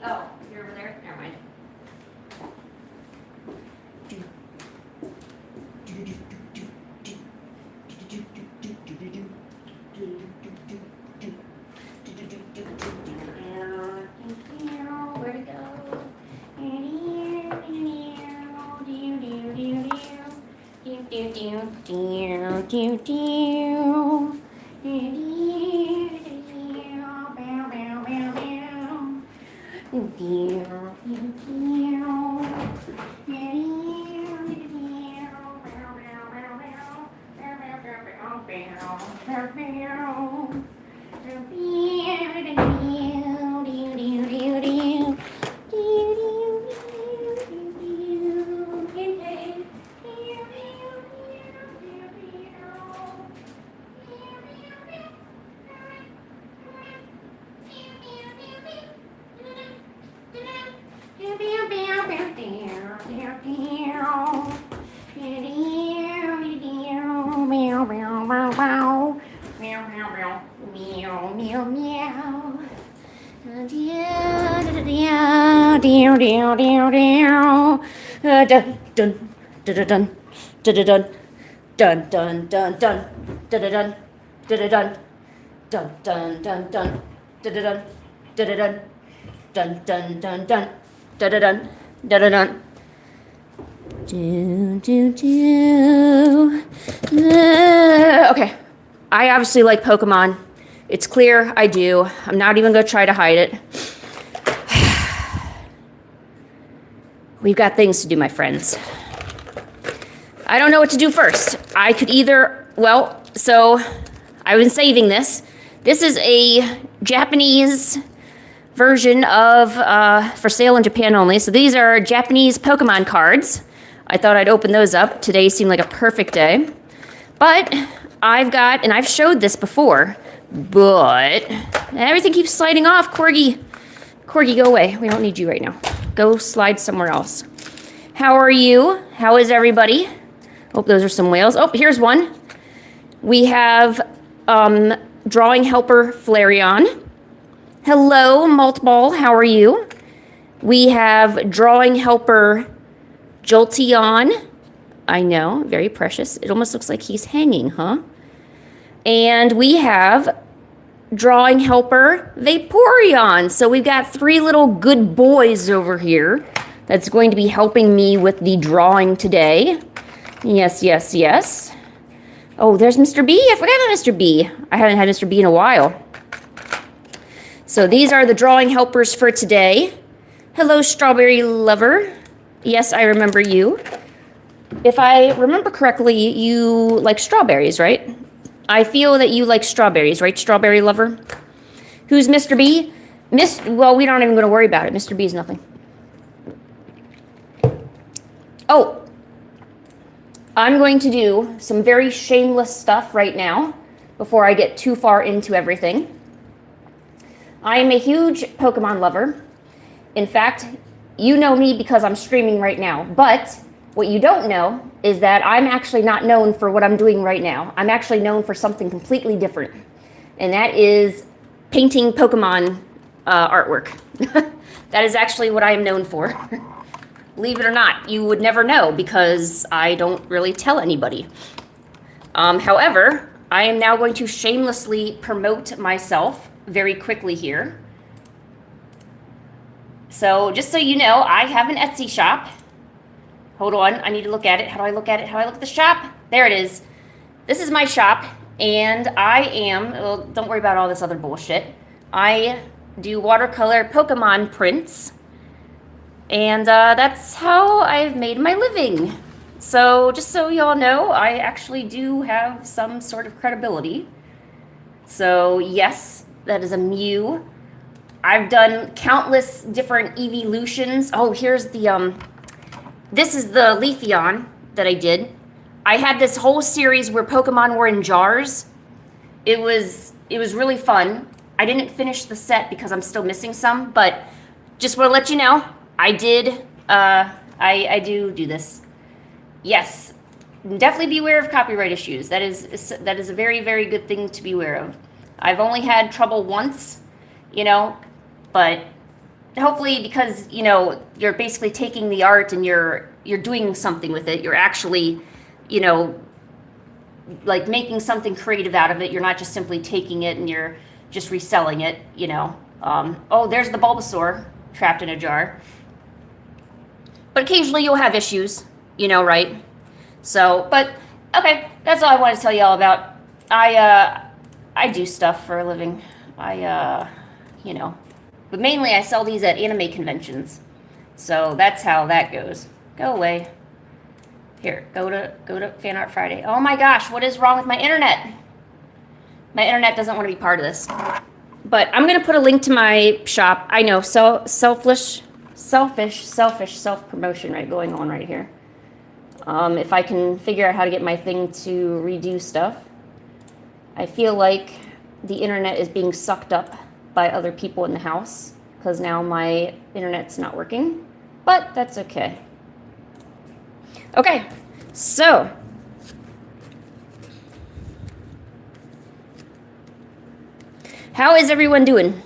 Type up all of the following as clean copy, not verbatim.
Oh, you're over there? Never mind. Where'd it go? Okay, I obviously like Pokemon. It's clear I do. I'm not even going to try to hide it. We've got things to do, my friends. I don't know what to do first. I could either, well, so I've been saving this. This is a Japanese version of, for sale in Japan only. So these are Japanese Pokemon cards. I thought I'd open those up. Today seemed like a perfect day. But I've got, and I've showed this before, but everything keeps sliding off. Corgi, go away. We don't need you right now. Go slide somewhere else. How are you? How is everybody? Oh, those are some whales. Oh, here's one. We have Drawing Helper Flareon. Hello, Maltball. How are you? We have Drawing Helper Jolteon. I know, very precious. It almost looks like he's hanging, huh? And we have Drawing Helper Vaporeon. So we've got 3 little good boys over here that's going to be helping me with the drawing today. Yes, yes, yes. Oh, there's Mr. B. I forgot about Mr. B. I haven't had Mr. B in a while. So these are the drawing helpers for today. Hello, Strawberry Lover. Yes, I remember you. If I remember correctly, you like strawberries, right? I feel that you like strawberries, right, Strawberry Lover? Who's Mr. B? Well, we aren't even going to worry about it. Mr. B is nothing. Oh, I'm going to do some very shameless stuff right now before I get too far into everything. I am a huge Pokemon lover. In fact, you know me because I'm streaming right now, but what you don't know is that I'm actually not known for what I'm doing right now. I'm actually known for something completely different, and that is painting Pokemon artwork. That is actually what I am known for. Believe it or not, you would never know because I don't really tell anybody. However, I am now going to shamelessly promote myself very quickly here. So just so you know, I have an Etsy shop. Hold on, I need to look at it. How do I look at it? How do I look at the shop? There it is. This is my shop, and I am, well, don't worry about all this other bullshit. I do watercolor Pokemon prints, and that's how I've made my living. So just so y'all know, I actually do have some sort of credibility. So yes, that is a Mew. I've done countless different evolutions. Oh, here's the, this is the Leafeon that I did. I had this whole series where Pokemon were in jars. It was really fun. I didn't finish the set because I'm still missing some, but just want to let you know, I did, I do this. Yes, definitely be aware of copyright issues. That is a very, very good thing to be aware of. I've only had trouble once, you know, but hopefully because, you know, you're basically taking the art and you're doing something with it. You're actually, you know, like making something creative out of it. You're not just simply taking it and you're just reselling it, you know. Oh, there's the Bulbasaur trapped in a jar. But occasionally you'll have issues, you know, right? So, but okay, that's all I wanted to tell you all about. I do stuff for a living. You know, but mainly I sell these at anime conventions. So that's how that goes. Go away. Here, go to FanArt Friday. Oh my gosh, what is wrong with my internet? My internet doesn't want to be part of this. But I'm gonna put a link to my shop. I know, selfish self-promotion going on right here. If I can figure out how to get my thing to redo stuff. I feel like the internet is being sucked up by other people in the house because now my internet's not working, but that's okay. Okay, so how is everyone doing?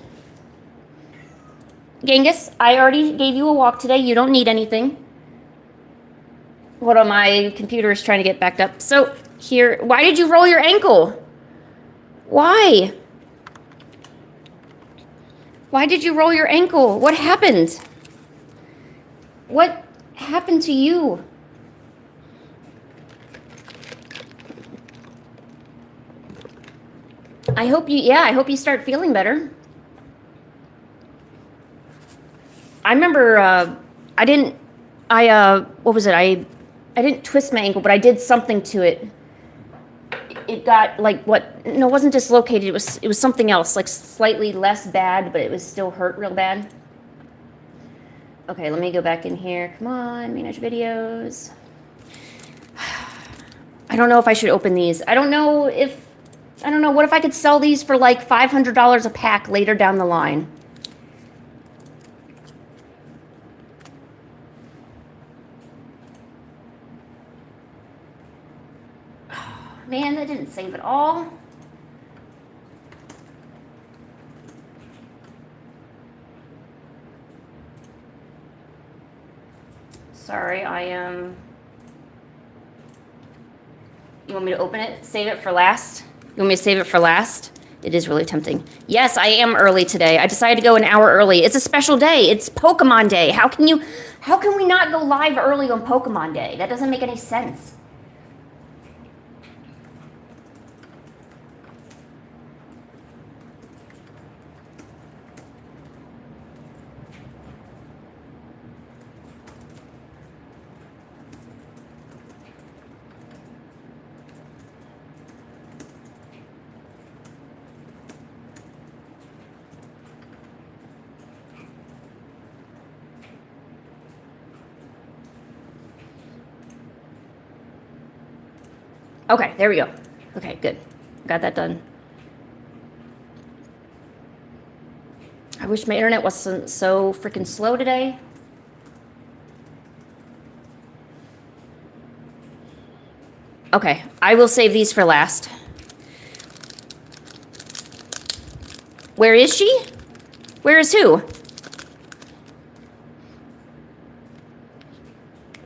Genghis, I already gave you a walk today. You don't need anything. Hold on, my computer is trying to get backed up. So here, why did you roll your ankle? Why? Why did you roll your ankle? What happened? What happened to you? I hope you start feeling better. I remember what was it? I didn't twist my ankle, but I did something to it. It got like no, it wasn't dislocated. It was something else, like slightly less bad, but it was still hurt real bad. Okay, let me go back in here. Come on, manage videos. I don't know if I should open these. I don't know, what if I could sell these for like $500 a pack later down the line? Man, that didn't save it all. Sorry, you want me to open it? Save it for last? You want me to save it for last? It is really tempting. Yes, I am early today. I decided to go an hour early. It's a special day. It's Pokemon Day. How can we not go live early on Pokemon Day? That doesn't make any sense. Okay, there we go. Okay, good. Got that done. I wish my internet wasn't so freaking slow today. Okay, I will save these for last. Where is she? Where is who?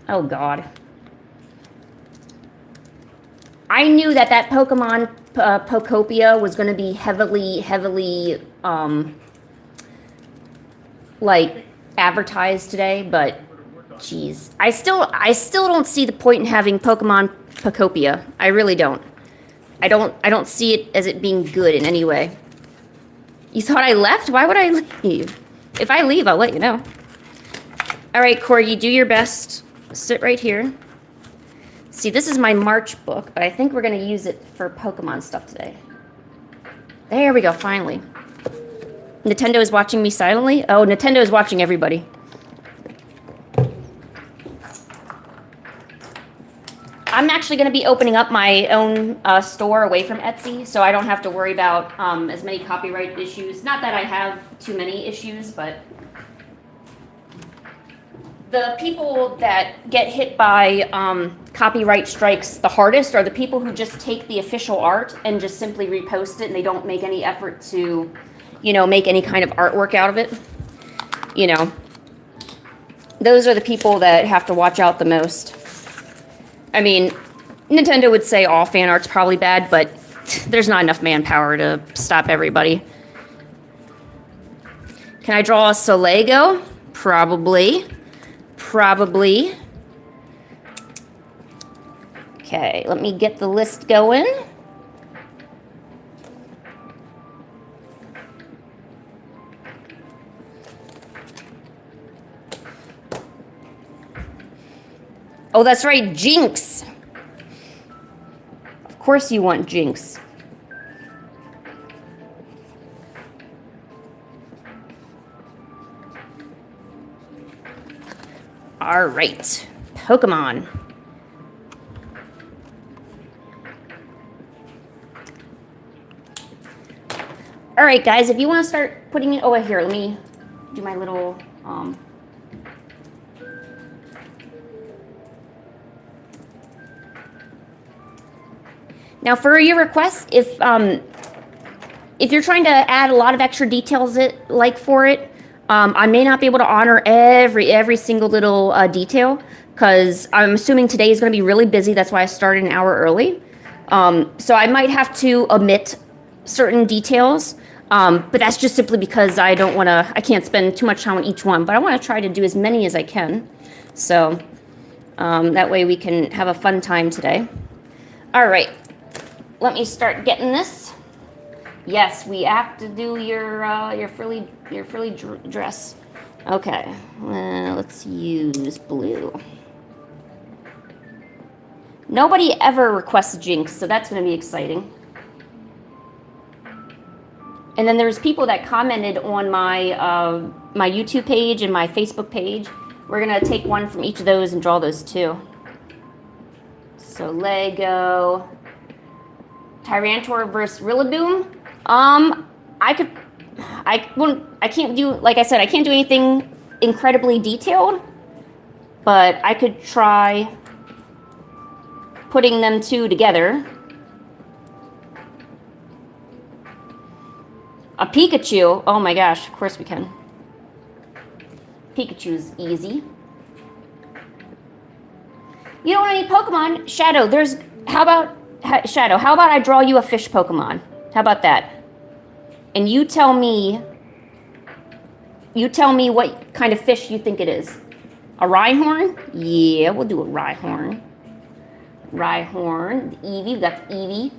Oh, God. I knew that Pokemon Pokopia was going to be heavily, like, advertised today, but, geez. I still don't see the point in having Pokemon Pokopia. I really don't. I don't see it as it being good in any way. You thought I left? Why would I leave? If I leave, I'll let you know. All right, Corgi, do your best. Sit right here. See, this is my March book, but I think we're going to use it for Pokemon stuff today. There we go, finally. Nintendo is watching me silently? Oh, Nintendo is watching everybody. I'm actually going to be opening up my own store away from Etsy, so I don't have to worry about as many copyright issues. Not that I have too many issues, but the people that get hit by copyright strikes the hardest are the people who just take the official art and just simply repost it, and they don't make any effort to, you know, make any kind of artwork out of it. you know, those are the people that have to watch out the most. I mean, Nintendo would say all fan art's probably bad, but there's not enough manpower to stop everybody. Can I draw a Solego? Probably. Probably. Okay, let me get the list going. Oh, that's right, Jinx. Of course you want Jinx. All right, Pokemon. All right, guys, if you want to start putting it, oh, here, let me do my little, Now, for your requests, if you're trying to add a lot of extra details for it, I may not be able to honor every single little detail, because I'm assuming today is going to be really busy. That's why I started an hour early. So I might have to omit certain details, but that's just simply because I can't spend too much time on each one, but I want to try to do as many as I can. So that way we can have a fun time today. All right. Let me start getting this. Yes, we have to do your frilly dress. Okay, let's use blue. Nobody ever requests Jinx, so that's going to be exciting. And then there's people that commented on my my YouTube page and my Facebook page. We're going to take one from each of those and draw those too. So Lego. Tyrantor versus Rillaboom. I can't do, like I said, I can't do anything incredibly detailed, but I could try putting them two together. A Pikachu. Oh my gosh, of course we can. Pikachu's easy. You don't want any Pokemon? Shadow, Shadow, how about I draw you a fish Pokemon? How about that? And you tell me what kind of fish you think it is. A Rhyhorn? Yeah, we'll do a Rhyhorn. Rhyhorn, the Eevee, we got the Eevee.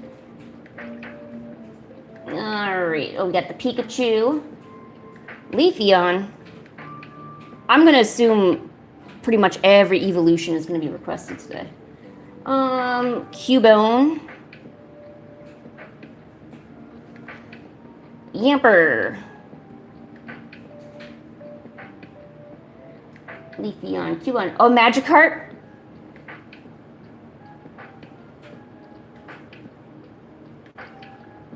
Alright, we got the Pikachu. Leafeon. I'm gonna assume pretty much every evolution is gonna be requested today. Cubone. Yamper. Leafeon, Cubone. Oh, Magikarp.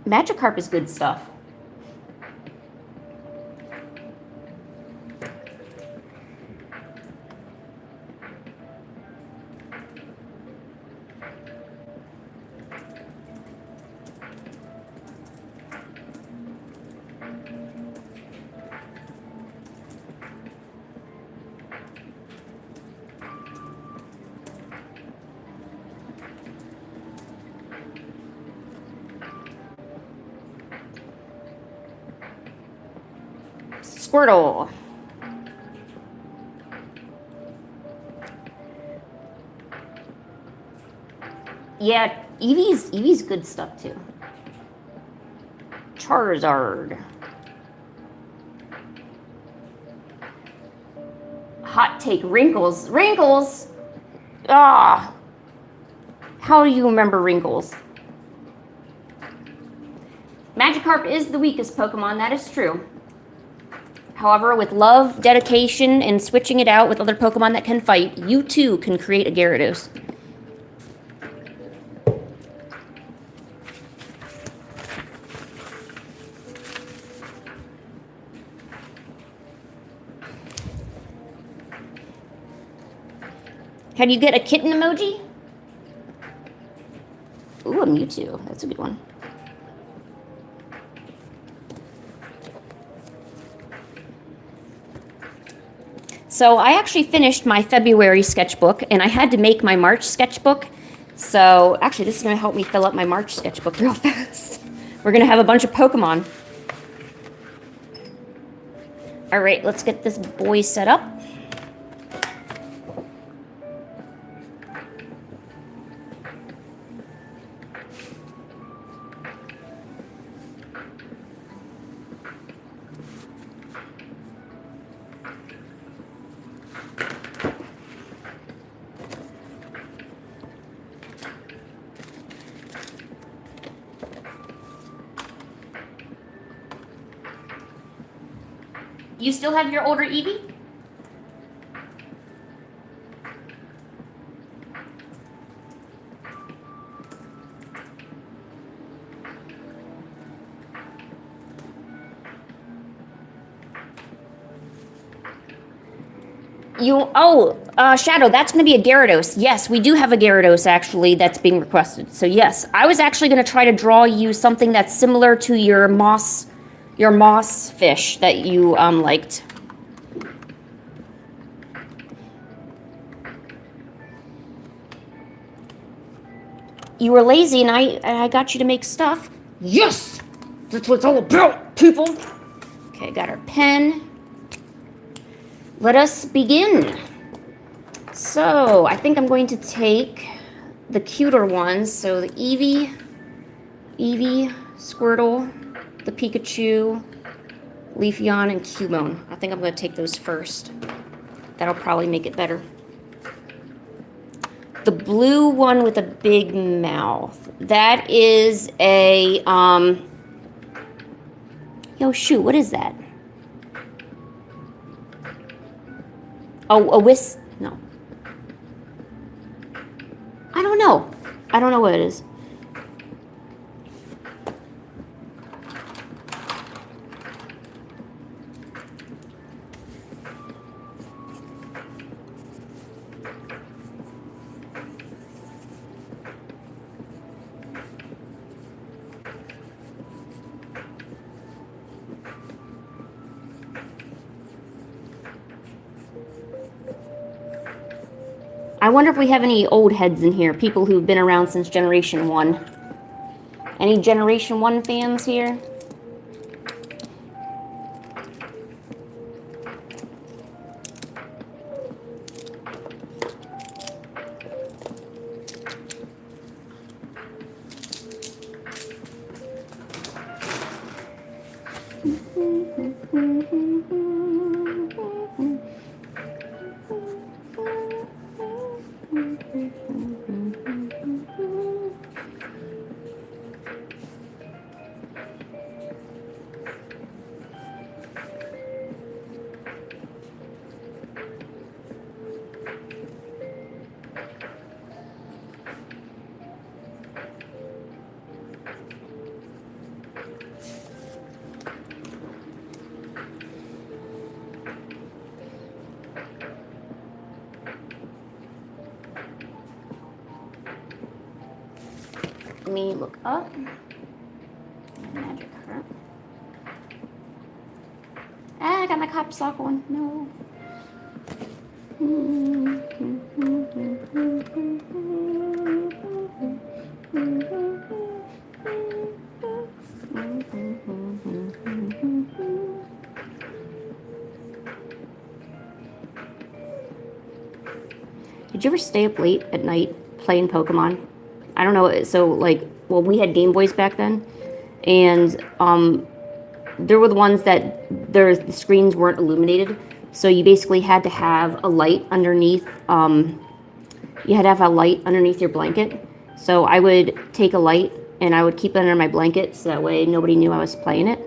Magikarp is good stuff. Squirtle. Yeah, Eevee's good stuff too. Charizard. Hot take, Wrinkles. Wrinkles? Ah. How do you remember Wrinkles? Magikarp is the weakest Pokemon, that is true. However, with love, dedication, and switching it out with other Pokemon that can fight, you too can create a Gyarados. How do you get a kitten emoji? Ooh, a Mewtwo. That's a good one. So I actually finished my February sketchbook, and I had to make my March sketchbook. So actually, this is going to help me fill up my March sketchbook real fast. We're going to have a bunch of Pokemon. All right, let's get this boy set up. You still have your older Eevee? Shadow, that's going to be a Gyarados. Yes, we do have a Gyarados, actually, that's being requested. So, yes, I was actually going to try to draw you something that's similar to your moss fish that you liked. You were lazy, and I got you to make stuff. Yes! That's what it's all about, people! Okay, got our pen. Let us begin. So, I think I'm going to take the cuter ones. So, the Eevee, Squirtle, the Pikachu, Leafeon, and Cubone. I think I'm going to take those first. That'll probably make it better. The blue one with a big mouth. That is a, yo, shoot, what is that? Oh, a whisk? No. I don't know. I don't know what it is. I wonder if we have any old heads in here, people who've been around since Generation 1. Any Generation 1 fans here? Let me look up. Magic heart. Ah, I got my cop sock on. No. Did you ever stay up late at night playing Pokemon? I don't know, so, like, well, we had Game Boys back then, and there were the ones that the screens weren't illuminated, so you basically had to have a light underneath, you had to have a light underneath your blanket. So I would take a light, and I would keep it under my blanket, so that way nobody knew I was playing it,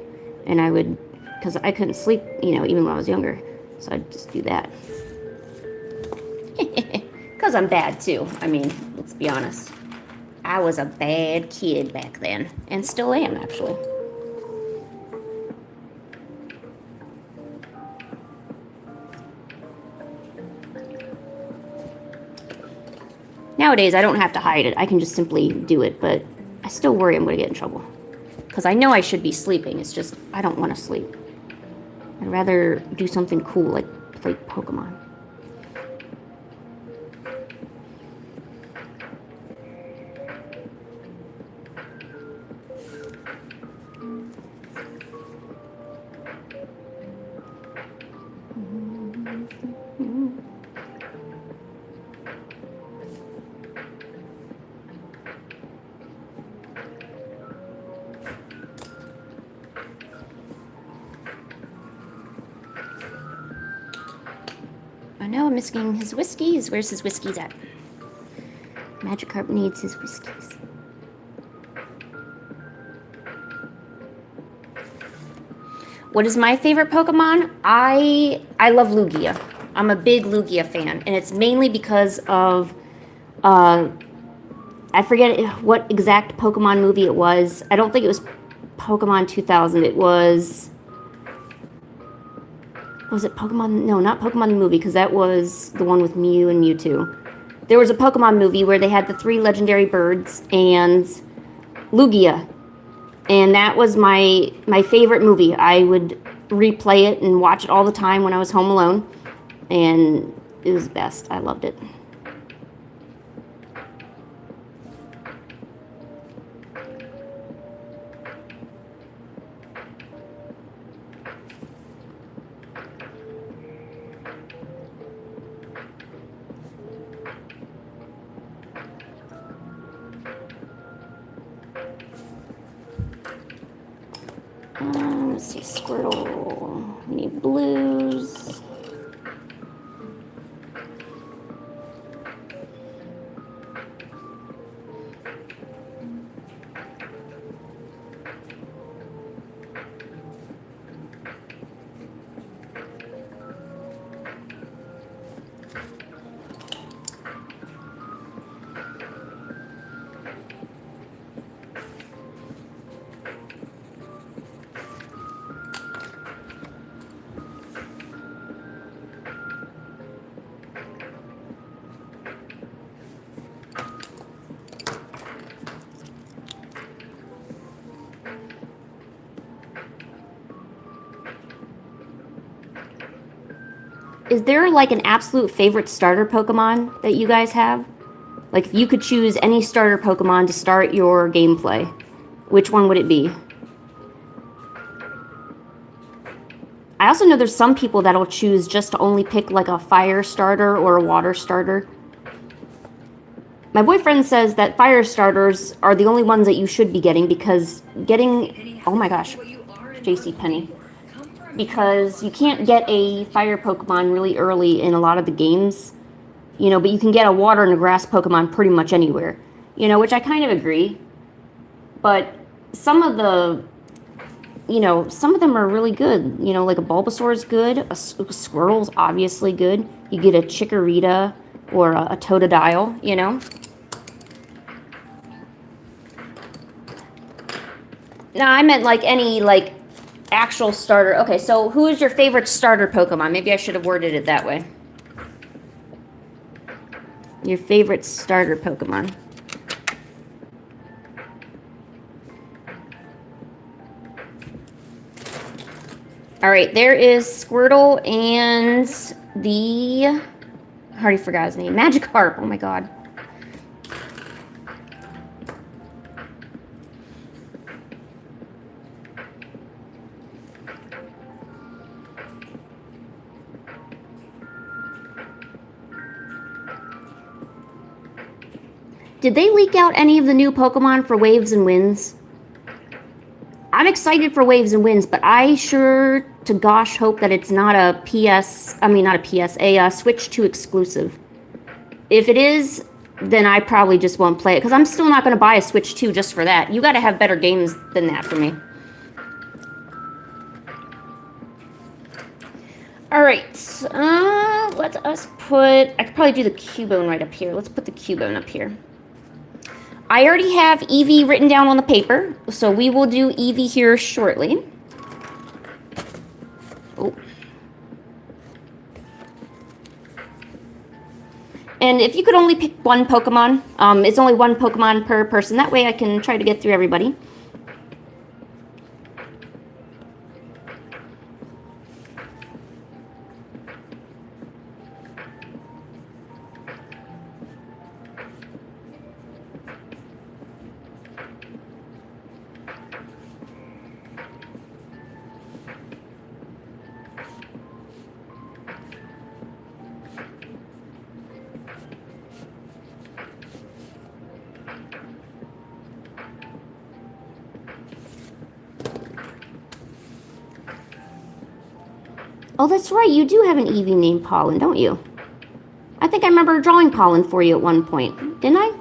and I would, because I couldn't sleep, you know, even when I was younger, so I'd just do that. Because I'm bad, too. I mean, let's be honest. I was a bad kid back then, and still am, actually. Nowadays, I don't have to hide it. I can just simply do it, but I still worry I'm going to get in trouble. Because I know I should be sleeping. It's just, I don't want to sleep. I'd rather do something cool, like play Pokemon. I know I'm missing his whiskeys. Where's his whiskeys at? Magikarp needs his whiskeys. What is my favorite Pokemon? I love Lugia. I'm a big Lugia fan, and it's mainly because of I forget what exact Pokemon movie it was. I don't think it was Pokemon 2000. It was it Pokemon? No, not Pokemon the movie, because that was the one with Mew and Mewtwo. There was a Pokemon movie where they had the 3 legendary birds and Lugia. And that was my favorite movie. I would replay it and watch it all the time when I was home alone. And it was the best. I loved it. Let's see, Squirtle. We need blues. Is there like an absolute favorite starter Pokemon that you guys have? Like if you could choose any starter Pokemon to start your gameplay, which one would it be? I also know there's some people that'll choose just to only pick like a fire starter or a water starter. My boyfriend says that fire starters are the only ones that you should be getting because getting... Oh my gosh, JCPenney. Because you can't get a fire Pokemon really early in a lot of the games, you know, but you can get a water and a grass Pokemon pretty much anywhere, you know, which I kind of agree. But some of the, you know, some of them are really good, you know, like a Bulbasaur is good, a Squirtle's obviously good. You get a Chikorita or a Totodile, you know. No, I meant like any, like, actual starter. Okay, so who is your favorite starter Pokemon? Maybe I should have worded it that way. Your favorite starter Pokemon. All right, there is Squirtle and the... I already forgot his name. Magikarp. Oh my god. Did they leak out any of the new Pokemon for Waves and Winds? I'm excited for Waves and Winds, but I sure to gosh hope that it's not a a Switch 2 exclusive. If it is, then I probably just won't play it, because I'm still not going to buy a Switch 2 just for that. You got to have better games than that for me. Alright, let us put... I could probably do the Cubone right up here. Let's put the Cubone up here. I already have Eevee written down on the paper, so we will do Eevee here shortly. Oh. And if you could only pick one Pokemon, it's only one Pokemon per person. That way I can try to get through everybody. Oh, that's right. You do have an Eevee named Pollen, don't you? I think I remember drawing Pollen for you at one point. Didn't I?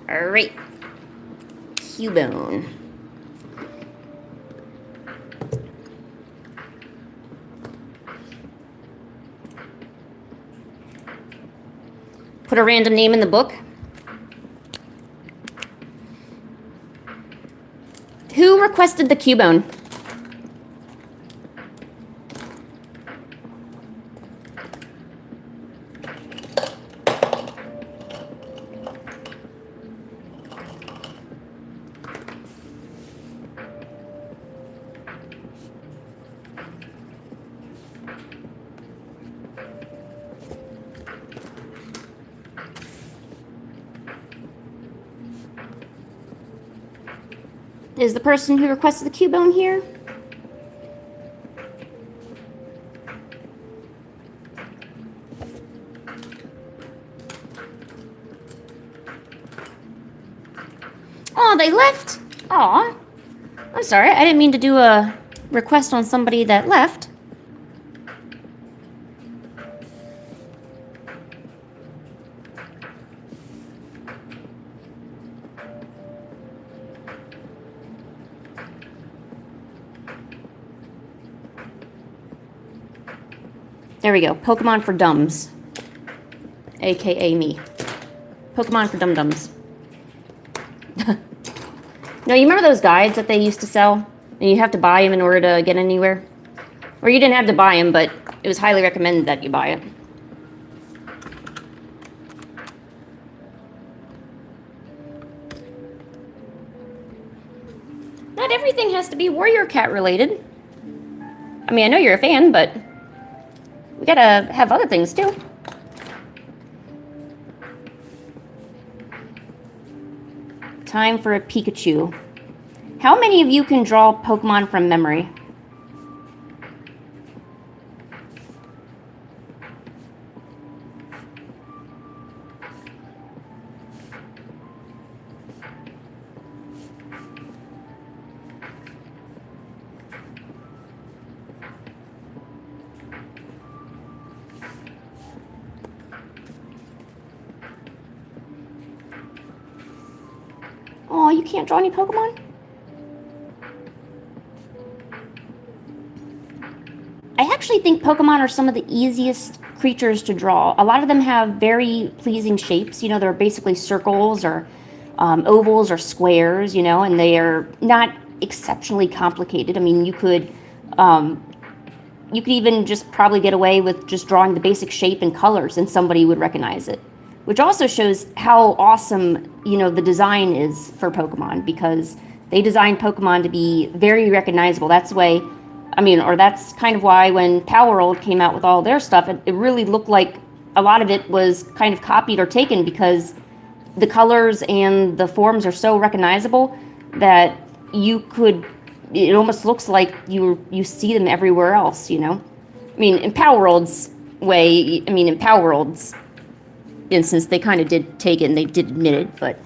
Alright. Cubone. Put a random name in the book. Who requested the Cubone? Is the person who requested the Cubone here? Oh, they left? Aw. I'm sorry, I didn't mean to do a request on somebody that left. There we go. Pokemon for Dumbs. AKA me. Pokemon for Dum-Dums. No, you remember those guides that they used to sell? And you have to buy them in order to get anywhere? Or you didn't have to buy them, but it was highly recommended that you buy it. Not everything has to be Warrior Cat related. I mean, I know you're a fan, but we gotta have other things too. Time for a Pikachu. How many of you can draw Pokemon from memory? Oh, you can't draw any Pokemon? I actually think Pokemon are some of the easiest creatures to draw. A lot of them have very pleasing shapes. You know, they're basically circles or ovals or squares, you know, and they are not exceptionally complicated. I mean, you could even just probably get away with just drawing the basic shape and colors and somebody would recognize it. Which also shows how awesome, you know, the design is for Pokemon, because they designed Pokemon to be very recognizable. That's the way, I mean, or that's kind of why when Power World came out with all their stuff, it really looked like a lot of it was kind of copied or taken, because the colors and the forms are so recognizable that you could, it almost looks like you see them everywhere else, you know? I mean, in Power World's way, I mean, in Power World's instance, they kind of did take it and they did admit it, but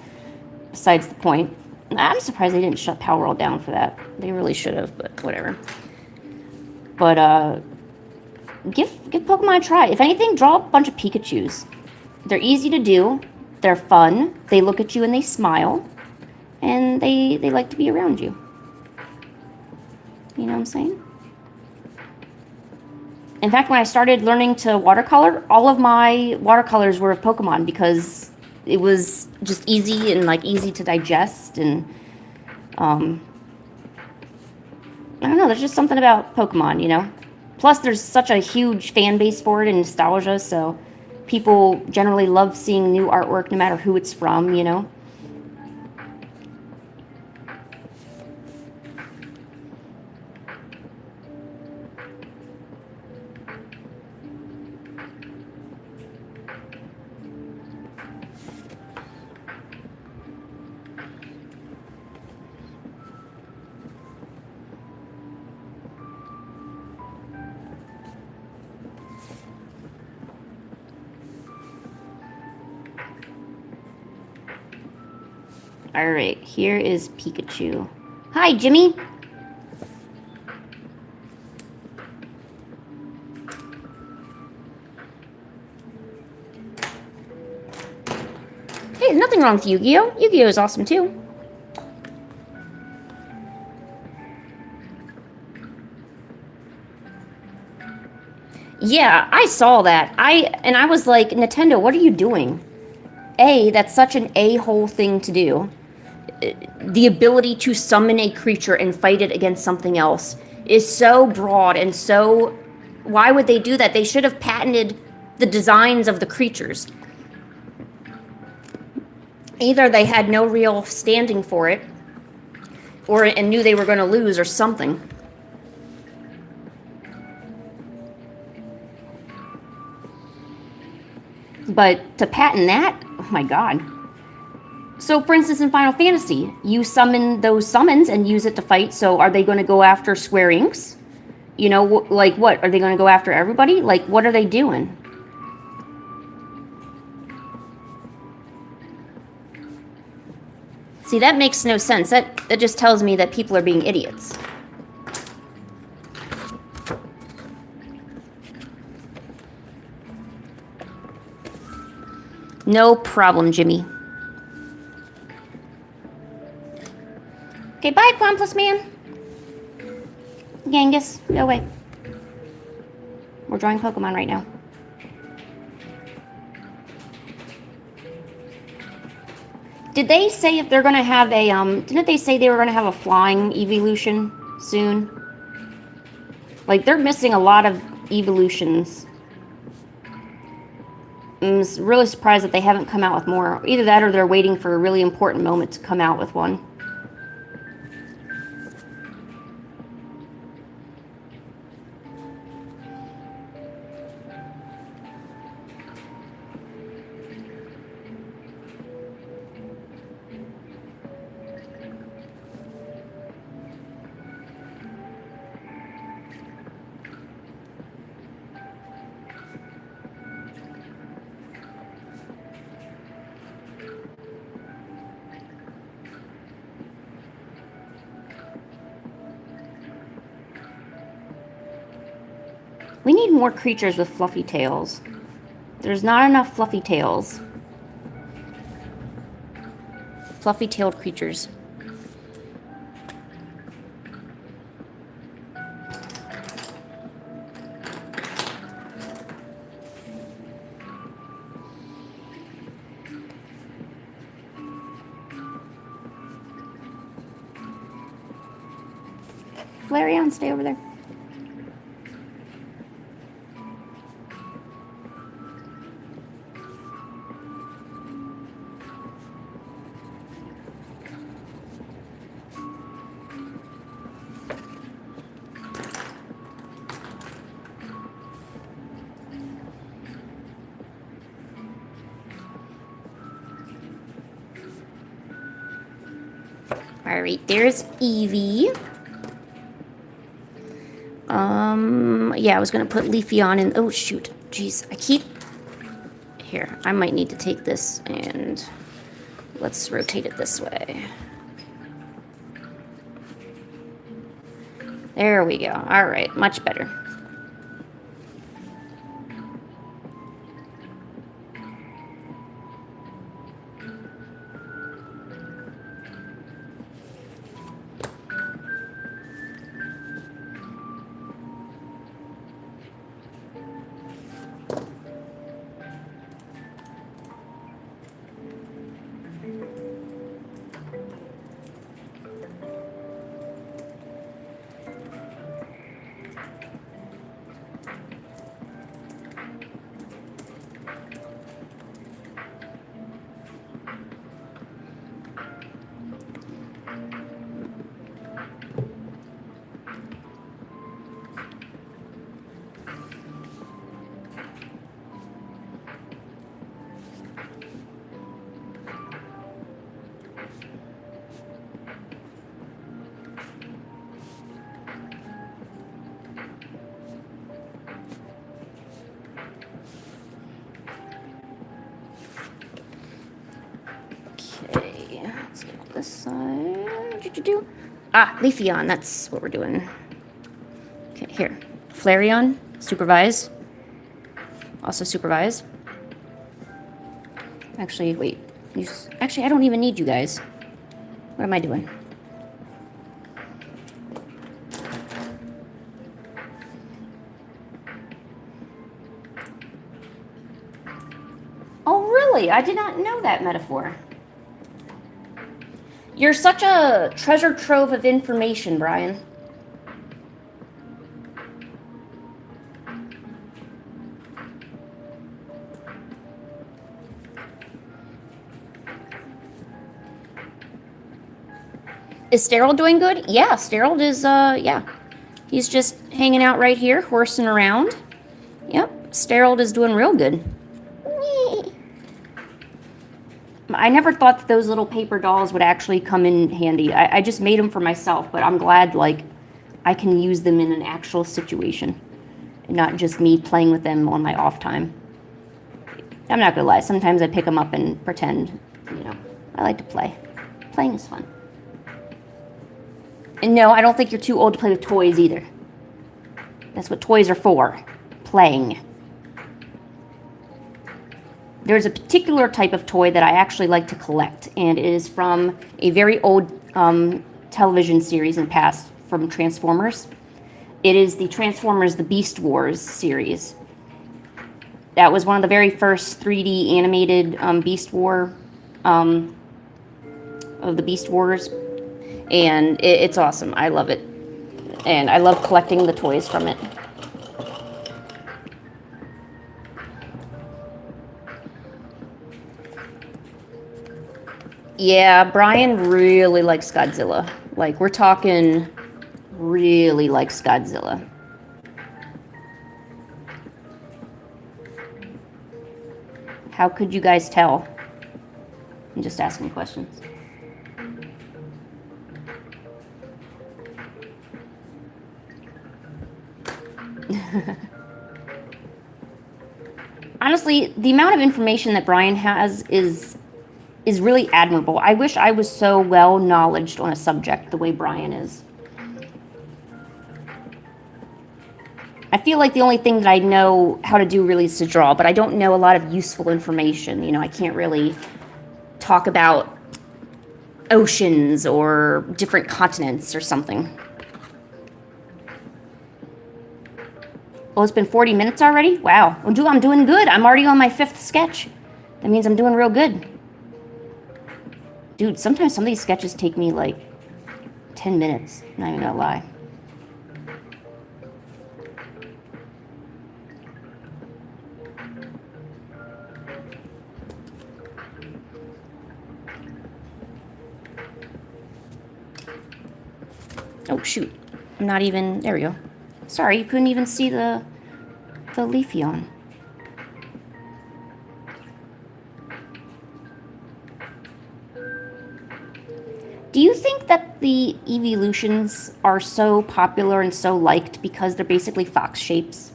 besides the point, I'm surprised they didn't shut Power World down for that. They really should have, but whatever. But give Pokemon a try. If anything, draw a bunch of Pikachus. They're easy to do. They're fun. They look at you and they smile. And they like to be around you. You know what I'm saying? In fact, when I started learning to watercolor, all of my watercolors were of Pokemon because it was just easy and like easy to digest. And I don't know, there's just something about Pokemon, you know? Plus, there's such a huge fan base for it and nostalgia, so people generally love seeing new artwork no matter who it's from, you know? Alright, here is Pikachu. Hi, Jimmy! Hey, there's nothing wrong with Yu-Gi-Oh! Yu-Gi-Oh! Is awesome too. Yeah, I saw that. I was like, Nintendo, what are you doing? That's such an a-hole thing to do. The ability to summon a creature and fight it against something else is so broad and so... Why would they do that? They should have patented the designs of the creatures. Either they had no real standing for it, and knew they were going to lose or something. But to patent that, oh my god. So, for instance, in Final Fantasy, you summon those summons and use it to fight, so are they going to go after Square Inks? You know, like what? Are they going to go after everybody? Like, what are they doing? See, that makes no sense. That just tells me that people are being idiots. No problem, Jimmy. Okay, bye, Quampless Man. Genghis, go away. We're drawing Pokemon right now. Did they say if they're gonna have a, didn't they say they were gonna have a flying evolution soon? Like, they're missing a lot of evolutions. I'm really surprised that they haven't come out with more. Either that or they're waiting for a really important moment to come out with one. We need more creatures with fluffy tails. There's not enough fluffy tails. Fluffy-tailed creatures. Flareon, stay over there. Alright, there's Eevee. Yeah, I was gonna put Leafeon in. Oh, shoot. Jeez, I keep... Here, I might need to take this and... Let's rotate it this way. There we go. Alright, much better. Okay, let's get on this side. Ah, Leafeon, that's what we're doing. Okay, here. Flareon, supervise. Also supervise. Actually, wait. Actually, I don't even need you guys. What am I doing? Oh, really? I did not know that metaphor. You're such a treasure trove of information, Brian. Is Sterile doing good? Yeah, Sterile is, yeah. He's just hanging out right here, horsing around. Yep, Sterile is doing real good. I never thought that those little paper dolls would actually come in handy. I just made them for myself, but I'm glad, like, I can use them in an actual situation. And not just me playing with them on my off time. I'm not gonna lie, sometimes I pick them up and pretend, you know, I like to play. Playing is fun. And no, I don't think you're too old to play with toys either. That's what toys are for. Playing. There's a particular type of toy that I actually like to collect, and it is from a very old television series in the past from Transformers. It is the Transformers The Beast Wars series. That was one of the very first 3D animated Beast War of the Beast Wars, and it's awesome. I love it, and I love collecting the toys from it. Yeah, Brian really likes Godzilla. Like, we're talking really likes Godzilla. How could you guys tell? I'm just asking questions. Honestly, the amount of information that Brian has is really admirable. I wish I was so well knowledged on a subject the way Brian is. I feel like the only thing that I know how to do really is to draw, but I don't know a lot of useful information. You know, I can't really talk about oceans or different continents or something. Well, it's been 40 minutes already? Wow. Well, I'm doing good. I'm already on my 5th sketch. That means I'm doing real good. Dude, sometimes some of these sketches take me like 10 minutes. Not even gonna lie. Oh, shoot. I'm not even... There we go. Sorry, you couldn't even see the Leafeon. Do you think that the evolutions are so popular and so liked because they're basically fox shapes?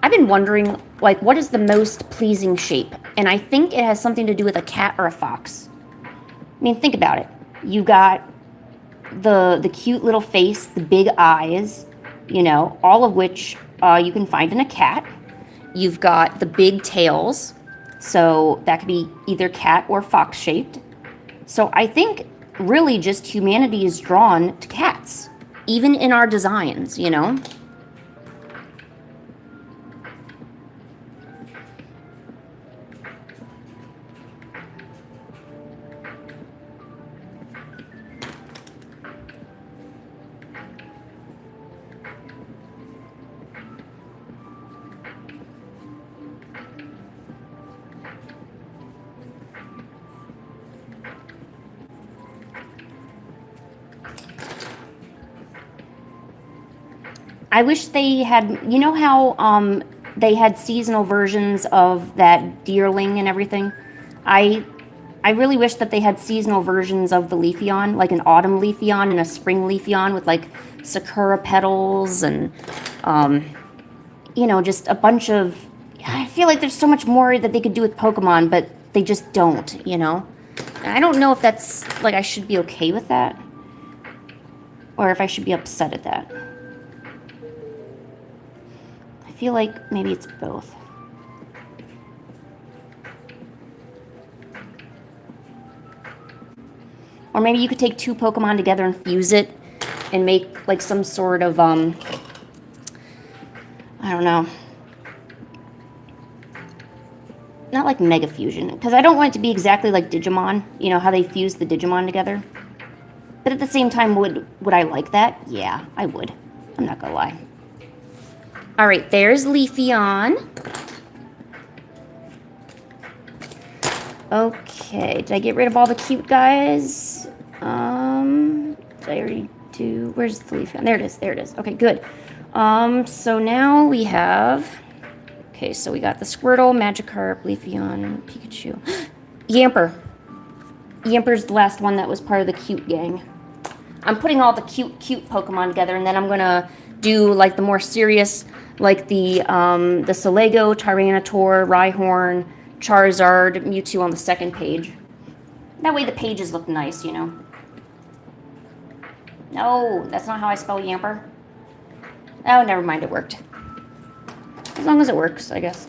I've been wondering, like, what is the most pleasing shape? And I think it has something to do with a cat or a fox. I mean, think about it. You got the cute little face, the big eyes, you know, all of which you can find in a cat. You've got the big tails, so that could be either cat or fox shaped. So I think really just humanity is drawn to cats, even in our designs, you know? I wish they had, you know how they had seasonal versions of that deerling and everything? I really wish that they had seasonal versions of the Leafeon, like an autumn Leafeon and a spring Leafeon with like sakura petals and, you know, just a bunch of, I feel like there's so much more that they could do with Pokemon, but they just don't, you know? And I don't know if that's, like, I should be okay with that. Or if I should be upset at that. I feel like maybe it's both. Or maybe you could take two Pokemon together and fuse it and make like some sort of, I don't know. Not like Mega Fusion, because I don't want it to be exactly like Digimon, you know, how they fuse the Digimon together. But at the same time, would I like that? Yeah, I would. I'm not gonna lie. All right, there's Leafeon. Okay, did I get rid of all the cute guys? Did I already do? Where's the Leafeon? There it is. There it is. Okay, good. So now we have. Okay, so we got the Squirtle, Magikarp, Leafeon, Pikachu, Yamper. Yamper's the last one that was part of the cute gang. I'm putting all the cute Pokemon together, and then I'm gonna do like the more serious, like the Solego, Tyranitar, Rhyhorn, Charizard, Mewtwo on the second page. That way the pages look nice, you know. No, that's not how I spell Yamper. Oh, never mind, it worked. As long as it works, I guess.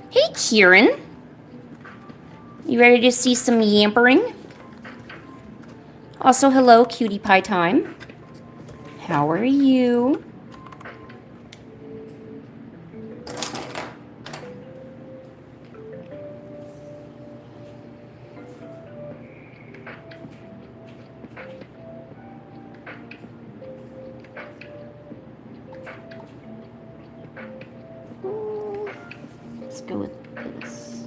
Hey, Kieran. You ready to see some yampering? Also, hello, Cutie Pie Time. How are you? Let's go with this.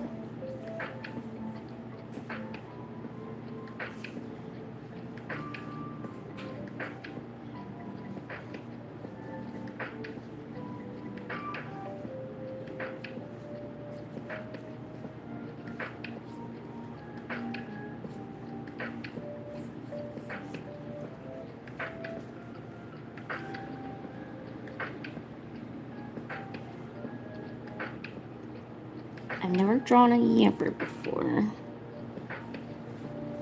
I've never drawn a Yamper before.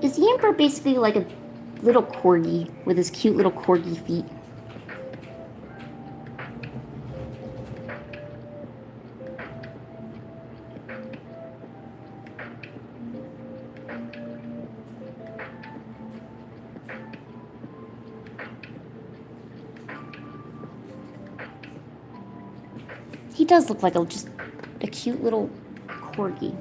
Is Yamper basically like a little corgi with his cute little corgi feet? He does look like just a cute little corgi.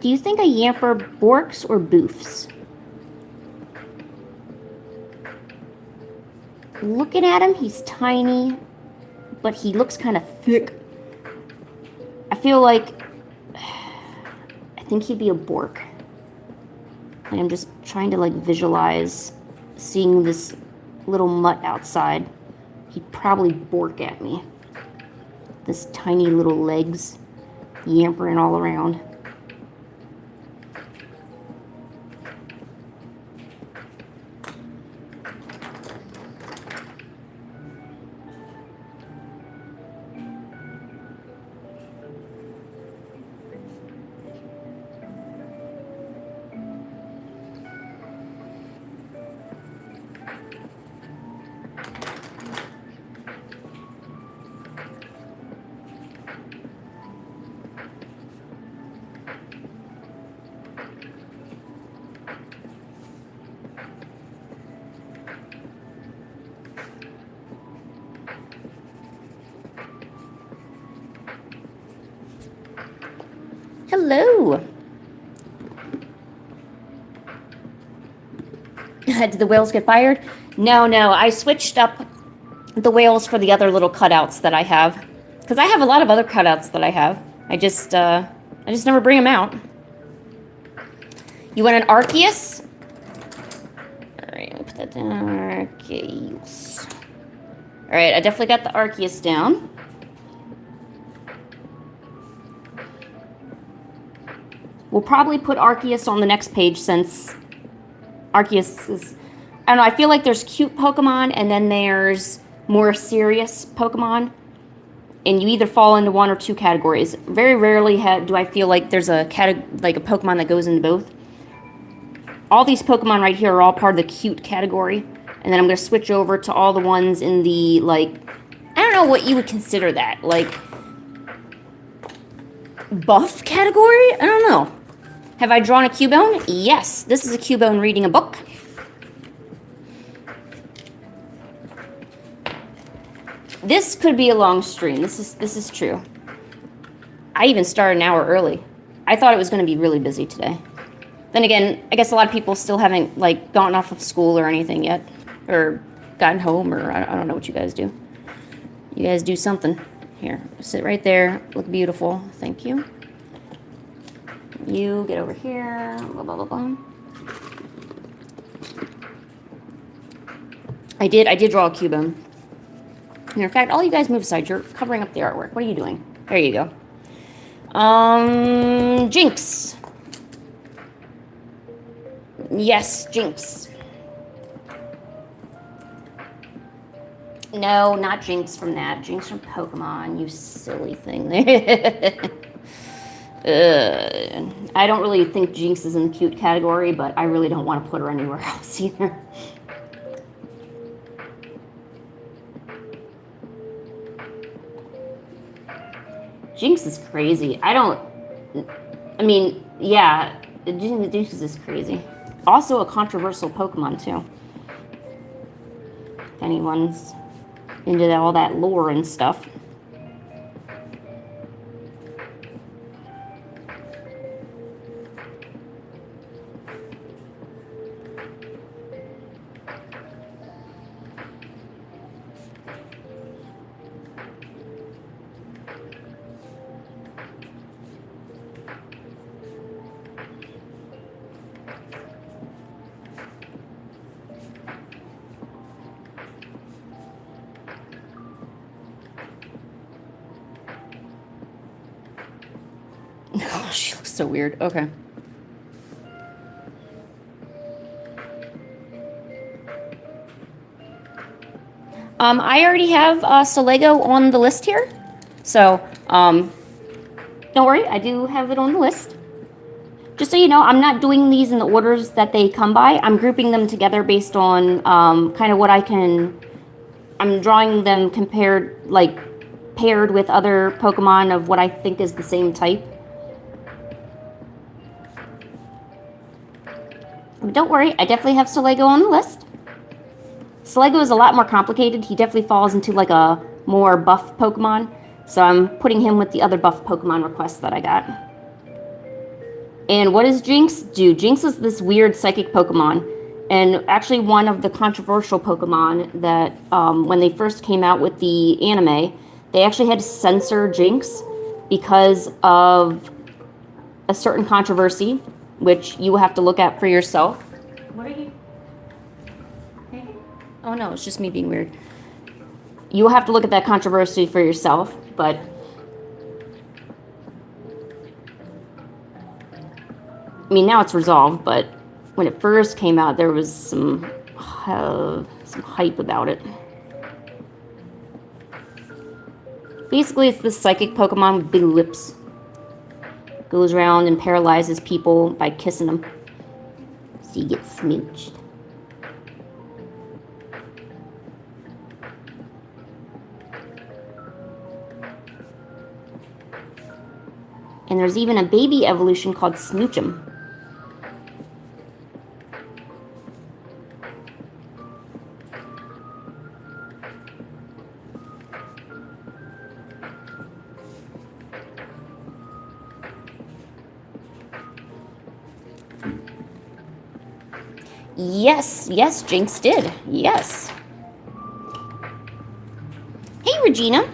Do you think a Yamper borks or boofs? Looking at him, he's tiny, but he looks kind of thick. I feel like, I think he'd be a bork. Like, I'm just trying to like visualize seeing this little mutt outside. He'd probably bork at me. This tiny little legs, yampering all around. Hello. Did the whales get fired? No. I switched up the whales for the other little cutouts that I have. Because I have a lot of other cutouts that I have. I just never bring them out. You want an Arceus? Alright, let me put that down. Arceus. Alright, I definitely got the Arceus down. We'll probably put Arceus on the next page since Arceus is... I don't know, I feel like there's cute Pokemon and then there's more serious Pokemon. And you either fall into one or two categories. Very rarely do I feel like there's a Pokemon that goes into both. All these Pokemon right here are all part of the cute category. And then I'm going to switch over to all the ones in the, like... I don't know what you would consider that. Like... buff category? I don't know. Have I drawn a Cubone? Yes. This is a Cubone reading a book. This could be a long stream. This is true. I even started an hour early. I thought it was going to be really busy today. Then again, I guess a lot of people still haven't, like, gotten off of school or anything yet. Or gotten home, or I don't know what you guys do. You guys do something. Here, sit right there. Look beautiful. Thank you. You get over here. Blah, blah, blah, blah. I did draw a Cubone. In fact, all you guys move aside. You're covering up the artwork. What are you doing? There you go. Jinx. Yes, Jinx. No, not Jinx from that. Jinx from Pokemon, you silly thing. I don't really think Jinx is in the cute category, but I really don't want to put her anywhere else either. Jinx is crazy. I mean, yeah, Jinx is crazy. Also a controversial Pokemon, too. If anyone's into all that lore and stuff. Oh, she looks so weird. Okay. I already have Solego on the list here. So, don't worry, I do have it on the list. Just so you know, I'm not doing these in the orders that they come by. I'm grouping them together based on kind of what I can... I'm drawing them paired with other Pokemon of what I think is the same type. But don't worry, I definitely have Solego on the list. Solego is a lot more complicated. He definitely falls into like a more buff Pokemon. So I'm putting him with the other buff Pokemon requests that I got. And what does Jinx do? Jinx is this weird psychic Pokemon. And actually one of the controversial Pokemon that when they first came out with the anime, they actually had to censor Jinx because of a certain controversy, which you will have to look at for yourself. What are you? Oh no, it's just me being weird. You will have to look at that controversy for yourself, but I mean, now it's resolved, but when it first came out, there was some hype about it. Basically, it's this psychic Pokemon with big lips. Goes around and paralyzes people by kissing them. So you get smooched. And there's even a baby evolution called Smoochum. Yes, Jinx did. Yes. Hey, Regina.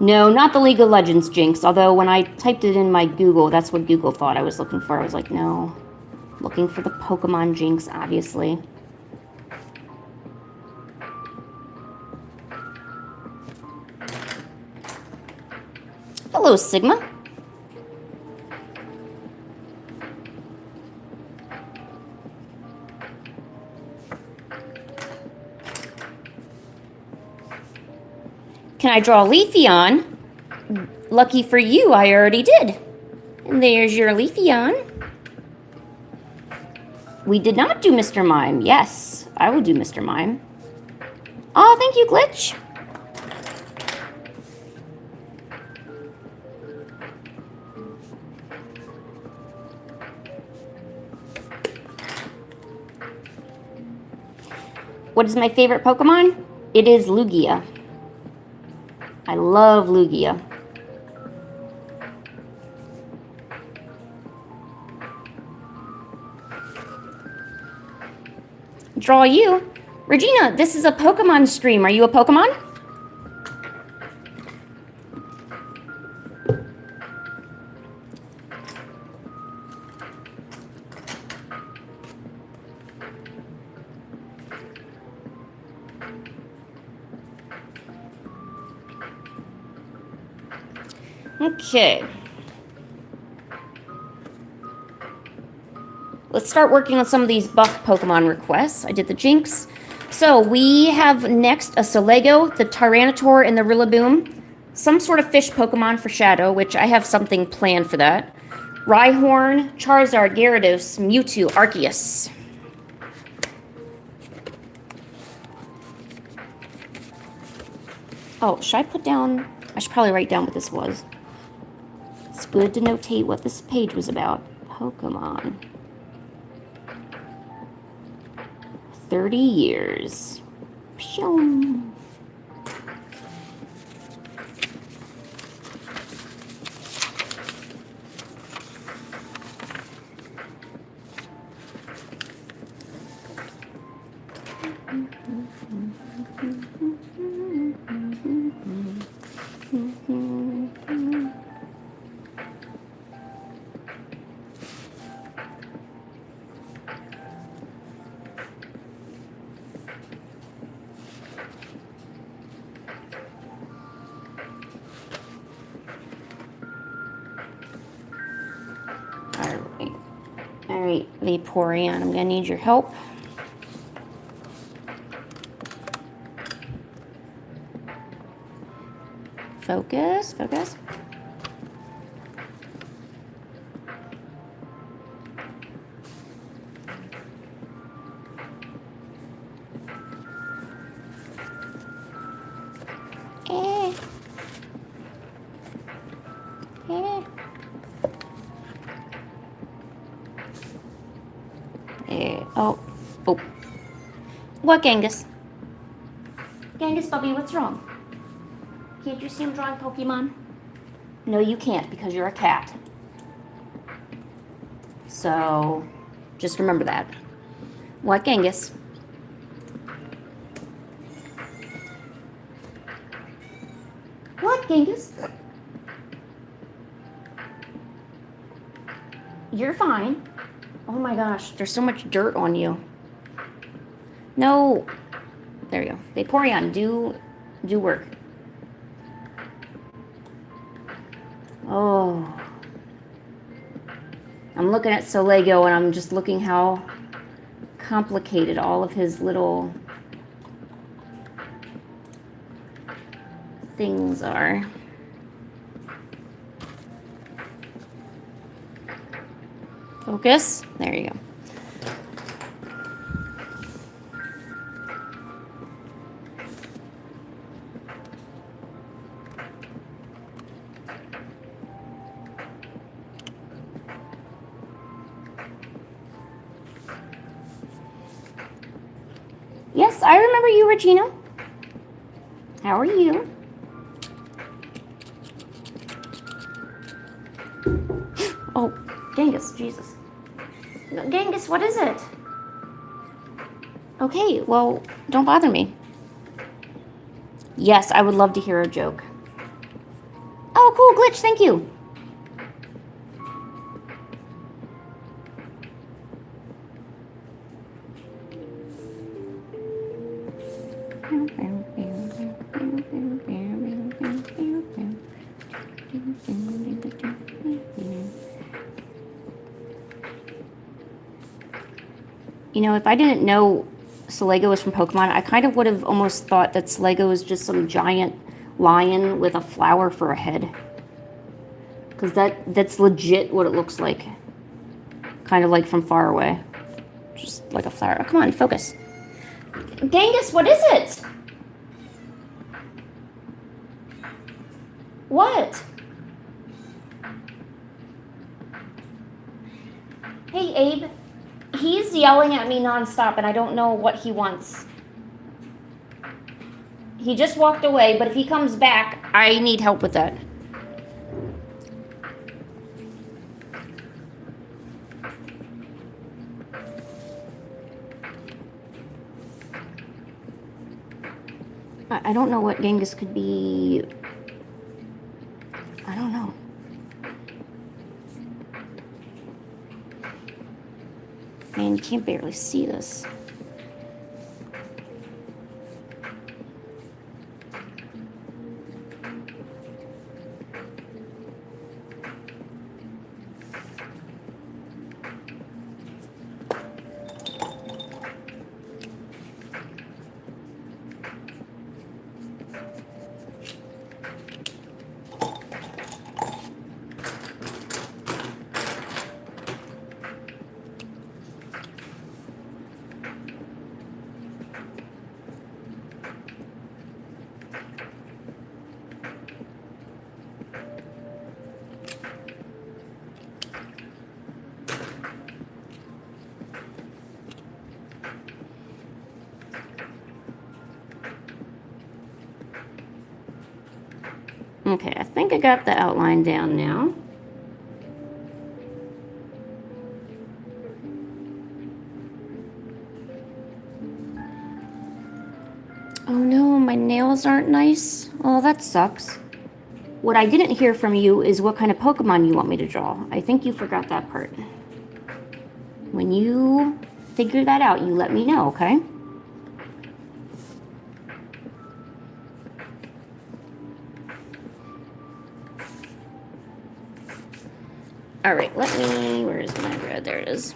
No, not the League of Legends Jinx, although when I typed it in my Google, that's what Google thought I was looking for. I was like, no. Looking for the Pokemon Jinx, obviously. Hello, Sigma. Can I draw Leafeon? Lucky for you, I already did. And there's your Leafeon. We did not do Mr. Mime. Yes, I will do Mr. Mime. Oh, thank you, Glitch. What is my favorite Pokemon? It is Lugia. I love Lugia. Draw you? Regina, this is a Pokemon stream. Are you a Pokemon? Okay. Let's start working on some of these buff Pokemon requests. I did the Jinx. So we have next a Solego, the Tyranitar, and the Rillaboom. Some sort of fish Pokemon for Shadow, which I have something planned for that. Rhyhorn, Charizard, Gyarados, Mewtwo, Arceus. Oh, should I put down... I should probably write down what this was. It's good to notate what this page was about. Pokemon. 30 years. Pshum. Alright, Vaporeon, I'm gonna need your help. Focus, focus. Oh. What, Genghis? Genghis, Bubby, what's wrong? Can't you see him drawing Pokemon? No, you can't, because you're a cat. So, just remember that. What, Genghis? What, Genghis? You're fine. Oh my gosh, there's so much dirt on you. No. There you go. Vaporeon, do work. Oh. I'm looking at Solego and I'm just looking how complicated all of his little things are. Focus. There you go. Yes, I remember you, Regina. How are you? Oh, Genghis, Jesus. No, Genghis, what is it? Okay, well, don't bother me. Yes, I would love to hear a joke. Oh, cool, Glitch, thank you. You know, if I didn't know Solego was from Pokemon, I kind of would have almost thought that Solego is just some giant lion with a flower for a head. Because that's legit what it looks like. Kind of like from far away. Just like a flower. Oh, come on, focus. Genghis, what is it? What? Hey, Abe. He's yelling at me nonstop, and I don't know what he wants. He just walked away, but if he comes back, I need help with that. I don't know what Genghis could be. I don't know. Man, you can't barely see this. Okay, I think I got the outline down now. Oh no, my nails aren't nice. Oh, that sucks. What I didn't hear from you is what kind of Pokemon you want me to draw. I think you forgot that part. When you figure that out, you let me know, okay? All right, let me, where is my red? There it is.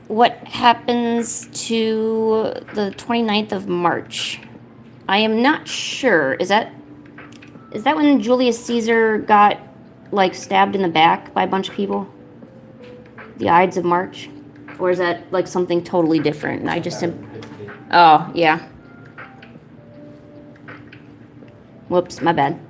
What happens to the 29th of March? I am not sure. Is that when Julius Caesar got, like, stabbed in the back by a bunch of people? The Ides of March? Or is that, like, something totally different? And I just... Oh, yeah. Whoops, my bad.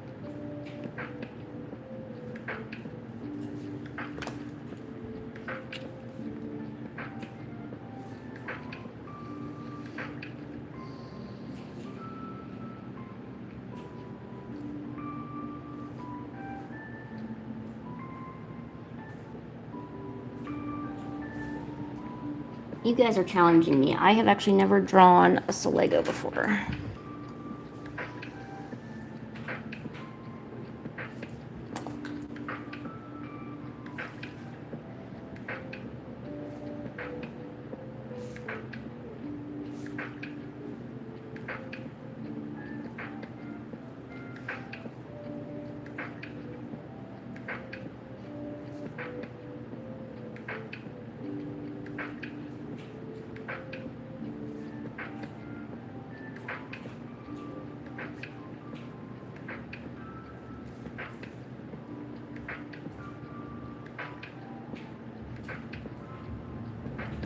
You guys are challenging me. I have actually never drawn a Solego before.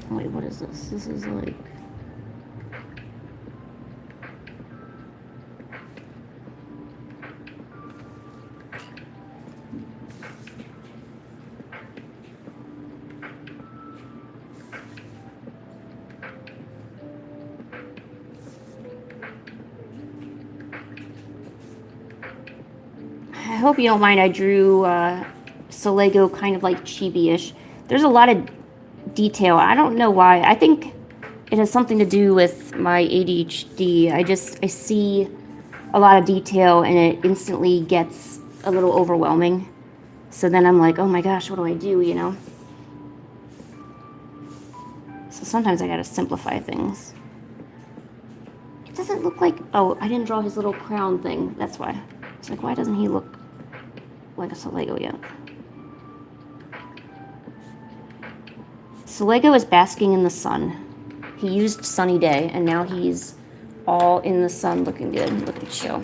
Wait, what is this? This is like... I hope you don't mind I drew Solego kind of like chibi-ish. There's a lot of detail. I don't know why. I think it has something to do with my ADHD. I see a lot of detail and it instantly gets a little overwhelming. So then I'm like, oh my gosh, what do I do, you know? So sometimes I gotta simplify things. It doesn't look like, oh, I didn't draw his little crown thing. That's why. It's like, why doesn't he look like a Solego yet? Solego is basking in the sun. He used Sunny Day, and now he's all in the sun looking good. Look at the show.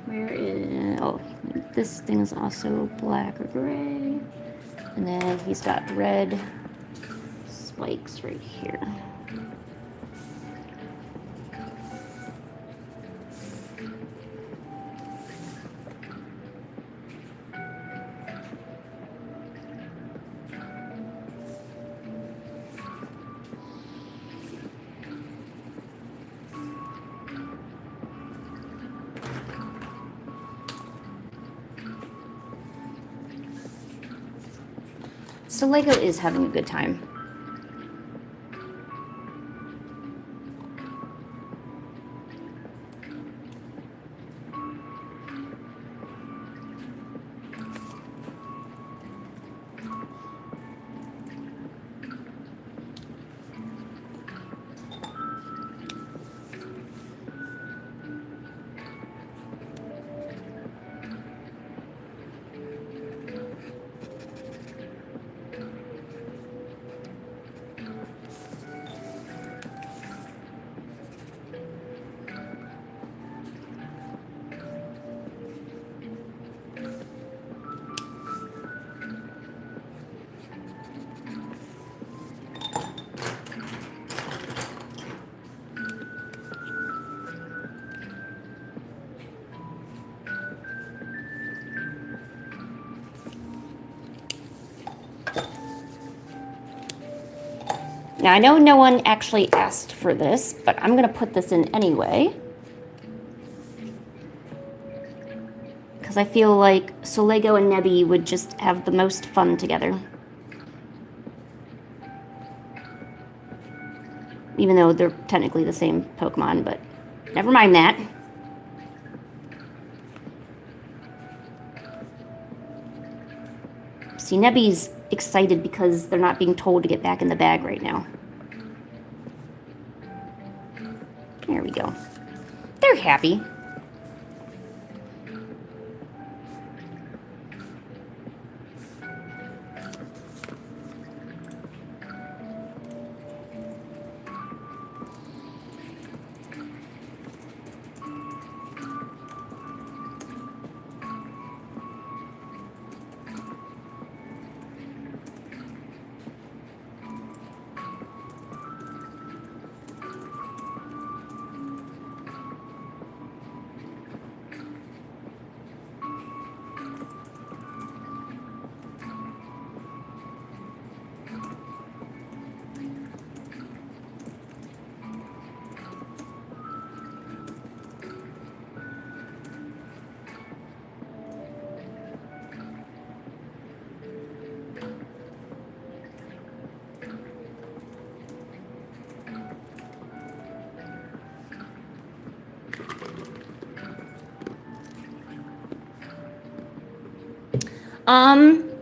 Where is, oh, this thing is also black or gray. And then he's got red spikes right here. So Lego is having a good time. Now, I know no one actually asked for this, but I'm going to put this in anyway. Because I feel like Solego and Nebby would just have the most fun together. Even though they're technically the same Pokemon, but never mind that. See, Nebby's excited because they're not being told to get back in the bag right now. There we go. They're happy.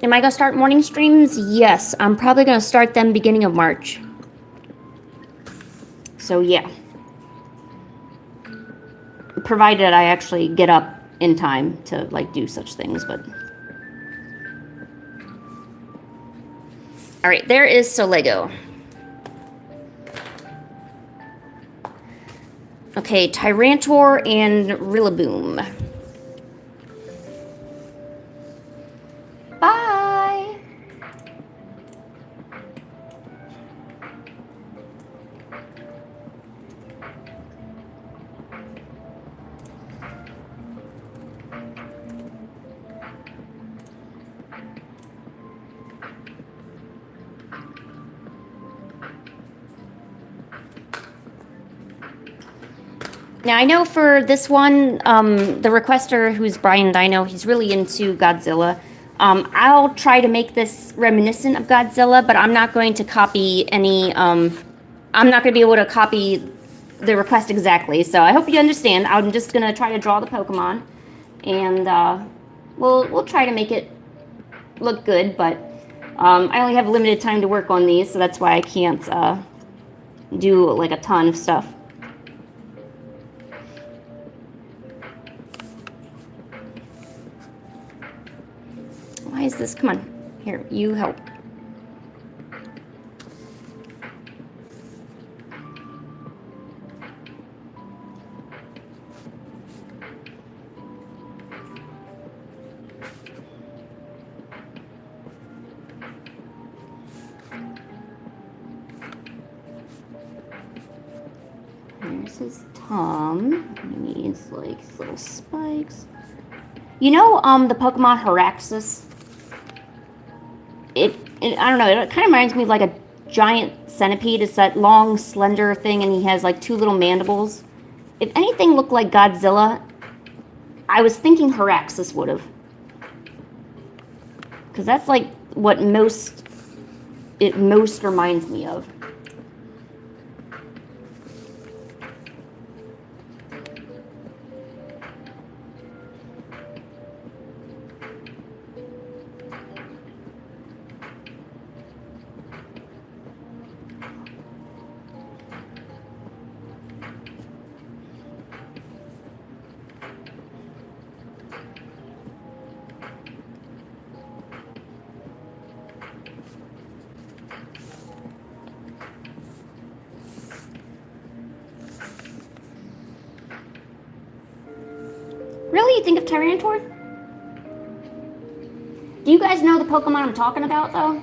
Am I gonna start morning streams? Yes, I'm probably gonna start them beginning of March. So yeah. Provided I actually get up in time to like do such things, but. All right, there is Solego. Okay, Tyrantor and Rillaboom. Bye. Now, I know for this one, the requester, who's Brian Dino, he's really into Godzilla. I'll try to make this reminiscent of Godzilla, but I'm not going to copy any, I'm not going to be able to copy the request exactly. So I hope you understand. I'm just going to try to draw the Pokemon, and we'll try to make it look good, but I only have limited time to work on these, so that's why I can't do like a ton of stuff. Why is this? Come on. Here, you help. There's his tongue. He needs like little spikes. You know, the Pokemon Haraxus? It I don't know, it kind of reminds me of like a giant centipede. It's that long, slender thing, and he has like two little mandibles. If anything looked like Godzilla, I was thinking Haraxus would have. Because that's like what it most reminds me of. Really? You think of Tyranitar? Do you guys know the Pokemon I'm talking about, though?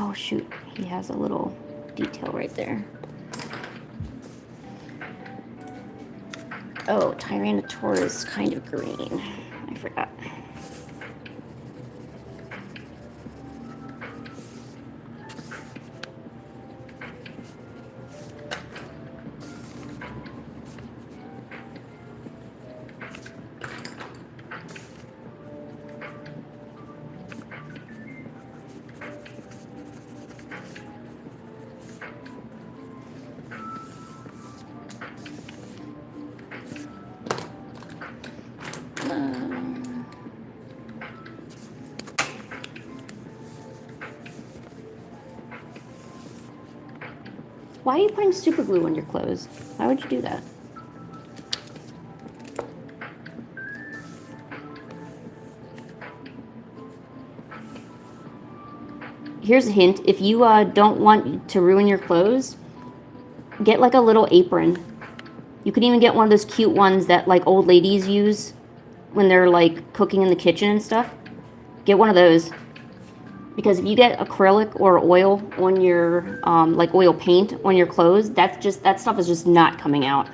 Oh shoot, he has a little detail right there. Oh, Tyranitar is kind of green. I forgot. Why are you putting super glue on your clothes? Why would you do that? here's a hint. If you don't want to ruin your clothes, get like a little apron. You could even get one of those cute ones that like old ladies use when they're like cooking in the kitchen and stuff. Get one of those. Because if you get acrylic or oil on your, like oil paint on your clothes, that stuff is just not coming out.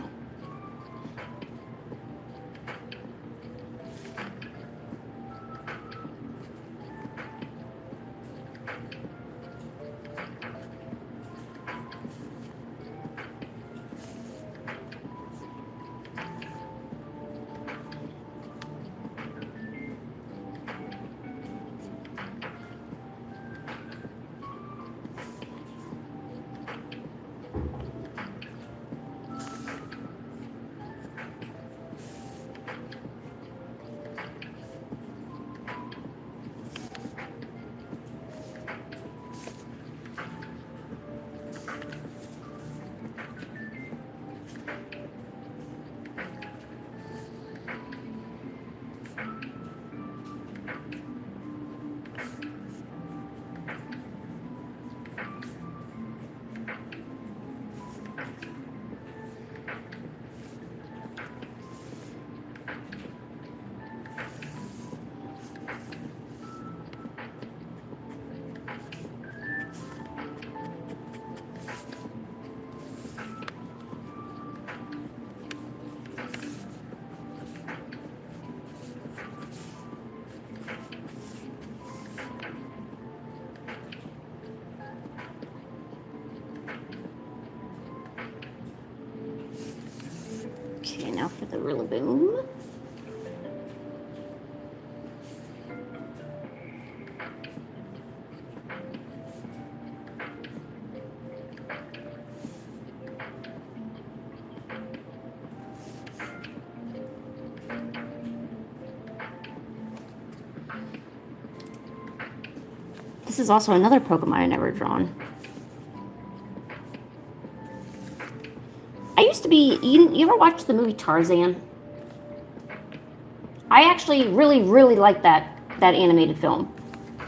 Okay, now for the Rillaboom. This is also another Pokemon I never drawn. I used to be, you ever watch the movie Tarzan? I actually really liked that animated film.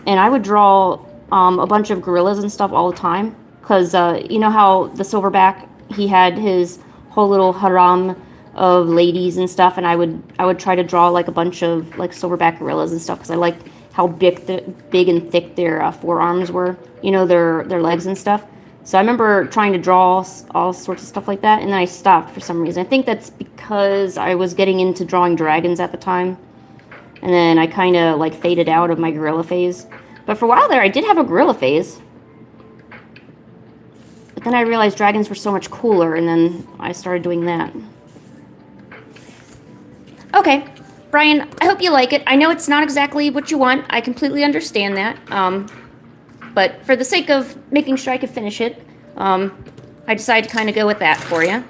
And I would draw a bunch of gorillas and stuff all the time. Because you know how the Silverback, he had his whole little harem of ladies and stuff. And I would try to draw like a bunch of like Silverback gorillas and stuff. Because I liked how big and thick their forearms were. You know, their legs and stuff. So I remember trying to draw all sorts of stuff like that, and then I stopped for some reason. I think that's because I was getting into drawing dragons at the time, and then I kind of like faded out of my gorilla phase. But for a while there, I did have a gorilla phase. But then I realized dragons were so much cooler, and then I started doing that. Okay, Brian, I hope you like it. I know it's not exactly what you want. I completely understand that. But for the sake of making sure I could finish it, I decided to kind of go with that for you.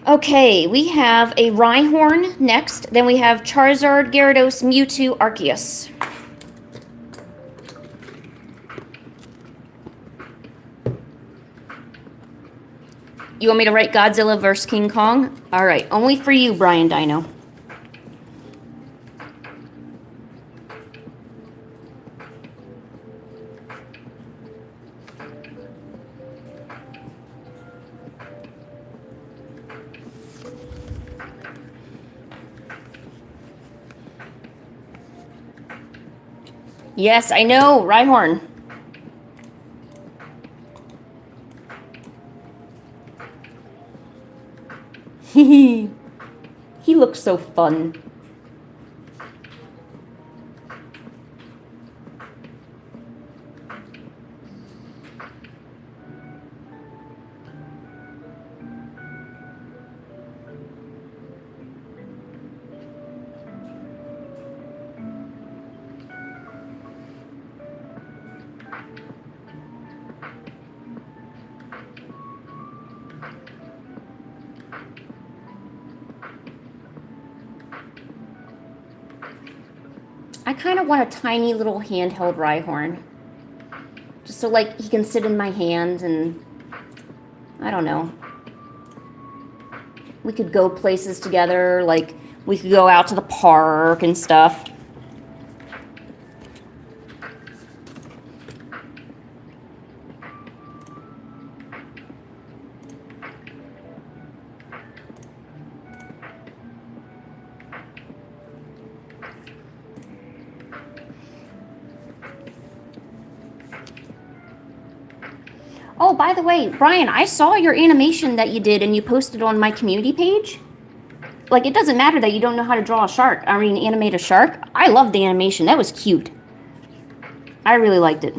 Okay, we have a Rhyhorn next. Then we have Charizard, Gyarados, Mewtwo, Arceus. You want me to write Godzilla vs. King Kong? All right, only for you, Brian Dino. Yes, I know, Rhyhorn. He looks so fun. I kind of want a tiny little handheld Rhyhorn. Just so, like, he can sit in my hand and... I don't know. We could go places together. Like, We could go out to the park and stuff. Oh, by the way, Brian, I saw your animation that you did and you posted on my community page. Like, it doesn't matter that you don't know how to draw a shark. I mean, animate a shark. I love the animation. That was cute. I really liked it.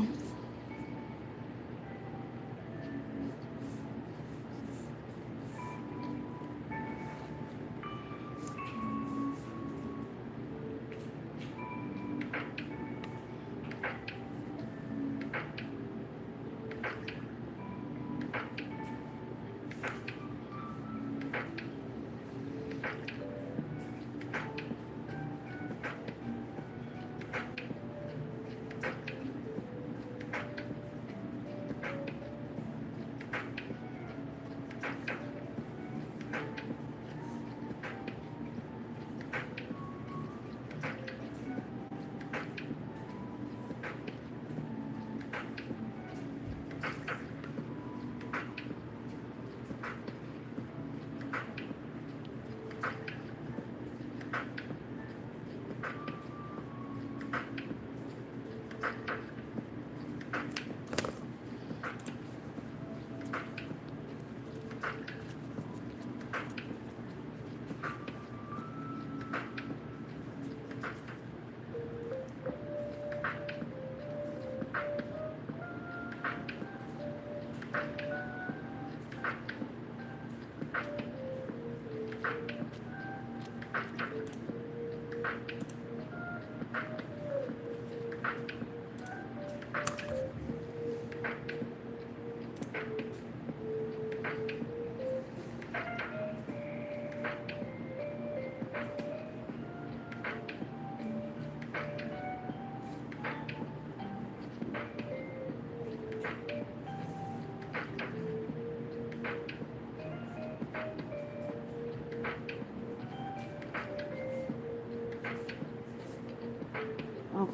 Oh,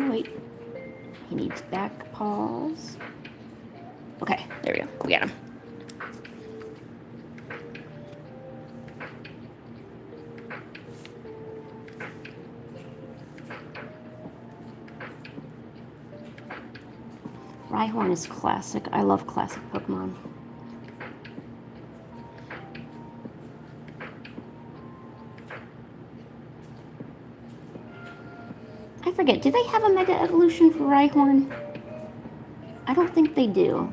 wait. He needs back paws. Okay, there we go. We got him. Rhyhorn is classic. I love classic Pokemon. I forget, do they have a Mega Evolution for Rhyhorn? I don't think they do.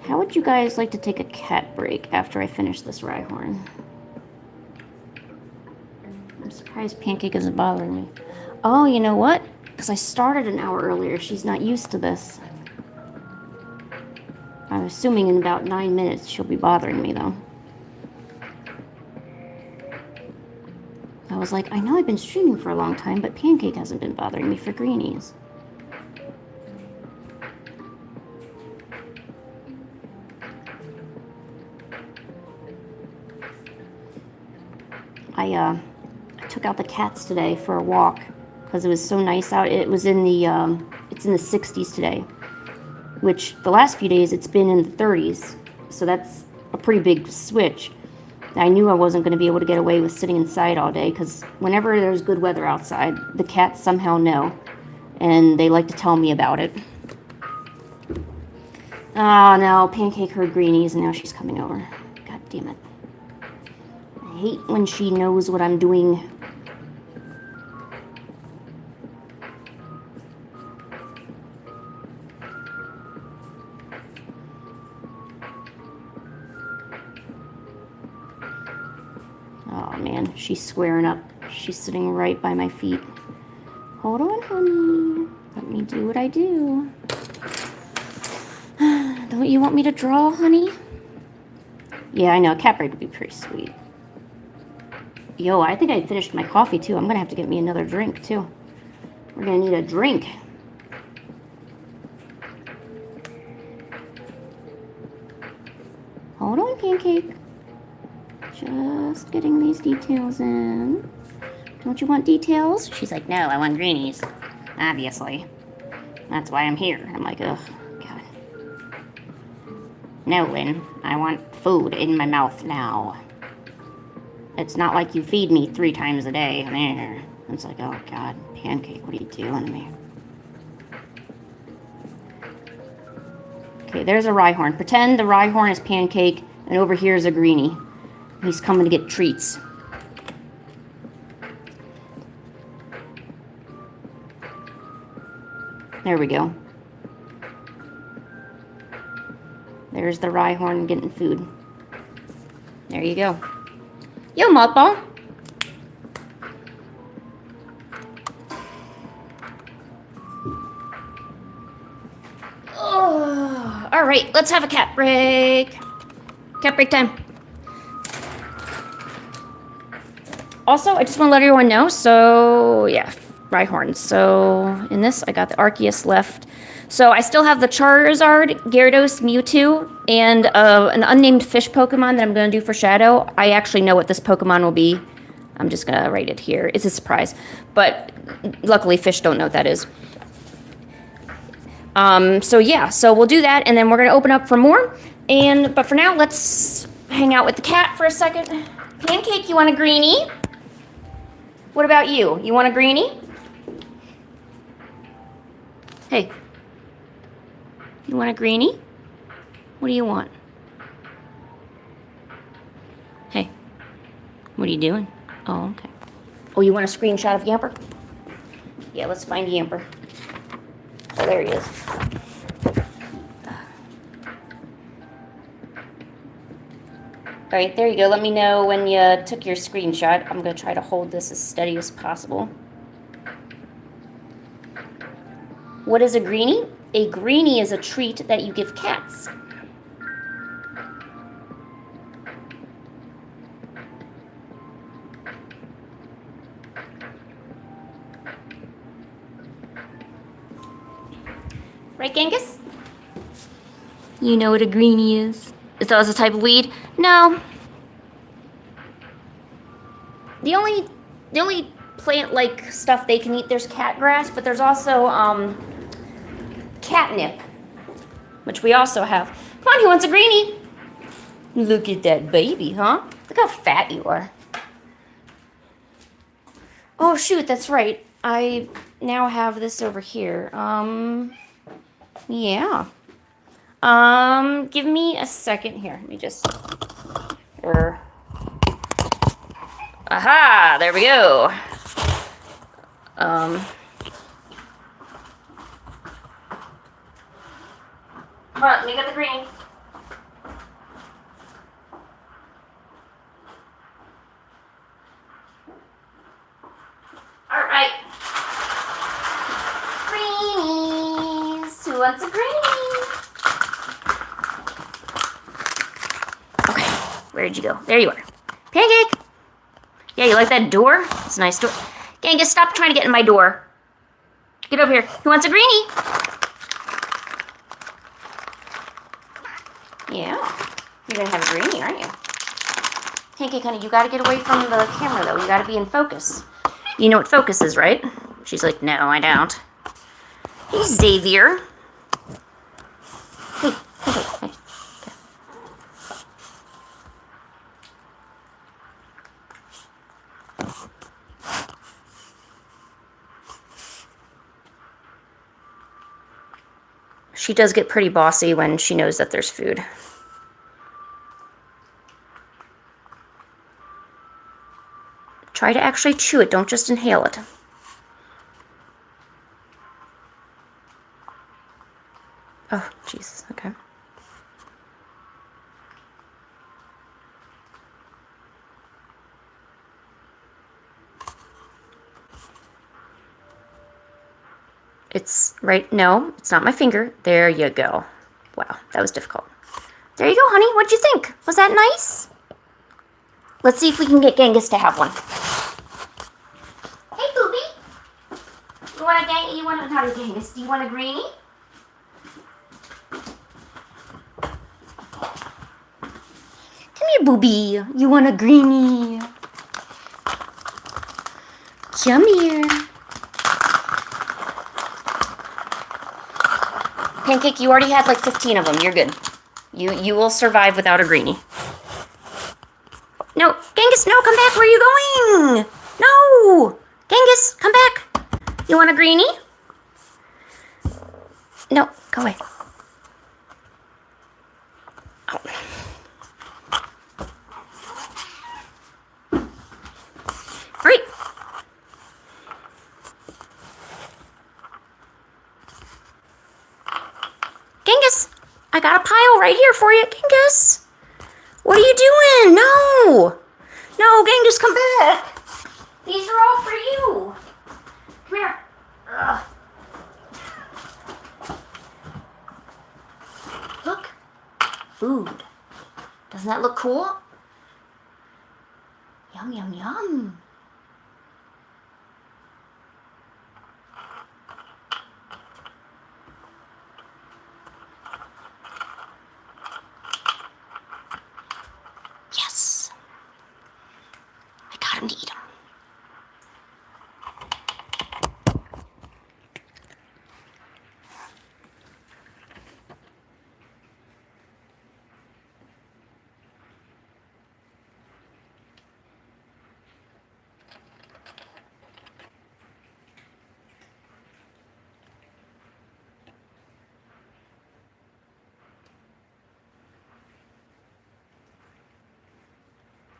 How would you guys like to take a cat break after I finish this Rhyhorn? I'm surprised Pancake isn't bothering me. Oh, you know what? Because I started an hour earlier. She's not used to this. I'm assuming in about 9 minutes she'll be bothering me, though. I was like, I know I've been streaming for a long time, but Pancake hasn't been bothering me for greenies. I took out the cats today for a walk because it was so nice out. It was in the it's in the 60s today, which the last few days it's been in the 30s, so that's a pretty big switch. I knew I wasn't going to be able to get away with sitting inside all day because whenever there's good weather outside, the cats somehow know and they like to tell me about it. Oh no, Pancake heard greenies and now she's coming over. God damn it. I hate when she knows what I'm doing. Oh man, she's squaring up. She's sitting right by my feet. Hold on, honey. Let me do what I do. Don't you want me to draw, honey? Yeah, I know. A cat break would be pretty sweet. Yo, I think I finished my coffee, too. I'm going to have to get me another drink, too. We're going to need a drink. Hold on, Pancake. Just getting these details in. Don't you want details? She's like, no, I want greenies. Obviously. That's why I'm here. I'm like, ugh, God. No, Lynn. I want food in my mouth now. It's not like you feed me 3 times a day. There. It's like, oh, God. Pancake, what are you doing to me? Okay, there's a Rhyhorn. Pretend the Rhyhorn is Pancake, and over here is a greenie. He's coming to get treats. There we go. There's the Rhyhorn getting food. There you go. Yo, Mothball. Oh, all right, let's have a cat break. Cat break time. Also, I just want to let everyone know, so yeah, Rhyhorn. So in this, I got the Arceus left. So I still have the Charizard, Gyarados, Mewtwo, and an unnamed fish Pokemon that I'm going to do for Shadow. I actually know what this Pokemon will be. I'm just going to write it here. It's a surprise. But luckily, fish don't know what that is. So yeah, so we'll do that, and then we're going to open up for more. But for now, let's hang out with the cat for a second. Pancake, you want a greenie? What about you? You want a greenie? Hey. You want a greenie? What do you want? Hey. What are you doing? Oh, okay. Oh, you want a screenshot of Yamper? Yeah, let's find Yamper. Oh, there he is. All right, there you go. Let me know when you took your screenshot. I'm going to try to hold this as steady as possible. What is a greenie? A greenie is a treat that you give cats. Right, Genghis? You know what a greenie is? Is that a type of weed? No. The only plant-like stuff they can eat, there's cat grass, but there's also catnip, which we also have. Come on, who wants a greenie? Look at that baby, huh? Look how fat you are. Oh shoot, that's right. I now have this over here. Yeah. Give me a second here. Let me just... Aha! There we go. Come on, let me get the green. Alright. Greenies. Who wants a greenie? Okay, where did you go? There you are. Pancake! Yeah, you like that door? It's a nice door. Genghis, stop trying to get in my door. Get over here. Who wants a greenie? Yeah. You're gonna have a greenie, aren't you? Pancake, honey, you gotta get away from the camera, though. You gotta be in focus. You know what focus is, right? She's like, no, I don't. Hey, Xavier. Hey, hey, hey. She does get pretty bossy when she knows that there's food. Try to actually chew it, don't just inhale it. Oh, Jesus, okay. It's right, no, it's not my finger. There you go. Wow, that was difficult. There you go, honey. What'd you think? Was that nice? Let's see if we can get Genghis to have one. Hey, Poopy. Not a Genghis. Do you want a greenie? Come here, booby. You want a greenie? Come here. Pancake, you already had like 15 of them. You're good. You will survive without a greenie. No, Genghis, no, come back. Where are you going? No! Genghis, come back. You want a greenie? No, go away. Oh. Hurry. Genghis, I got a pile right here for you, Genghis. What are you doing? No. No, Genghis, come back. These are all for you. Come here. Ugh. Look. Food. Doesn't that look cool? Yum, yum, yum. Yes. I got him to eat them.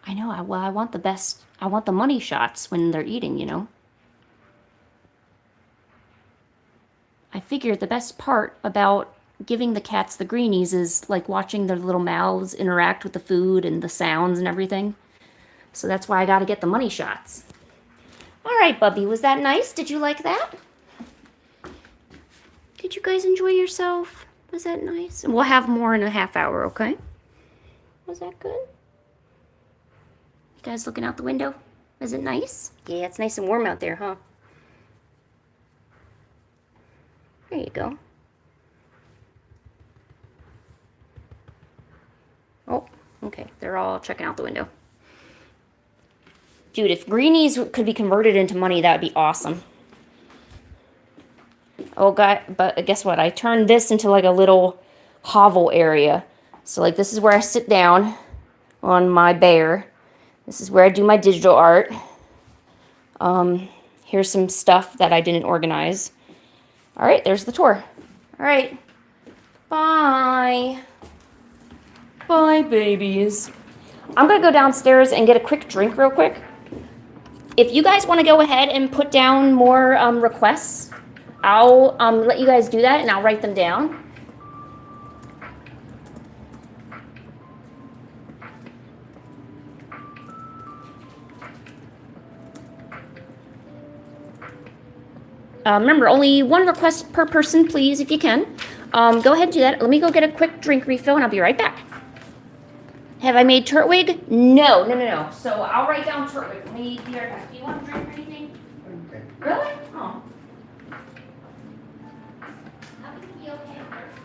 I know, well, I want the best, I want the money shots when they're eating, you know. I figure the best part about giving the cats the greenies is like watching their little mouths interact with the food and the sounds and everything. So that's why I gotta get the money shots. All right, Bubby, was that nice? Did you like that? Did you guys enjoy yourself? Was that nice? And we'll have more in a half hour, okay? Was that good? You guys looking out the window? Is it nice? Yeah, it's nice and warm out there, huh? There you go. Oh, okay. They're all checking out the window. Dude, if greenies could be converted into money, that would be awesome. Oh, God, but guess what? I turned this into like a little hovel area. So, like, this is where I sit down on my bear. This is where I do my digital art. Here's some stuff that I didn't organize. All right, there's the tour. All right. Bye. Bye, babies. I'm going to go downstairs and get a quick drink real quick. If you guys want to go ahead and put down more requests, I'll let you guys do that, and I'll write them down. Remember, only one request per person, please, if you can. Go ahead and do that. Let me go get a quick drink refill, and I'll be right back. Have I made Turtwig? No. So I'll write down Turtwig. Let me be right back. Do you want to drink or anything? Okay. Really? Oh. How can it be okay first?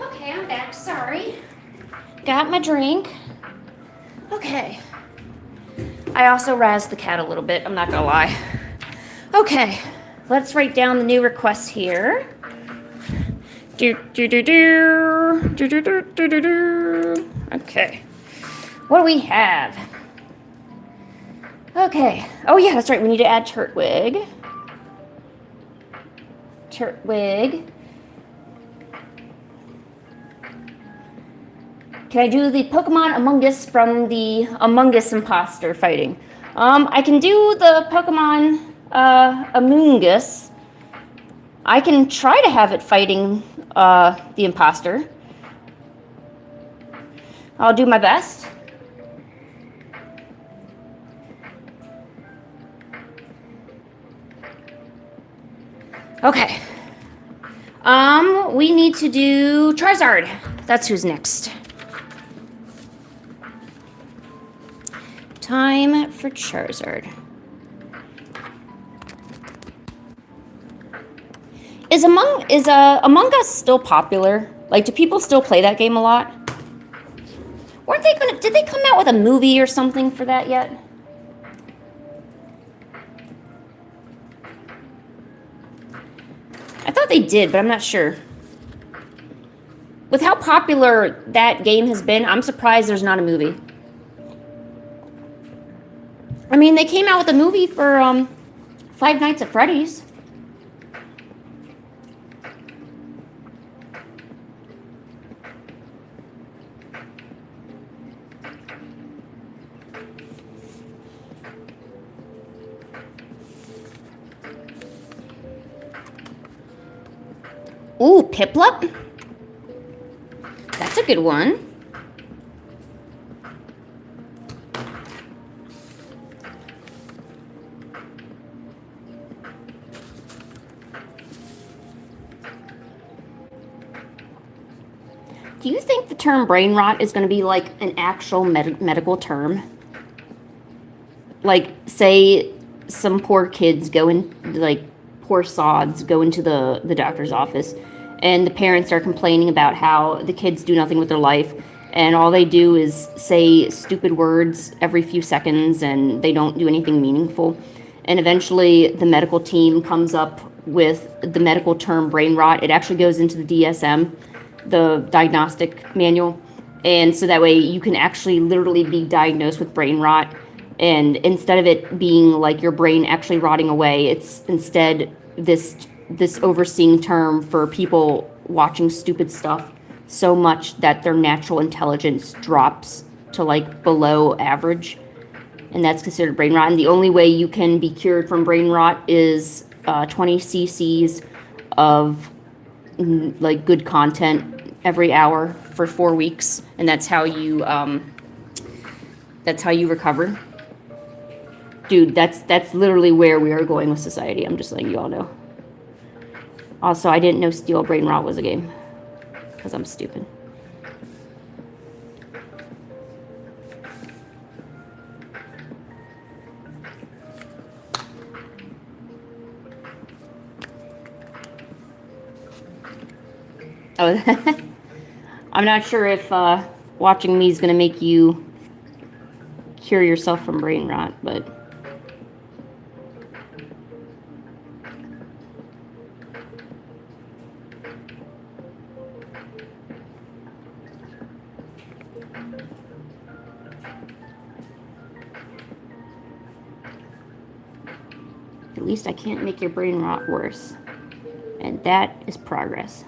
Okay, I'm back. Sorry. Got my drink. Okay. I also razzed the cat a little bit. I'm not gonna lie. Okay. Let's write down the new request here. Okay. What do we have? Okay. Oh yeah, that's right. We need to add Turtwig. Turtwig. Can I do the Pokemon Among Us from the Among Us imposter fighting? I can do the Pokemon Among Us. I can try to have it fighting the imposter. I'll do my best. Okay. We need to do Charizard. That's who's next. Time for Charizard. Is Among Us still popular? Like, do people still play that game a lot? Weren't they gonna? Did they come out with a movie or something for that yet? I thought they did, but I'm not sure. With how popular that game has been, I'm surprised there's not a movie. I mean, they came out with a movie for Five Nights at Freddy's. Ooh, Piplup? That's a good one. Do you think the term brain rot is going to be like an actual medical term? Like, say some poor kids go in, like poor sods go into the doctor's office, and the parents are complaining about how the kids do nothing with their life, and all they do is say stupid words every few seconds, and they don't do anything meaningful. And eventually the medical team comes up with the medical term brain rot. It actually goes into the DSM, the diagnostic manual, and so that way you can actually literally be diagnosed with brain rot. And instead of it being like your brain actually rotting away, it's instead this overseeing term for people watching stupid stuff so much that their natural intelligence drops to like below average, and that's considered brain rot. And the only way you can be cured from brain rot is 20 cc's of like good content every hour for 4 weeks, and that's how you recover. Dude, that's literally where we are going with society. I'm just letting you all know. Also, I didn't know Steel Brain Rot was a game, because I'm stupid. Oh, I'm not sure if watching me is going to make you cure yourself from brain rot, but... At least I can't make your brain rot worse. And that is progress.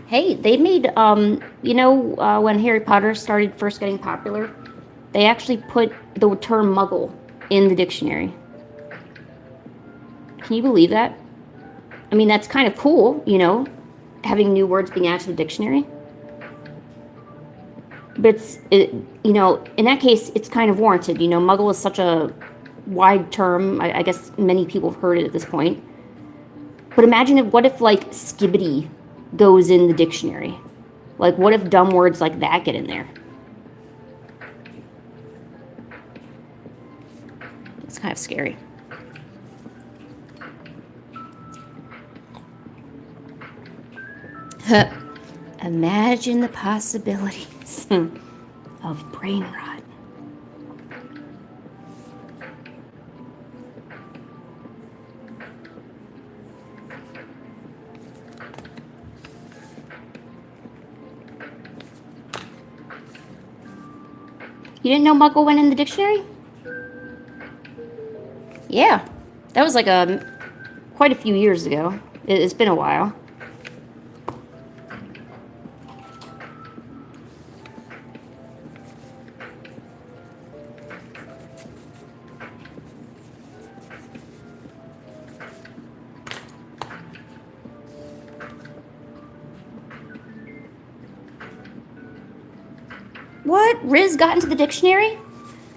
Hey, they made, when Harry Potter started first getting popular, they actually put the term muggle in the dictionary. Can you believe that? I mean, that's kind of cool, having new words being added to the dictionary. But you know, in that case, it's kind of warranted. You know, muggle is such a wide term. I guess many people have heard it at this point. But imagine what if, like, skibbity goes in the dictionary? Like, what if dumb words like that get in there? It's kind of scary. Imagine the possibilities of brain rot. You didn't know muggle went in the dictionary? Yeah, that was like quite a few years ago. It's been a while. What? Riz got into the dictionary?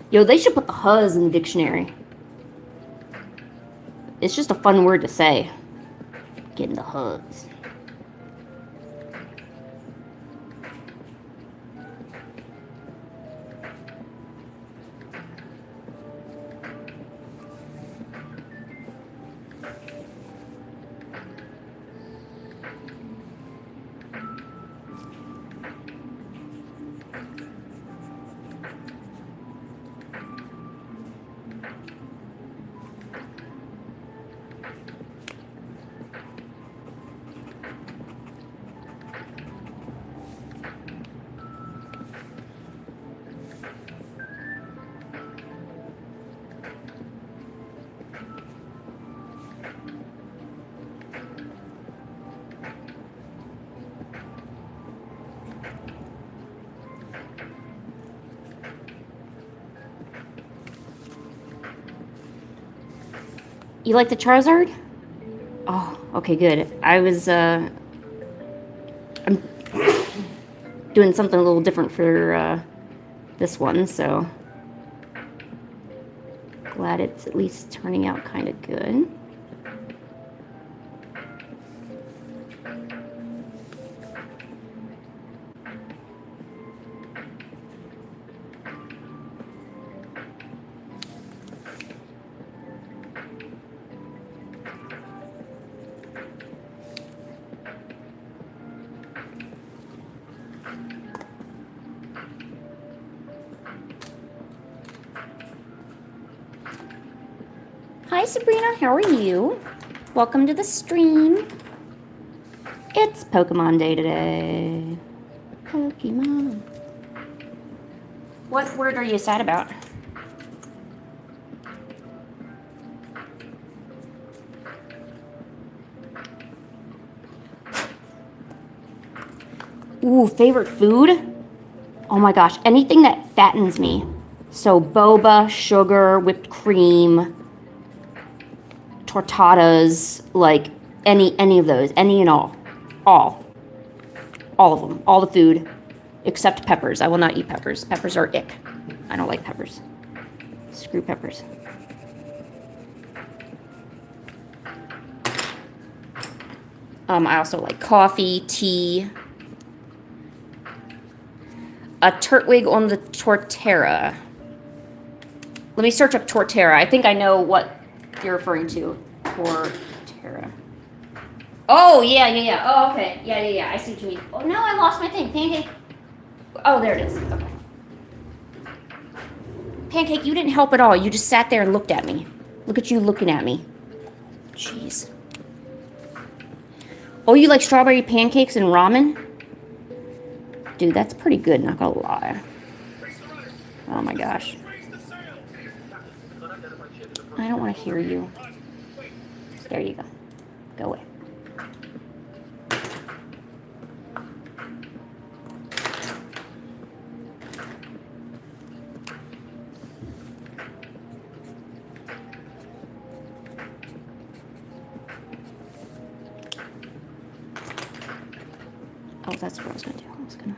Yo, they should put the huzz in the dictionary. It's just a fun word to say. Getting the huzz. You like the Charizard? Oh, okay, good. I'm doing something a little different for this one, so glad it's at least turning out kind of good. Hi, Sabrina. How are you? Welcome to the stream. It's Pokemon Day today. Pokemon. What word are you sad about? Ooh, favorite food? Oh my gosh, anything that fattens me. So boba, sugar, whipped cream, tortadas, like any of those, any and all of them, all the food, except peppers. I will not eat peppers. Peppers are ick. I don't like peppers. Screw peppers. I also like coffee, tea, a Turtwig on the Torterra. Let me search up Torterra. I think I know what you're referring to. Torterra. Oh, yeah. Oh, okay. Yeah. I see what you mean. Oh, no, I lost my thing. Pancake. Oh, there it is. Okay. Pancake, you didn't help at all. You just sat there and looked at me. Look at you looking at me. Jeez. Oh, you like strawberry pancakes and ramen? Dude, that's pretty good, not gonna lie. Oh my gosh. I don't want to hear you. There you go. Go away. Oh, that's what I was gonna do. I was gonna...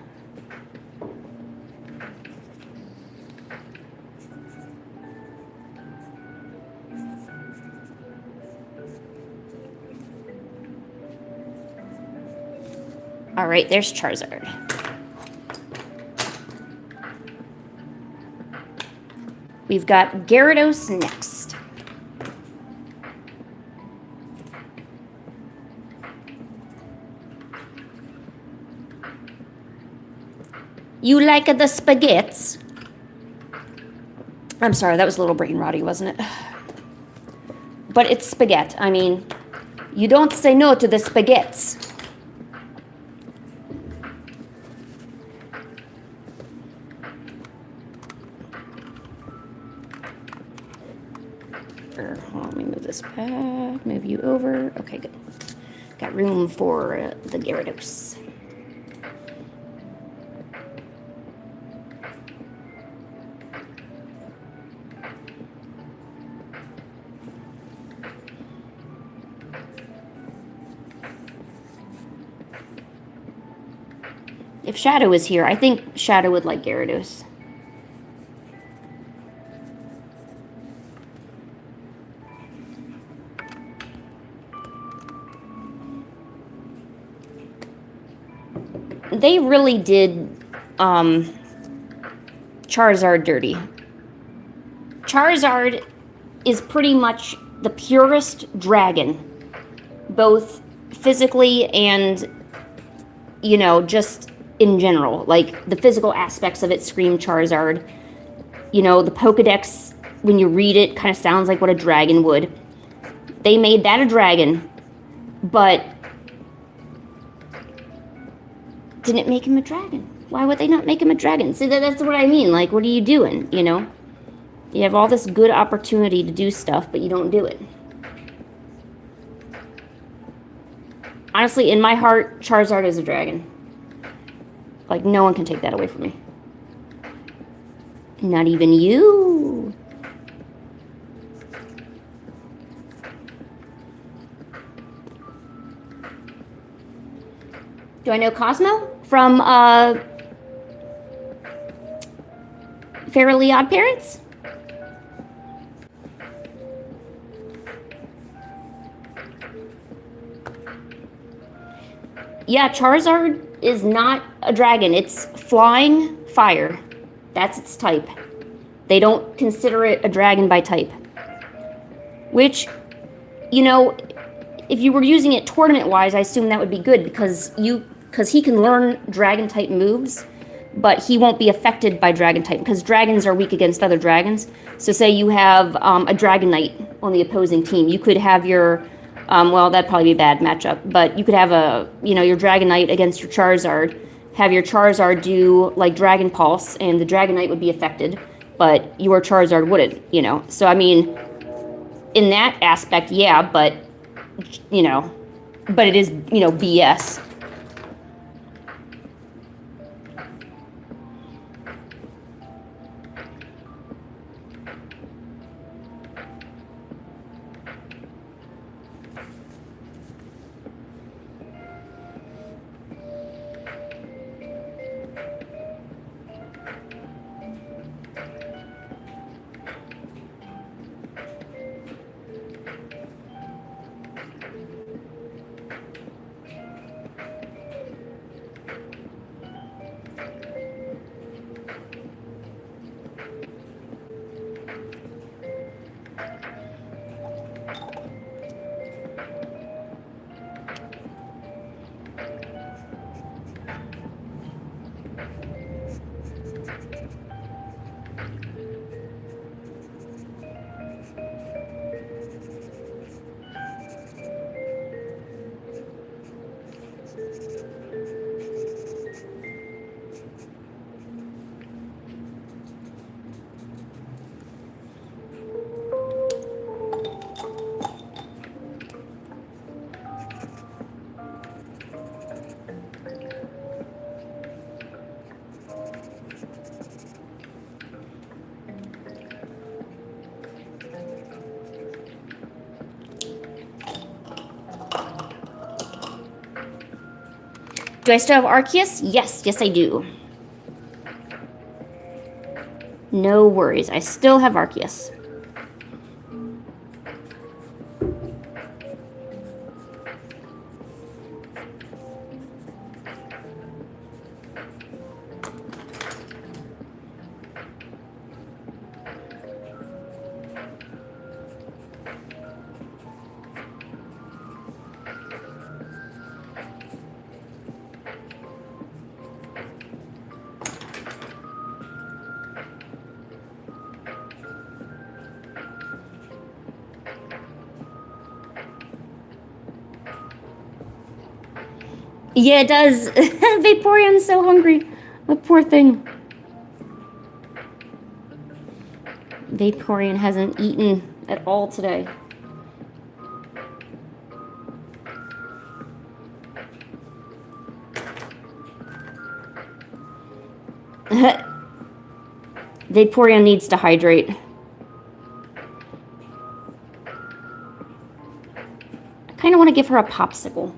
All right, there's Charizard. We've got Gyarados next. You like the spaghettis? I'm sorry, that was a little brain rotty, wasn't it? But it's spaghetti. I mean, you don't say no to the spaghettis. Let me move this back, move you over. Okay, good. Got room for the Gyarados. If Shadow is here, I think Shadow would like Gyarados. They really did Charizard dirty. Charizard is pretty much the purest dragon, both physically and, you know, just in general. Like, the physical aspects of it scream Charizard. You know, the Pokedex, when you read it, kind of sounds like what a dragon would. They made that a dragon, but didn't make him a dragon. Why would they not make him a dragon? See, that's what I mean. Like, what are you doing, you know? You have all this good opportunity to do stuff, but you don't do it. Honestly, in my heart, Charizard is a dragon. Like, no one can take that away from me. Not even you. Do I know Cosmo from Fairly Odd Parents? Yeah, Charizard is not a dragon. It's flying fire. That's its type. They don't consider it a dragon by type. Which, you know, if you were using it tournament-wise, I assume that would be good because he can learn dragon-type moves, but he won't be affected by dragon-type because dragons are weak against other dragons. So say you have a Dragonite on the opposing team. You could have your, well, that'd probably be a bad matchup, but you could have your Dragonite against your Charizard, have your Charizard do, like, Dragon Pulse, and the Dragonite would be affected, but your Charizard wouldn't, you know. So, I mean, in that aspect, yeah, but, you know, but it is, you know, BS. Do I still have Arceus? Yes, I do. No worries, I still have Arceus. Yeah, it does. Vaporeon's so hungry. The poor thing. Vaporeon hasn't eaten at all today. Vaporeon needs to hydrate. I kind of want to give her a popsicle.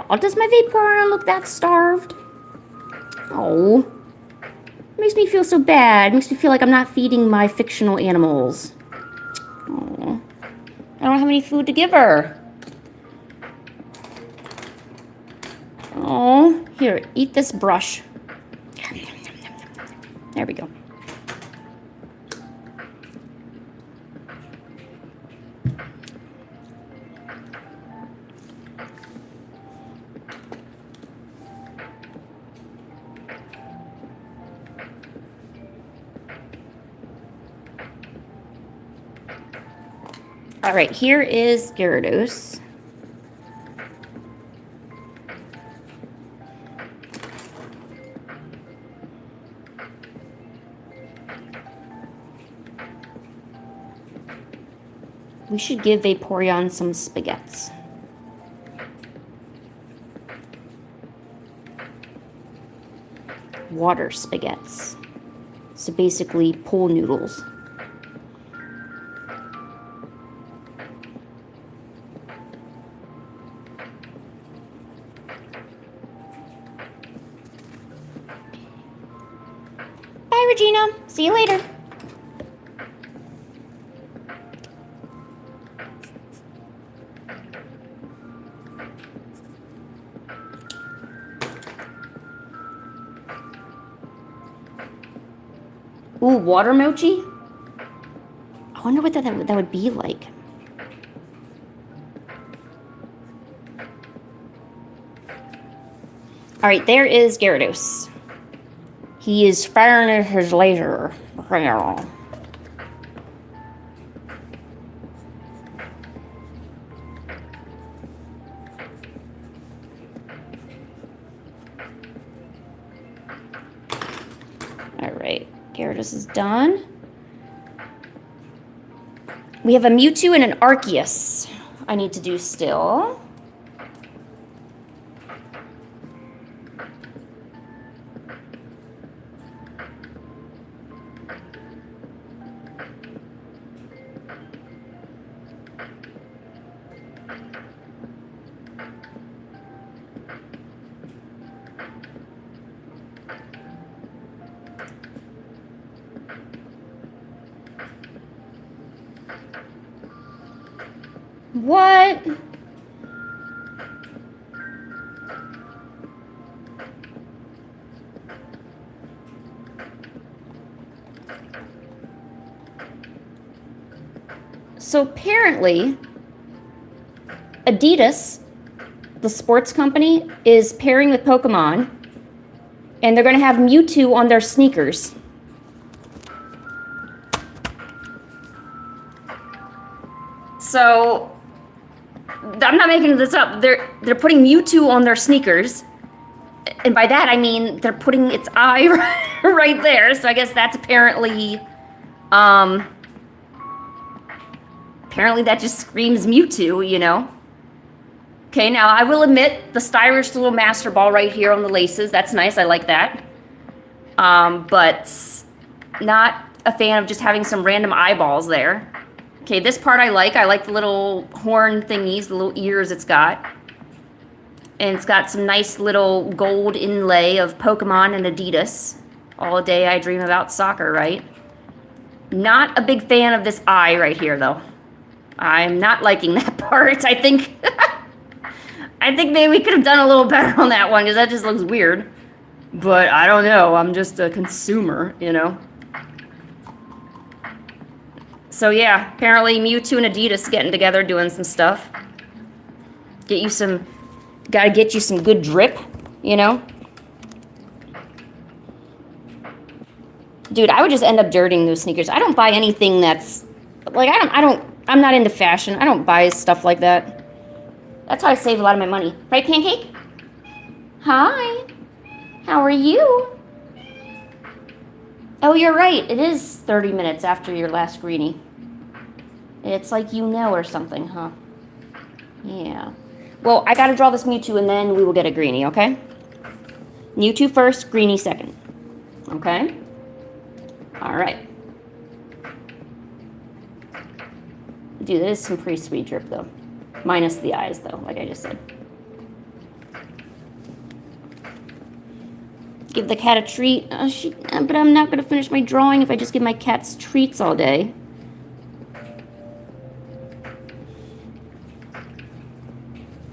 Oh, does my Vaporeon look that starved? Oh. Makes me feel so bad. Makes me feel like I'm not feeding my fictional animals. Oh. I don't have any food to give her. Oh. Here, eat this brush. There we go. All right, here is Gyarados. We should give Vaporeon some spaghettis. Water spaghettis. So basically, pool noodles. Bye, Regina. See you later. Ooh, water mochi? I wonder what that would be like. All right, there is Gyarados. He is firing his laser. All right, Gyarados is done. We have a Mewtwo and an Arceus I need to do still. What? So apparently, Adidas, the sports company, is pairing with Pokemon, and they're going to have Mewtwo on their sneakers. So, I'm not making this up. They're putting Mewtwo on their sneakers. And by that, I mean they're putting its eye right there. So I guess that's apparently that just screams Mewtwo, you know? Okay, now I will admit the stylish little Master Ball right here on the laces. That's nice. I like that. But not a fan of just having some random eyeballs there. Okay, this part I like. I like the little horn thingies, the little ears it's got. And it's got some nice little gold inlay of Pokemon and Adidas. All day I dream about soccer, right? Not a big fan of this eye right here, though. I'm not liking that part. I think maybe we could have done a little better on that one, because that just looks weird. But I don't know. I'm just a consumer, you know? So yeah, apparently Mewtwo and Adidas getting together doing some stuff. Gotta get you some good drip, you know? Dude, I would just end up dirtying those sneakers. I don't buy anything that's, like, I'm not into fashion. I don't buy stuff like that. That's how I save a lot of my money. Right, Pancake? Hi. How are you? Oh, you're right. It is 30 minutes after your last greenie. It's like you know or something, huh? Yeah. Well, I gotta draw this Mewtwo and then we will get a greenie, okay? Mewtwo first, greenie second. Okay? Alright. Dude, that is some pretty sweet drip, though. Minus the eyes, though, like I just said. Give the cat a treat. But I'm not gonna finish my drawing if I just give my cats treats all day.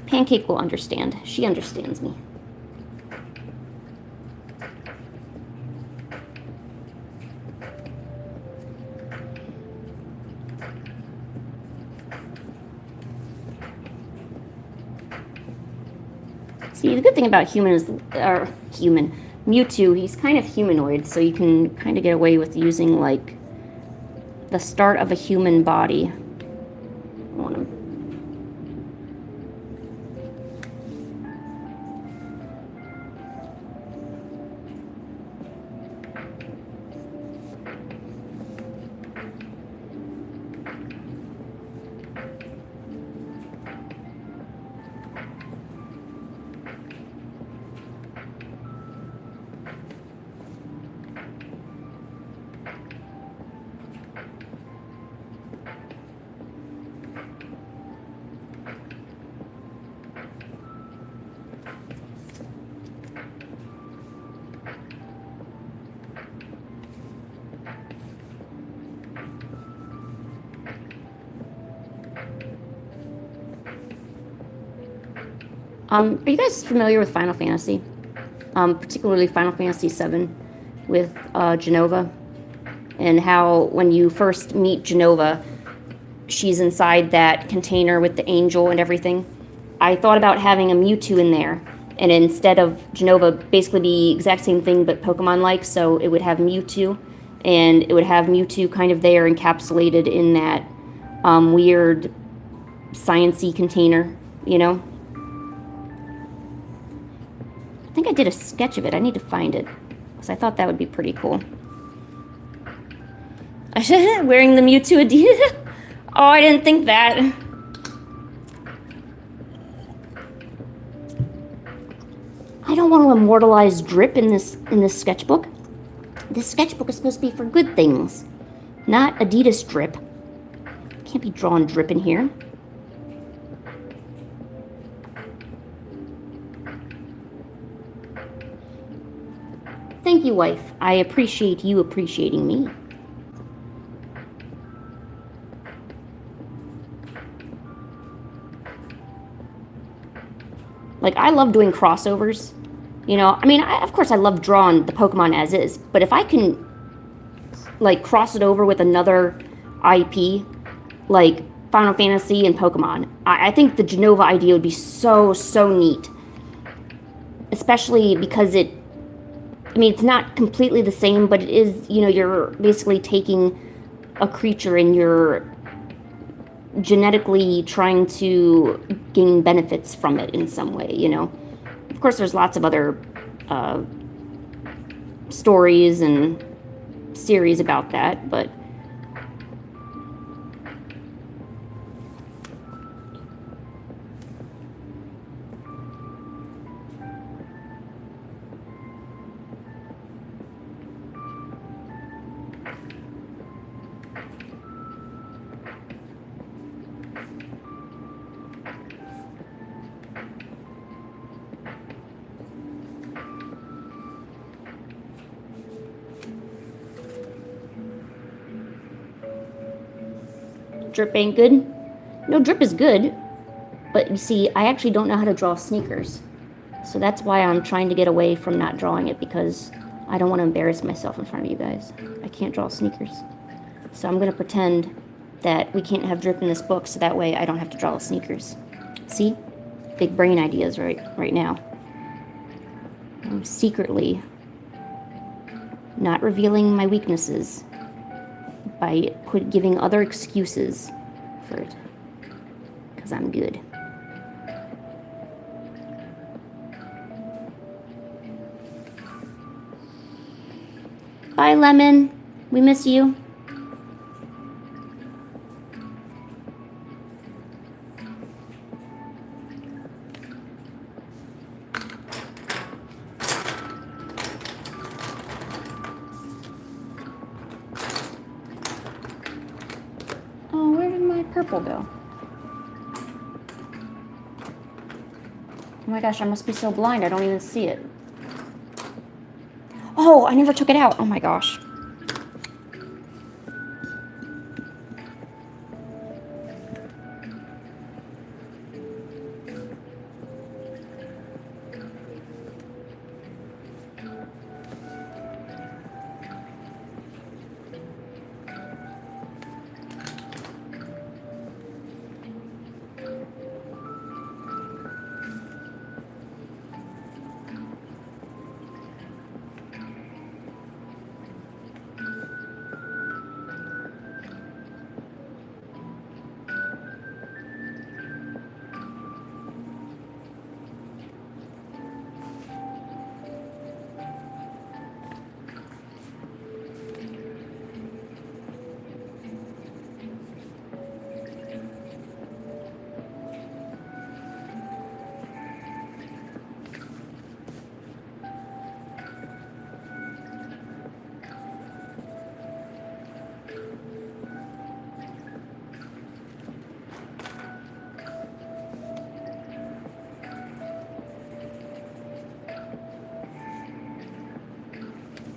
Pancake will understand. She understands me. See, the good thing about Mewtwo, he's kind of humanoid, so you can kind of get away with using, like, the start of a human body on him. Are you guys familiar with Final Fantasy? Particularly Final Fantasy VII with Genova? And how when you first meet Genova, she's inside that container with the angel and everything. I thought about having a Mewtwo in there. And instead of Genova, basically the exact same thing but Pokemon-like. So it would have Mewtwo. And it would have Mewtwo kind of there encapsulated in that weird science-y container, you know? I think I did a sketch of it. I need to find it, because I thought that would be pretty cool. Wearing the Mewtwo Adidas? Oh, I didn't think that. I don't want to immortalize drip in this sketchbook. This sketchbook is supposed to be for good things, not Adidas drip. Can't be drawing drip in here. Thank you, wife. I appreciate you appreciating me. Like, I love doing crossovers. You know, I mean, of course I love drawing the Pokemon as is, but if I can, like, cross it over with another IP, like Final Fantasy and Pokemon, I think the Genova idea would be so, so neat. Especially because I mean, it's not completely the same, but it is, you know, you're basically taking a creature and you're genetically trying to gain benefits from it in some way, you know. Of course, there's lots of other stories and series about that, but drip ain't good. No, drip is good, but you see, I actually don't know how to draw sneakers. So that's why I'm trying to get away from not drawing it, because I don't want to embarrass myself in front of you guys. I can't draw sneakers. So I'm going to pretend that we can't have drip in this book, so that way I don't have to draw sneakers. See? Big brain ideas right now. I'm secretly not revealing my weaknesses by giving other excuses for it, because I'm good. Bye, Lemon. We miss you. Oh, where did my purple go? Oh my gosh, I must be so blind I don't even see it. Oh, I never took it out. Oh my gosh.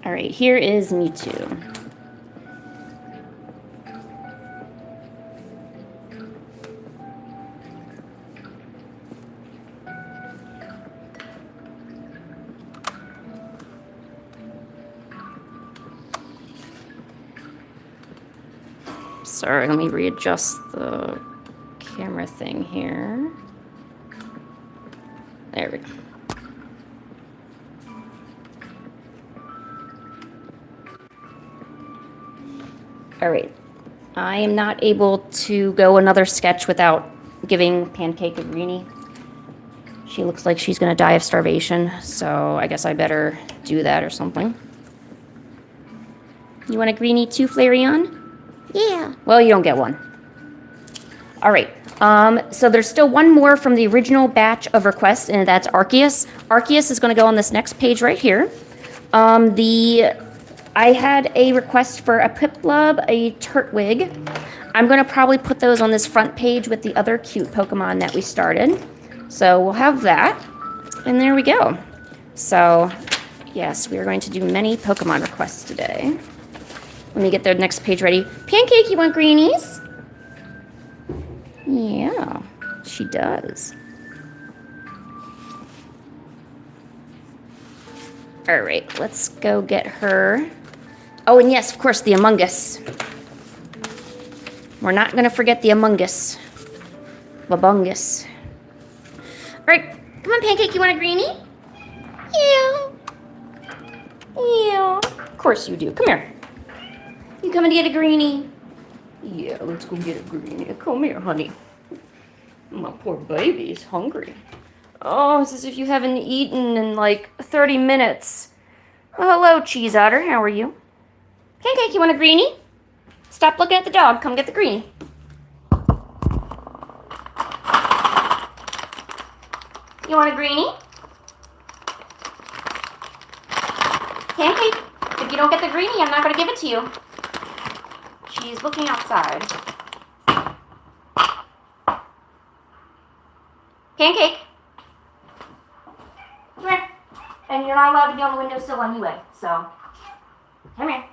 All right, here is Mewtwo. Sorry, let me readjust the camera thing here. There we go. All right, I am not able to go another sketch without giving Pancake a greenie. She looks like she's gonna die of starvation, so I guess I better do that or something. You want a greenie too, Flareon? Yeah. Well, you don't get one. All right, so there's still one more from the original batch of requests, and that's Arceus. Arceus is gonna go on this next page right here. I had a request for a Piplup, a Turtwig. I'm going to probably put those on this front page with the other cute Pokemon that we started. So we'll have that. And there we go. So, yes, we are going to do many Pokemon requests today. Let me get the next page ready. Pancake, you want greenies? Yeah, she does. All right, let's go get her. Oh, and yes, of course, the Among Us. We're not going to forget the Among Us. Babungus. All right, come on, Pancake, you want a greenie? Yeah. Yeah. Of course you do. Come here. You coming to get a greenie? Yeah, let's go get a greenie. Come here, honey. My poor baby's hungry. Oh, it's as if you haven't eaten in like 30 minutes. Well, hello, Cheese Otter. How are you? Pancake, you want a greenie? Stop looking at the dog. Come get the greenie. You want a greenie? Pancake, if you don't get the greenie, I'm not going to give it to you. She's looking outside. Pancake. Come here. And you're not allowed to be on the windowsill anyway, so come here.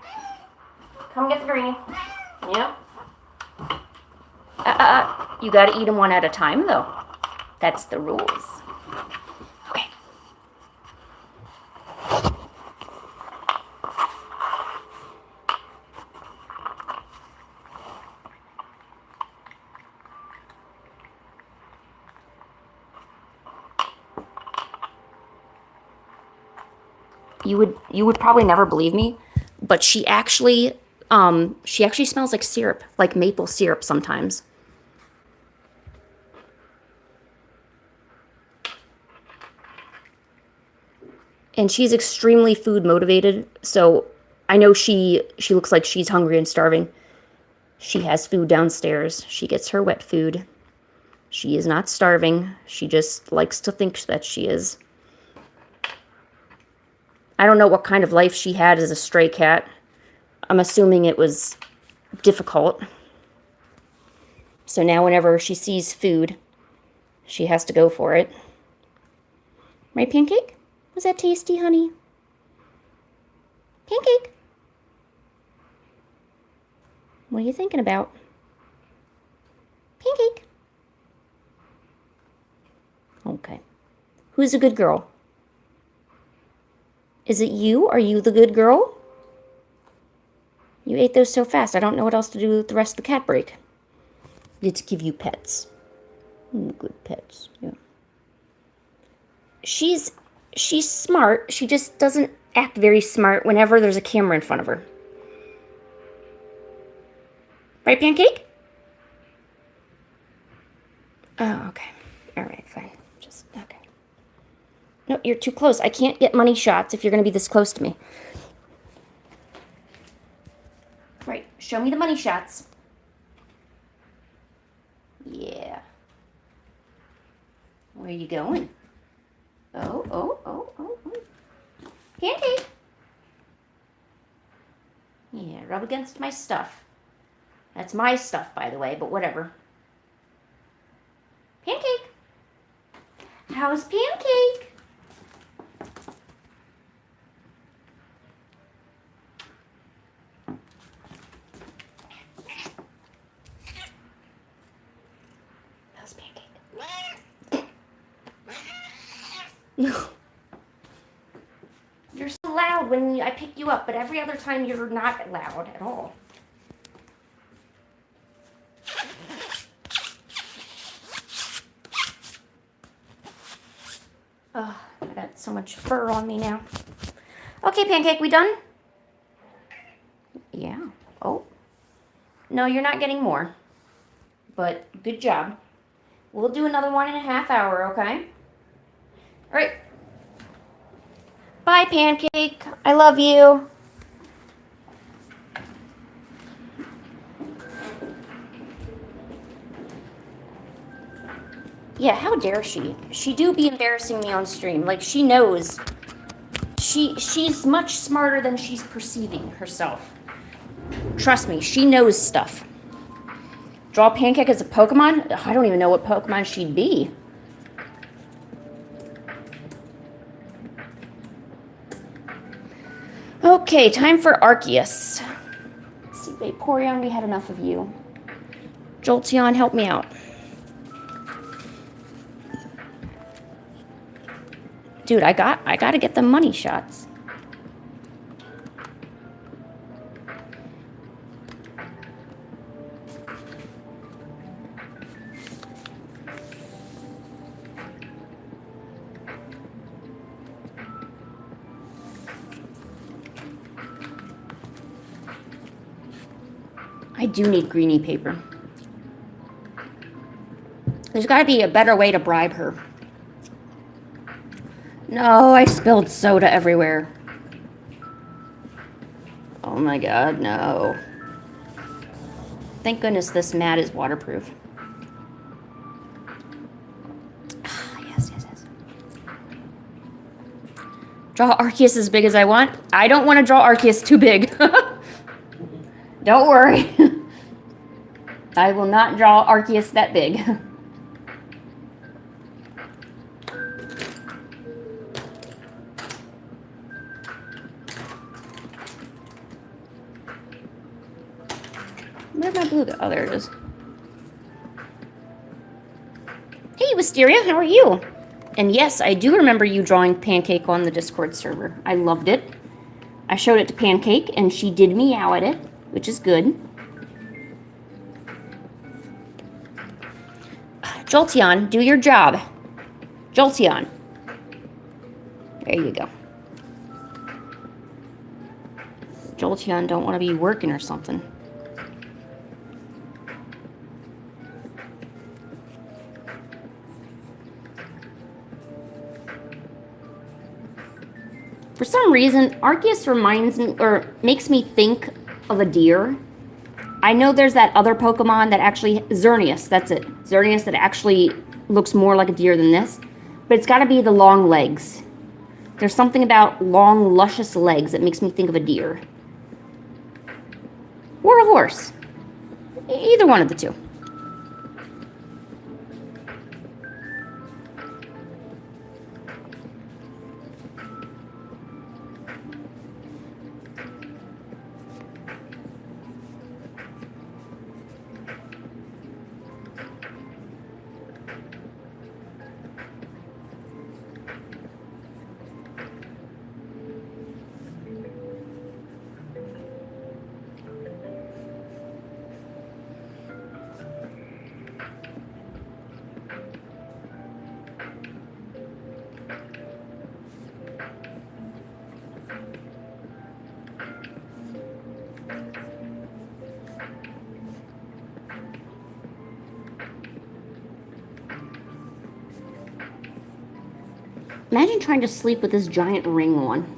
Come get the greenie. Yep. You gotta eat them one at a time, though. That's the rules. Okay. You would probably never believe me, but she actually smells like syrup, like maple syrup sometimes. And she's extremely food motivated, so I know she looks like she's hungry and starving. She has food downstairs. She gets her wet food. She is not starving. She just likes to think that she is. I don't know what kind of life she had as a stray cat. I'm assuming it was difficult. So now whenever she sees food, she has to go for it. Right, Pancake? Was that tasty, honey? Pancake? What are you thinking about? Pancake? Okay. Who's a good girl? Is it you? Are you the good girl? You ate those so fast, I don't know what else to do with the rest of the cat break. Let's give you pets. Good pets, yeah. She's smart. She just doesn't act very smart whenever there's a camera in front of her. Right, Pancake? Oh, okay. All right, fine. Just, okay. No, you're too close. I can't get money shots if you're going to be this close to me. Right, show me the money shots. Yeah. Where are you going? Oh. Pancake. Yeah, rub against my stuff. That's my stuff, by the way, but whatever. Pancake. How's Pancake? How's Pancake? No. You're so loud when I pick you up, but every other time you're not loud at all. Oh, I got so much fur on me now. Okay, Pancake, we done? Yeah. Oh. No, you're not getting more. But good job. We'll do another 1.5 hours, okay? All right. Bye, Pancake. I love you. Yeah, how dare she? She do be embarrassing me on stream. Like, she knows. She's much smarter than she's perceiving herself. Trust me, she knows stuff. Draw Pancake as a Pokemon? I don't even know what Pokemon she'd be. Okay, time for Arceus. Let's see, Vaporeon, we had enough of you. Jolteon, help me out. Dude, I gotta get the money shots. I do need greenie paper. There's got to be a better way to bribe her. No, I spilled soda everywhere. Oh my god, no. Thank goodness this mat is waterproof. Yes, yes, yes. Draw Arceus as big as I want. I don't want to draw Arceus too big. Don't worry. I will not draw Arceus that big. Where'd my blue go? Oh, there it is. Hey, Wisteria, how are you? And yes, I do remember you drawing Pancake on the Discord server. I loved it. I showed it to Pancake, and she did meow at it, which is good. Jolteon, do your job. Jolteon. There you go. Jolteon don't want to be working or something. For some reason, Arceus reminds me, or makes me think of a deer. I know there's that other Pokemon that actually, Xerneas, that's it. Xerneas that actually looks more like a deer than this. But it's got to be the long legs. There's something about long, luscious legs that makes me think of a deer. Or a horse. Either one of the two. Imagine trying to sleep with this giant ring on.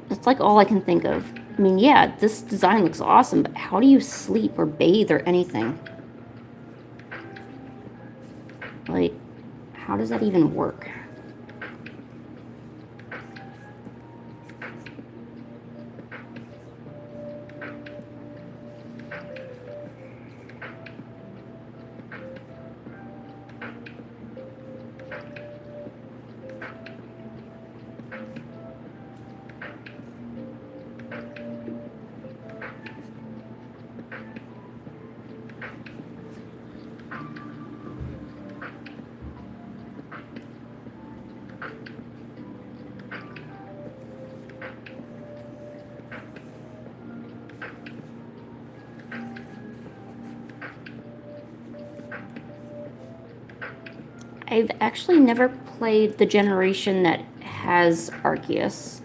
That's like all I can think of. I mean, yeah, this design looks awesome, but how do you sleep or bathe or anything? Like, how does that even work? I've actually never played the generation that has Arceus.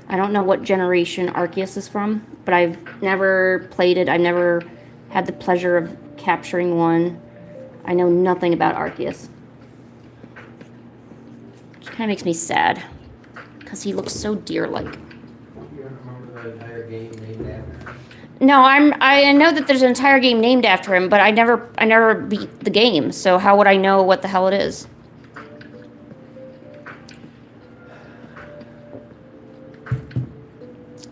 I don't know what generation Arceus is from, but I've never played it. I've never had the pleasure of capturing one. I know nothing about Arceus. Which kind of makes me sad, because he looks so deer-like. You don't remember the entire game named after him? No, I know that there's an entire game named after him, but I never beat the game, so how would I know what the hell it is?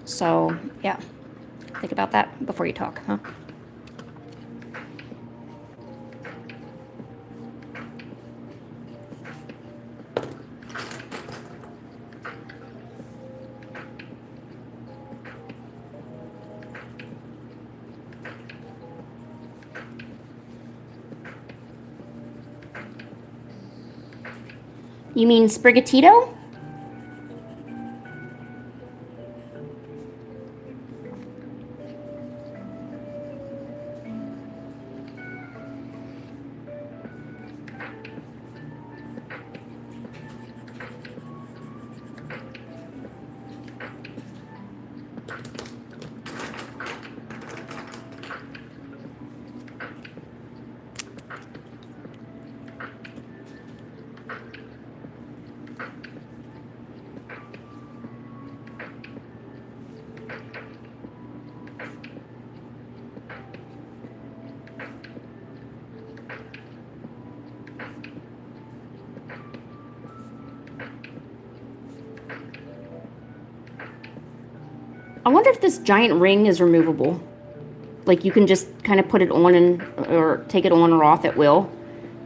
So, yeah. Think about that before you talk, huh? You mean Sprigatito? I wonder if this giant ring is removable. Like, you can just kind of put it on or take it on or off at will.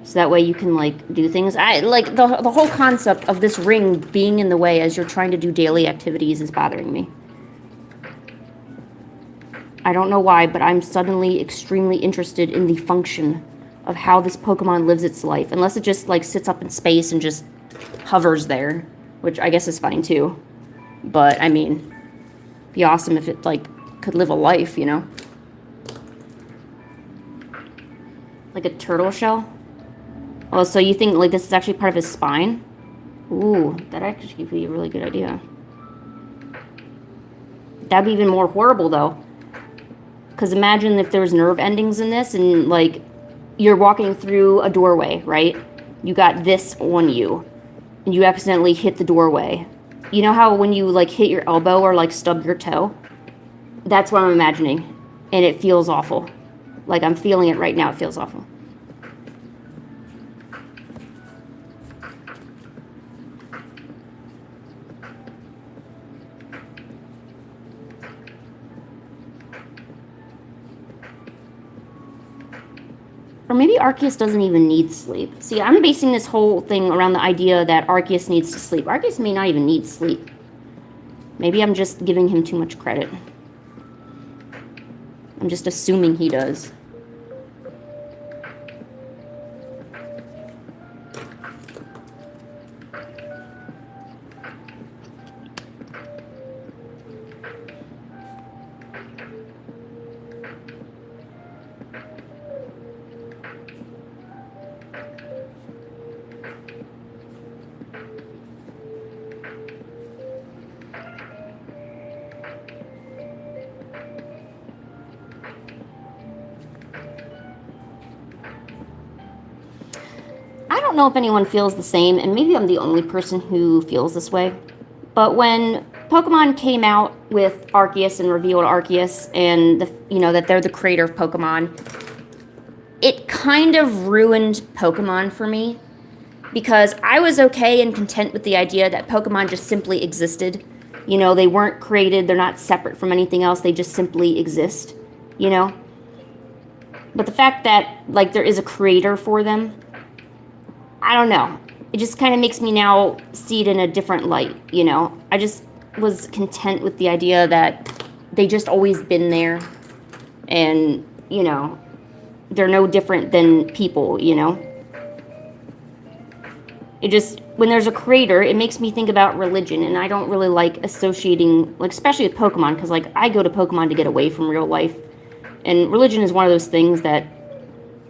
So that way you can, like, do things. Like, the whole concept of this ring being in the way as you're trying to do daily activities is bothering me. I don't know why, but I'm suddenly extremely interested in the function of how this Pokemon lives its life. Unless it just, like, sits up in space and just hovers there. Which I guess is fine, too. But, I mean, it'd be awesome if it, like, could live a life, you know? Like a turtle shell? Oh, so you think, like, this is actually part of his spine? Ooh, that actually could be a really good idea. That'd be even more horrible, though. Because imagine if there's nerve endings in this, and, like, you're walking through a doorway, right? You got this on you, and you accidentally hit the doorway. You know how when you, like, hit your elbow or, like, stub your toe? That's what I'm imagining. And it feels awful. Like, I'm feeling it right now. It feels awful. Or maybe Arceus doesn't even need sleep. See, I'm basing this whole thing around the idea that Arceus needs to sleep. Arceus may not even need sleep. Maybe I'm just giving him too much credit. I'm just assuming he does. I don't know if anyone feels the same, and maybe I'm the only person who feels this way. But when Pokemon came out with Arceus and revealed Arceus, and that they're the creator of Pokemon, it kind of ruined Pokemon for me, because I was okay and content with the idea that Pokemon just simply existed. You know, they weren't created, they're not separate from anything else, they just simply exist, you know? But the fact that, like, there is a creator for them, I don't know. It just kind of makes me now see it in a different light, you know? I just was content with the idea that they just always been there, and, you know, they're no different than people, you know? It just, when there's a creator, it makes me think about religion, and I don't really like associating, like, especially with Pokemon, because, like, I go to Pokemon to get away from real life, and religion is one of those things that,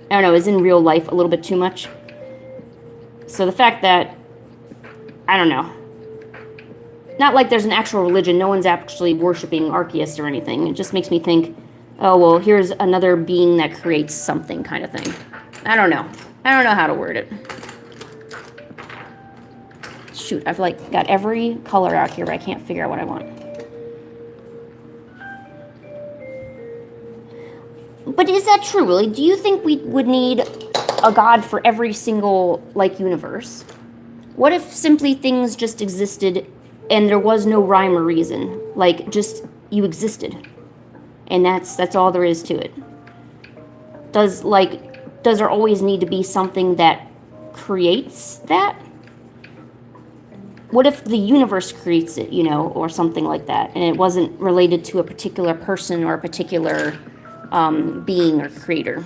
I don't know, is in real life a little bit too much. So the fact that, I don't know, not like there's an actual religion, no one's actually worshiping Arceus or anything, it just makes me think, oh, well, here's another being that creates something kind of thing. I don't know how to word it. Shoot, I've, like, got every color out here, but I can't figure out what I want. But is that true, really? Do you think we would need a god for every single, like, universe? What if simply things just existed and there was no rhyme or reason? Like, just, you existed. And that's all there is to it. Does there always need to be something that creates that? What if the universe creates it, you know, or something like that, and it wasn't related to a particular person or a particular being or creator?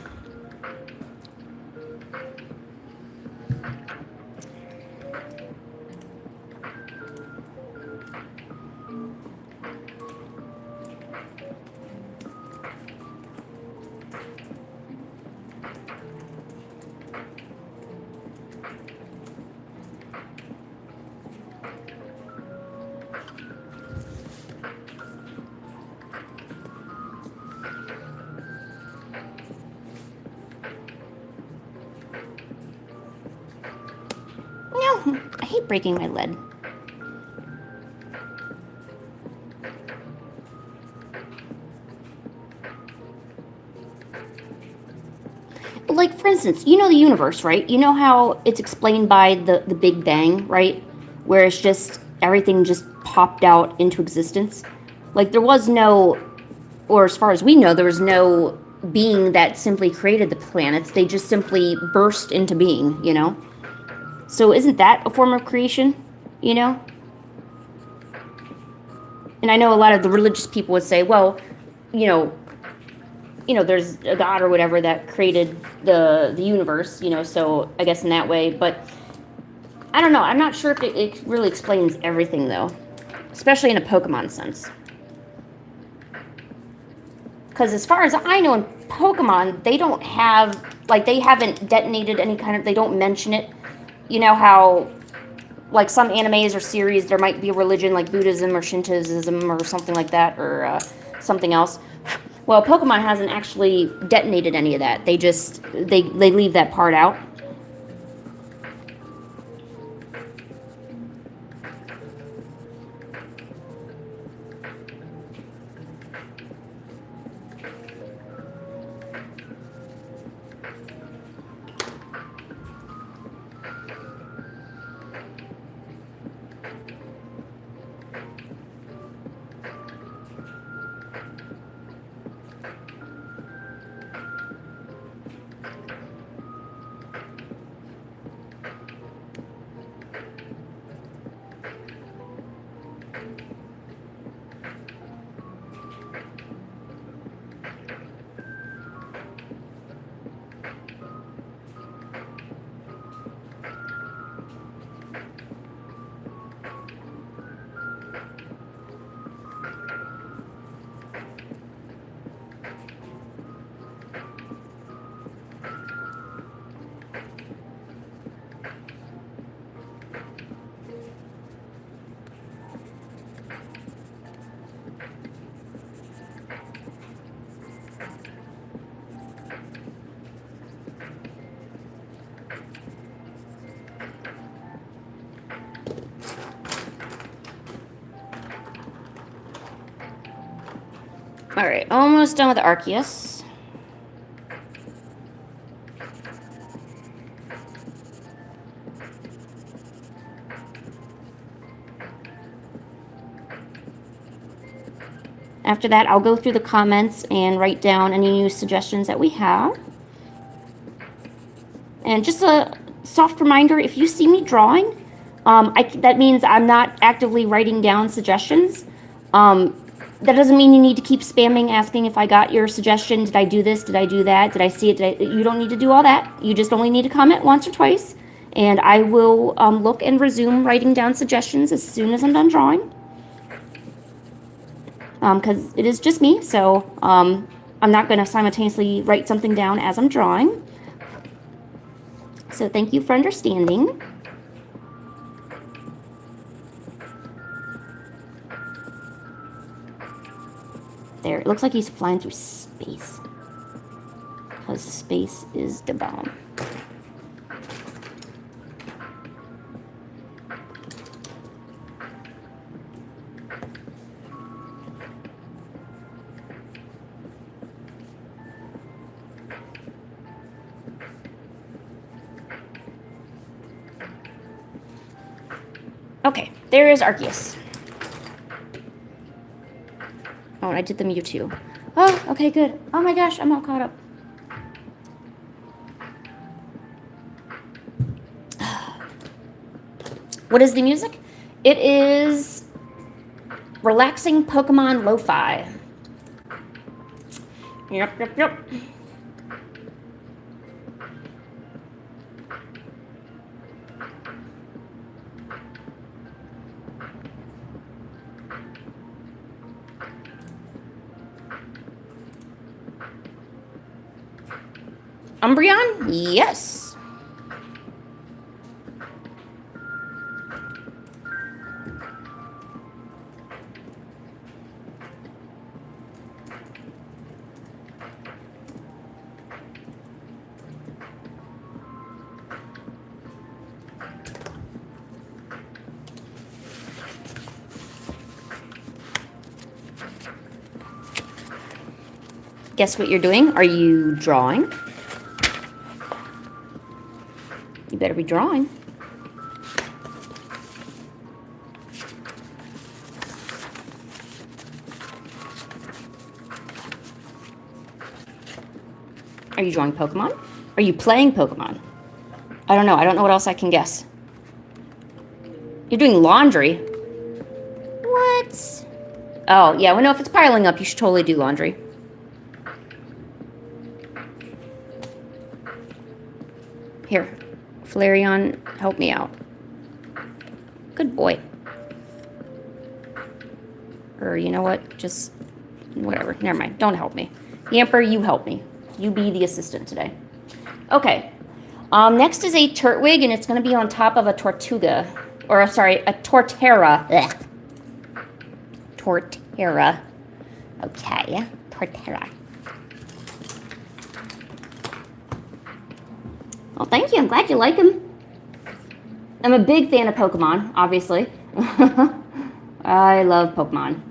No, I hate breaking my lead. Like, for instance, you know the universe, right? You know how it's explained by the Big Bang, right? Where it's just, everything just popped out into existence. Like, there was no, or as far as we know, there was no being that simply created the planets. They just simply burst into being, you know? So isn't that a form of creation, you know? And I know a lot of the religious people would say, well, you know, there's a God or whatever that created the universe, you know, so I guess in that way. But I don't know. I'm not sure if it really explains everything, though, especially in a Pokemon sense. Because as far as I know, in Pokemon, they don't have, like, they haven't detonated any kind of, they don't mention it. You know how, like, some animes or series, there might be a religion like Buddhism or Shintoism or something like that, or something else. Well, Pokemon hasn't actually detonated any of that. They just, they leave that part out. All right, almost done with Arceus. After that, I'll go through the comments and write down any new suggestions that we have. And just a soft reminder, if you see me drawing, that means I'm not actively writing down suggestions. That doesn't mean you need to keep spamming, asking if I got your suggestion. Did I do this? Did I do that? Did I see it? You don't need to do all that. You just only need to comment once or twice. And I will look and resume writing down suggestions as soon as I'm done drawing. Because it is just me, so I'm not going to simultaneously write something down as I'm drawing. So thank you for understanding. There, it looks like he's flying through space. Because space is the bomb. Okay, there is Arceus. Oh, and I did the Mewtwo. Oh, okay, good. Oh my gosh, I'm all caught up. What is the music? It is relaxing Pokemon lo-fi. Yep. Umbreon? Yes. Guess what you're doing? Are you drawing? You better be drawing. Are you drawing Pokemon? Are you playing Pokemon? I don't know. I don't know what else I can guess. You're doing laundry? What? Oh, yeah. Well, no, if it's piling up, you should totally do laundry. Here. Flareon, help me out. Good boy. Or, you know what? Just, whatever. Never mind. Don't help me. Yamper, you help me. You be the assistant today. Okay. Next is a Turtwig, and it's going to be on top of a Tortuga. Or, sorry, a Torterra. Ugh. Torterra. Okay. Torterra. Well, thank you. I'm glad you like him. I'm a big fan of Pokemon, obviously. I love Pokemon.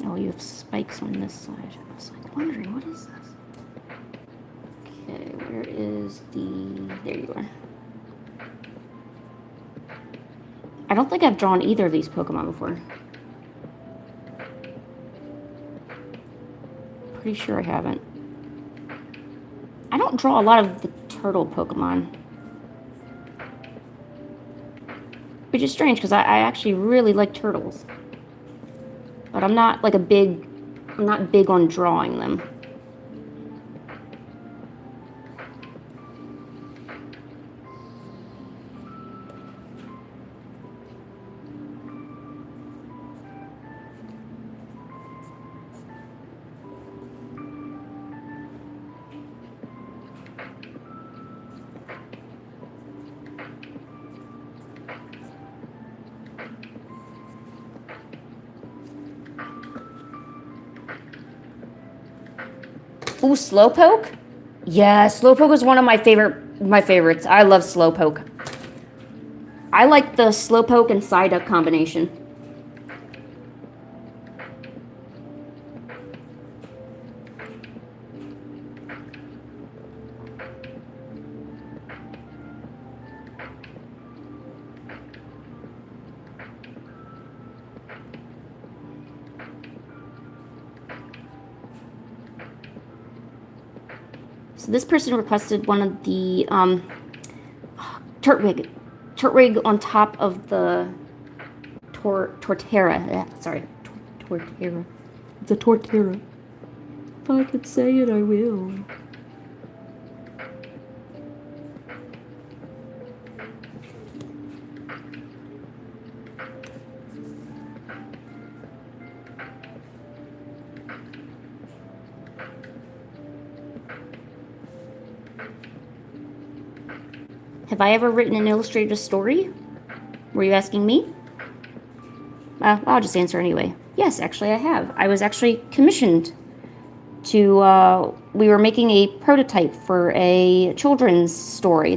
Oh, you have spikes on this side. I was like wondering, what is this? Okay, where is the... There you are. I don't think I've drawn either of these Pokemon before. Pretty sure I haven't. I don't draw a lot of the turtle Pokemon. Which is strange, because I actually really like turtles. But I'm not like I'm not big on drawing them. Ooh, Slowpoke? Yeah, Slowpoke is one of my favorites. I love Slowpoke. I like the Slowpoke and Psyduck combination. So this person requested one of the Turtwig on top of the Torterra. Sorry, Torterra. It's a Torterra. If I could say it, I will. Have I ever written an illustrated story? Were you asking me? I'll just answer anyway. Yes, actually I have. I was actually commissioned to, we were making a prototype for a children's story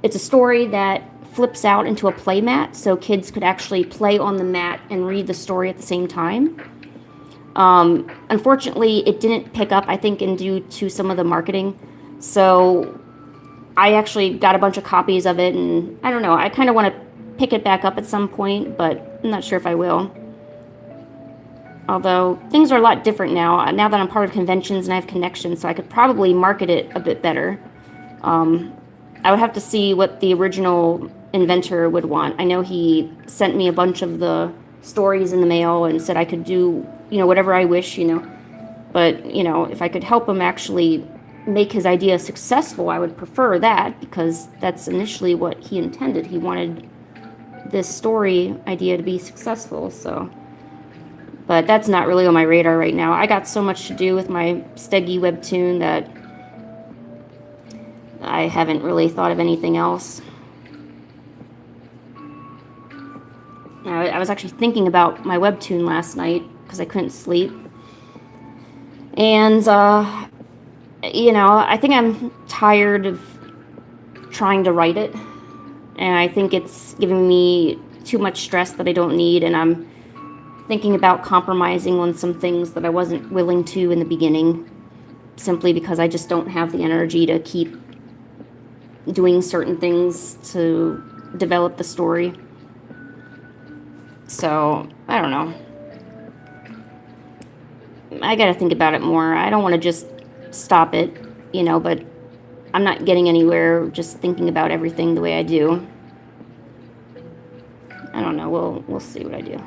it's a story that flips out into a play mat, so kids could actually play on the mat and read the story at the same time. Unfortunately, it didn't pick up, I think, due to some of the marketing. So I actually got a bunch of copies of it, and I don't know, I kind of want to pick it back up at some point, but I'm not sure if I will. Although, things are a lot different now that I'm part of conventions and I have connections, so I could probably market it a bit better. I would have to see what the original inventor would want. I know he sent me a bunch of the stories in the mail and said I could do, whatever I wish, But, if I could help him actually make his idea successful, I would prefer that, because that's initially what he intended. He wanted this story idea to be successful, so... But that's not really on my radar right now. I got so much to do with my Steggy webtoon that I haven't really thought of anything else. I was actually thinking about my webtoon last night because I couldn't sleep. And, I think I'm tired of trying to write it. And I think it's giving me too much stress that I don't need, and I'm thinking about compromising on some things that I wasn't willing to in the beginning, simply because I just don't have the energy to keep doing certain things to develop the story. So, I don't know. I gotta think about it more. I don't want to just stop it, but I'm not getting anywhere just thinking about everything the way I do. I don't know. We'll see what I do.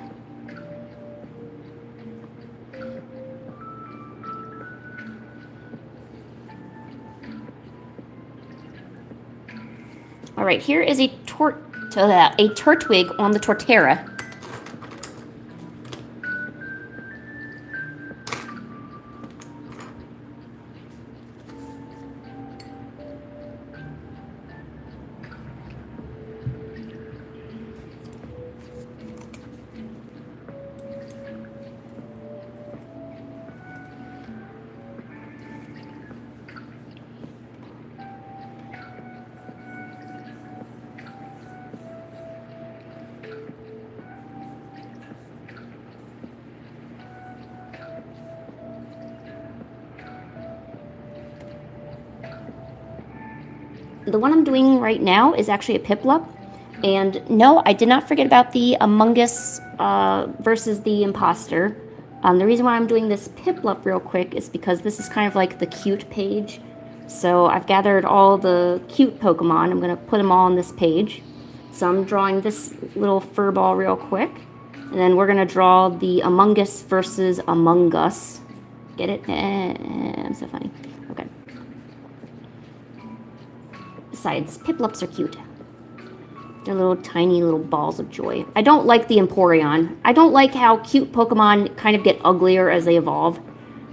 All right, here is a turtwig on the Torterra. The one I'm doing right now is actually a Piplup. And no, I did not forget about the Among Us versus the Imposter. The reason why I'm doing this Piplup real quick is because this is kind of like the cute page. So I've gathered all the cute Pokemon. I'm going to put them all on this page. So I'm drawing this little fur ball real quick. And then we're going to draw the Among Us versus Among Us. Get it? I'm so funny. Okay. Besides, Piplups are cute. They're little tiny little balls of joy. I don't like the Umbreon. I don't like how cute Pokemon kind of get uglier as they evolve.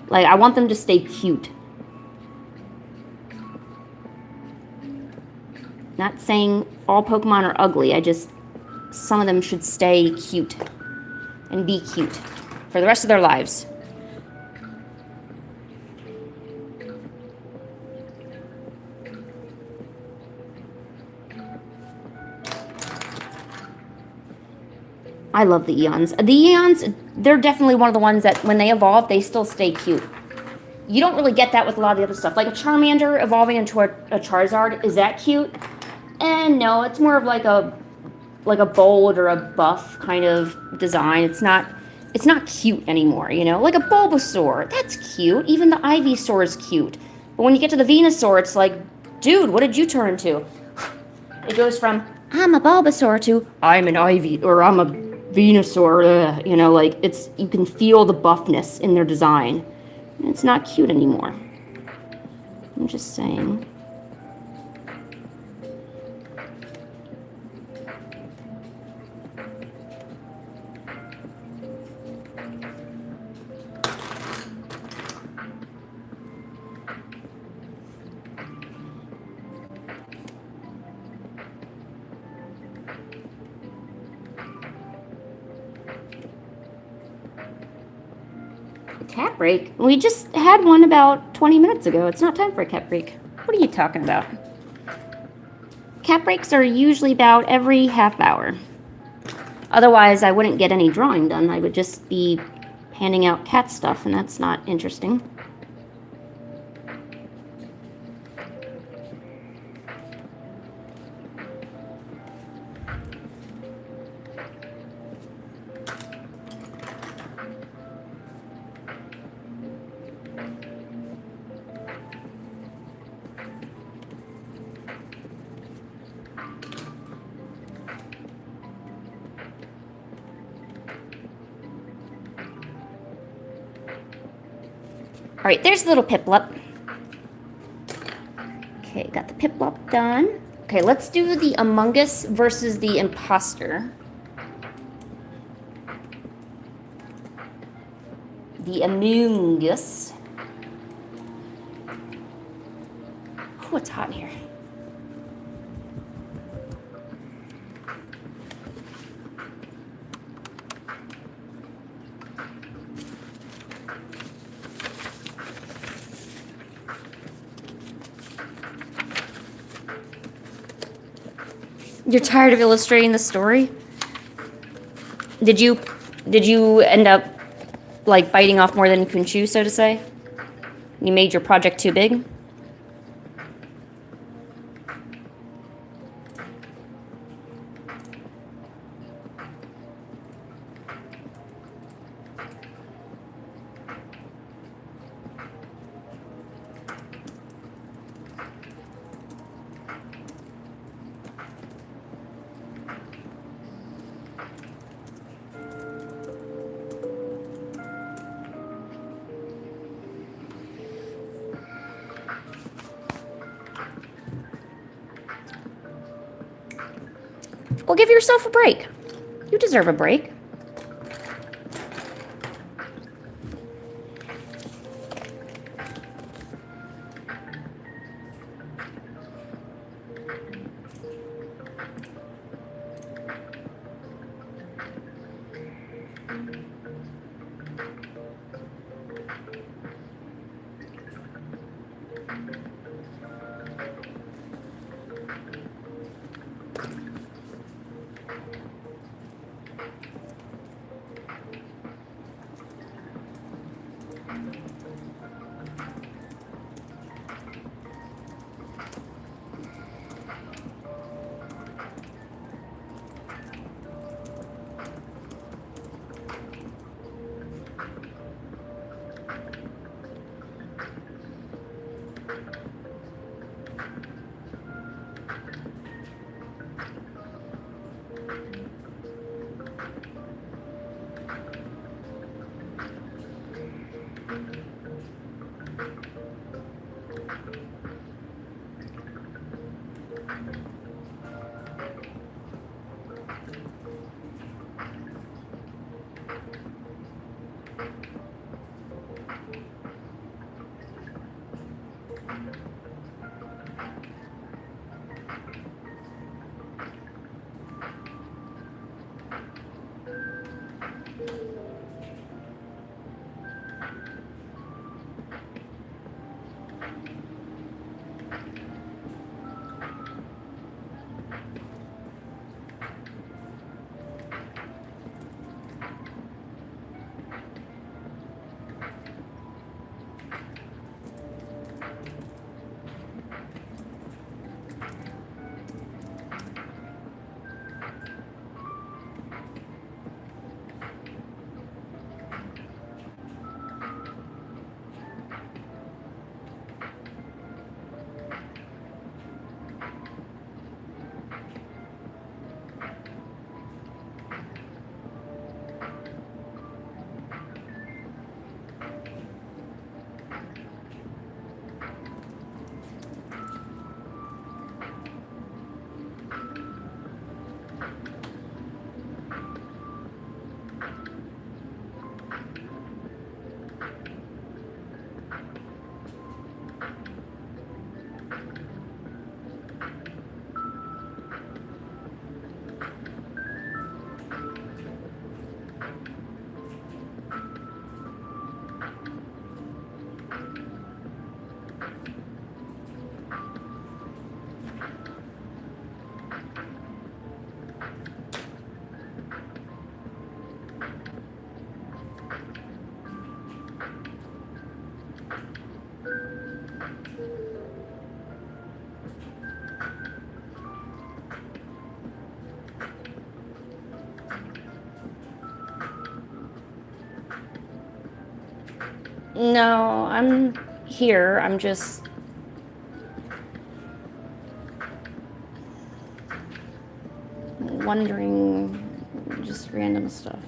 Like, I want them to stay cute. Not saying all Pokemon are ugly. Some of them should stay cute. And be cute. For the rest of their lives. I love the Eons. The Eons, they're definitely one of the ones that when they evolve, they still stay cute. You don't really get that with a lot of the other stuff. Like a Charmander evolving into a Charizard, is that cute? And no, it's more of like a bold or a buff kind of design. It's not cute anymore, Like a Bulbasaur, that's cute. Even the Ivysaur is cute. But when you get to the Venusaur, it's like, dude, what did you turn into? It goes from, I'm a Bulbasaur to, I'm an Ivy, or I'm a Venusaur, you can feel the buffness in their design. And it's not cute anymore. I'm just saying. Cat break? We just had one about 20 minutes ago. It's not time for a cat break. What are you talking about? Cat breaks are usually about every half hour. Otherwise, I wouldn't get any drawing done. I would just be handing out cat stuff, and that's not interesting. All right, there's the little Piplup. Okay, got the Piplup done. Okay, let's do the Among Us versus the Imposter. The Among Us. Oh, it's hot in here. You're tired of illustrating the story? Did you end up like biting off more than you can chew, so to say? You made your project too big? Well, give yourself a break. You deserve a break. No, I'm here. I'm just... wondering just random stuff.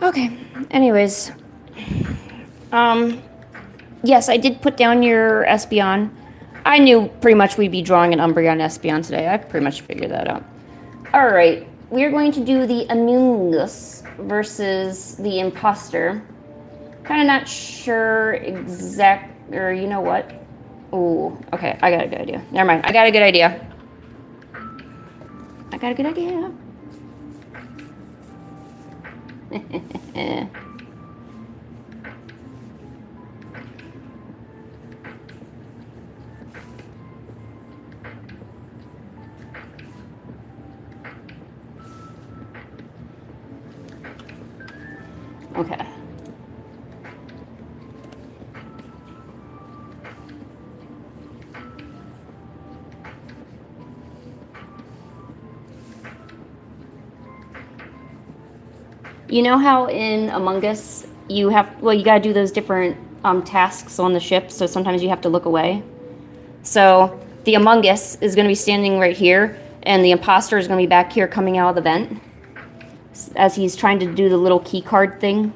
Okay, anyways. Yes, I did put down your Espeon. I knew pretty much we'd be drawing an Umbreon Espeon today. I pretty much figured that out. Alright, we're going to do the Amoongus versus the Imposter. Kind of not sure or you know what? Ooh, okay, I got a good idea. Never mind, I got a good idea. Okay. You know how in Among Us you gotta do those different tasks on the ship, so sometimes you have to look away? So the Among Us is gonna be standing right here, and the imposter is gonna be back here coming out of the vent as he's trying to do the little key card thing.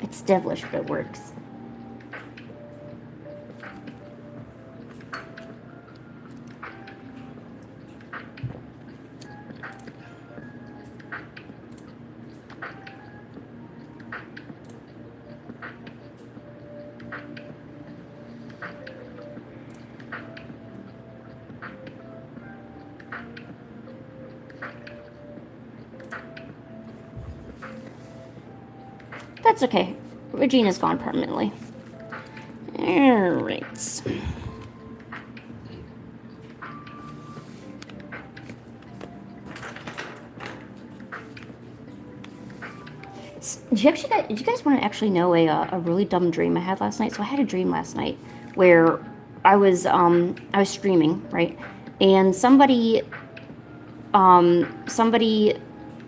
It's devilish, but it works. That's okay. Regina's gone permanently. Alright. Did you guys want to actually know a really dumb dream I had last night? So I had a dream last night where I was streaming, right? And somebody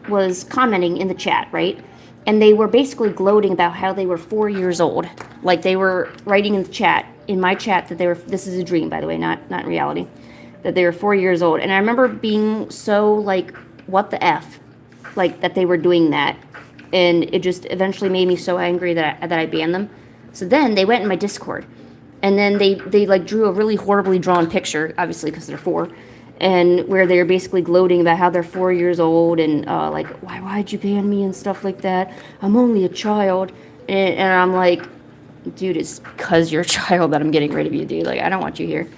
was commenting in the chat, right? And they were basically gloating about how they were 4 years old. Like they were writing in the chat, in my chat, that this is a dream, by the way, not in reality, that they were 4 years old. And I remember being so like, what the F? Like that they were doing that. And it just eventually made me so angry that I banned them. So then they went in my Discord. And then they like drew a really horribly drawn picture, obviously because they're 4. And where they're basically gloating about how they're 4 years old and like, why'd you ban me and stuff like that? I'm only a child. And I'm like, dude, it's because you're a child that I'm getting rid of you, dude. Like, I don't want you here.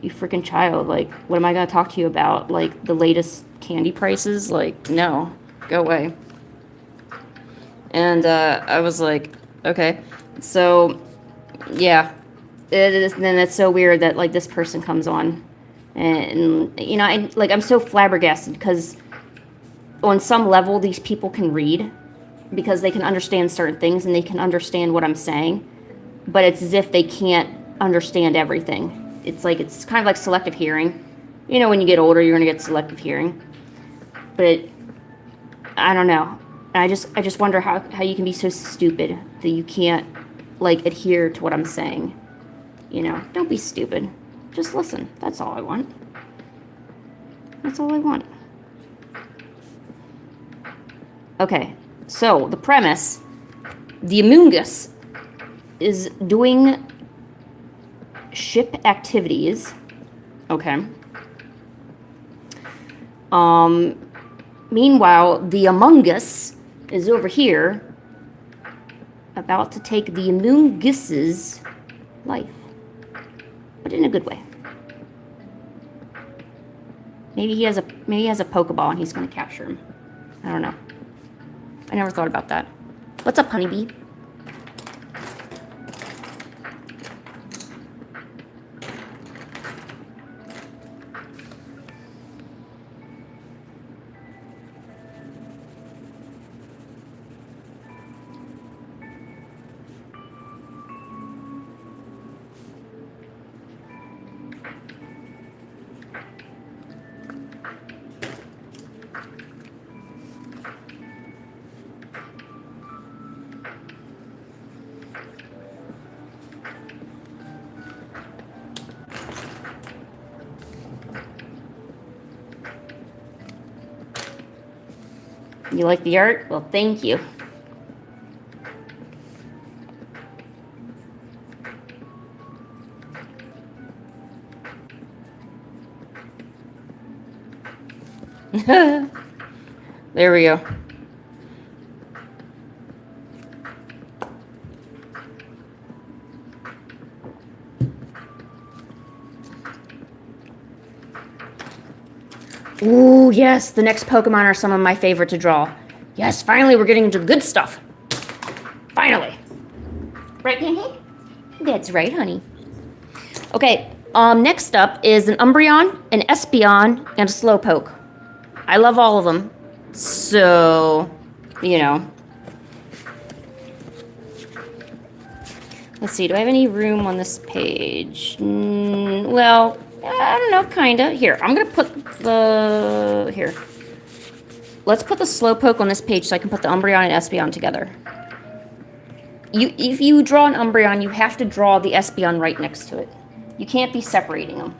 You freaking child. Like, what am I going to talk to you about? Like, the latest candy prices? Like, no. Go away. And I was like, okay. So, yeah. Then it's so weird that, like, this person comes on. And, you know, I'm so flabbergasted because on some level these people can read because they can understand certain things and they can understand what I'm saying, but it's as if they can't understand everything. It's kind of like selective hearing. You know, when you get older, you're going to get selective hearing. But I don't know. I just wonder how you can be so stupid that you can't, like, adhere to what I'm saying. You know, don't be stupid. Just listen. That's all I want. That's all I want. Okay, so the premise, the Amoongus is doing ship activities. Okay. Meanwhile, the Among Us is over here about to take the Amoongus's life. But in a good way. Maybe he has a Pokeball and he's going to capture him. I don't know. I never thought about that. What's up, honeybee? You like the art? Well, thank you. There we go. Ooh, yes, the next Pokemon are some of my favorite to draw. Yes, finally we're getting into the good stuff. Finally. Right, Pancake? That's right, honey. Okay, next up is an Umbreon, an Espeon, and a Slowpoke. I love all of them. So, you know. Let's see, do I have any room on this page? Well, I don't know, kinda. Here, I'm gonna put the... Here. Let's put the Slowpoke on this page so I can put the Umbreon and Espeon together. If you draw an Umbreon, you have to draw the Espeon right next to it. You can't be separating them.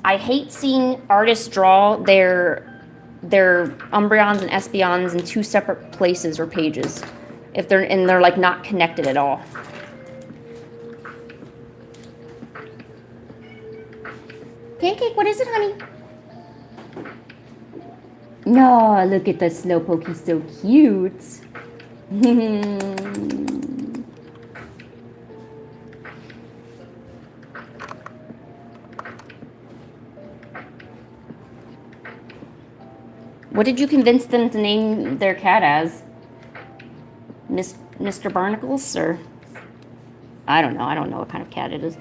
I hate seeing artists draw their Umbreons and Espeons in two separate places or pages. If they're like not connected at all. Pancake, what is it, honey? No, look at the Slowpoke, he's so cute. What did you convince them to name their cat as? Mr. Barnacles, or I don't know. I don't know what kind of cat it is.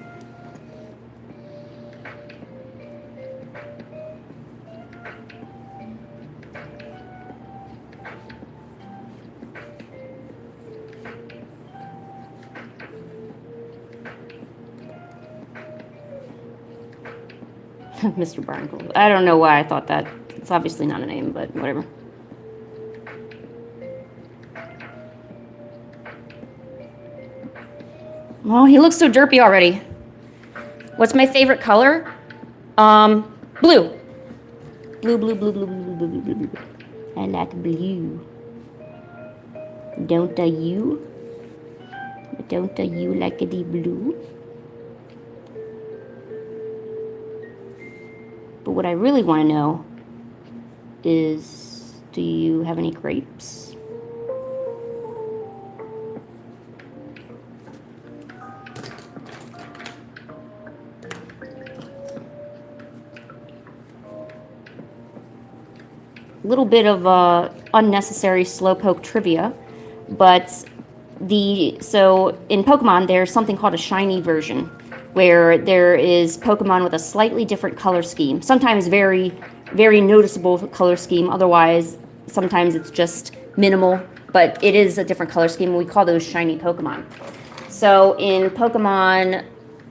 Mr. Barnacles. I don't know why I thought that. It's obviously not a name, but whatever. Oh, he looks so derpy already. What's my favorite color? Blue. Blue, blue, blue, blue, blue, blue, blue, blue, blue. I like blue. Don't you? Don't you like the blue? But what I really want to know is, do you have any grapes? Little bit of unnecessary Slowpoke trivia, but so in Pokemon there's something called a shiny version, where there is Pokemon with a slightly different color scheme. Sometimes very, very noticeable color scheme. Otherwise, sometimes it's just minimal, but it is a different color scheme. We call those shiny Pokemon. So in Pokemon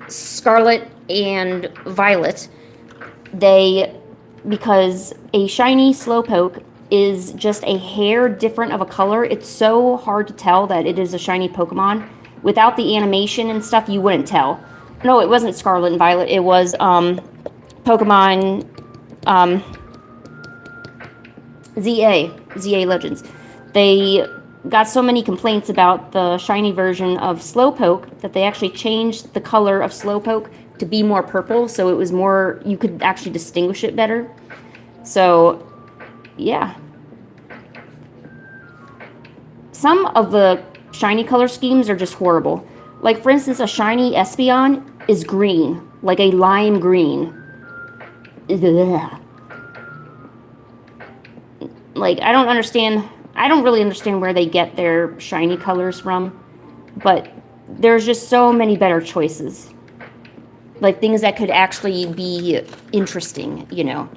Scarlet and Violet, because a shiny Slowpoke is just a hair different of a color, it's so hard to tell that it is a shiny Pokemon. Without the animation and stuff, you wouldn't tell. No, it wasn't Scarlet and Violet. It was Pokemon ZA Legends. They got so many complaints about the shiny version of Slowpoke that they actually changed the color of Slowpoke to be more purple, so it was more, you could actually distinguish it better. So, yeah. Some of the shiny color schemes are just horrible. Like, for instance, a shiny Espeon is green, like a lime green. Ugh. Like, I don't really understand where they get their shiny colors from, but there's just so many better choices. Like, things that could actually be interesting, you know.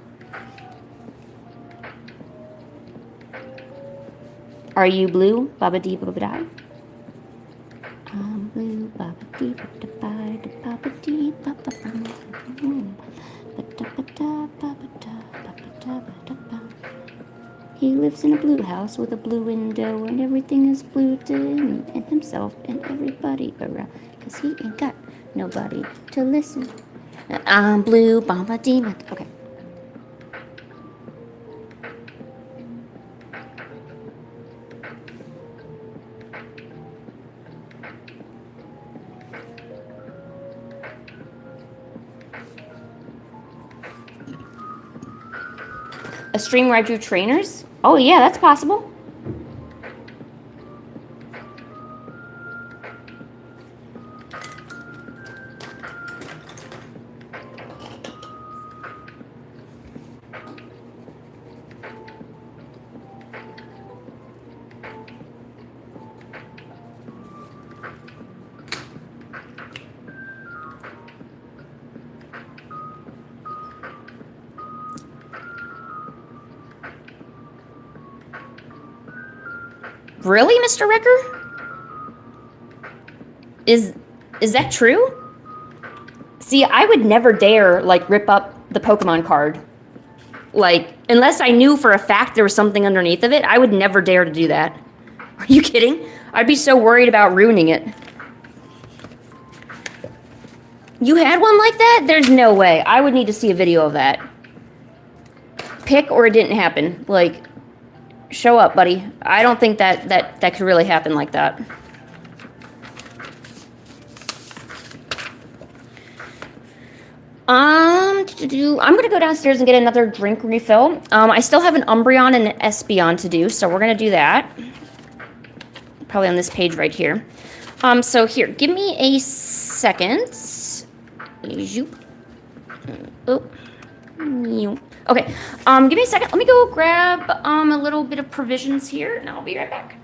Are you blue? Baba dee baba die. I'm blue. Baba dee baba dee baba baba. He lives in a blue house with a blue window, and everything is blue to him and himself and everybody around, 'cause he ain't got nobody to listen. I'm blue. Baba dee. Okay. A stream where I drew trainers? Oh yeah, that's possible. Really, Mr. Ricker? Is that true? See, I would never dare, like, rip up the Pokemon card. Like, unless I knew for a fact there was something underneath of it, I would never dare to do that. Are you kidding? I'd be so worried about ruining it. You had one like that? There's no way. I would need to see a video of that. Pick or it didn't happen. Like, show up, buddy. I don't think that could really happen like that. I'm gonna go downstairs and get another drink refill. I still have an Umbreon and an Espeon to do, so we're gonna do that. Probably on this page right here. So here, give me a second. Oh. Okay, give me a second. Let me go grab a little bit of provisions here, and I'll be right back.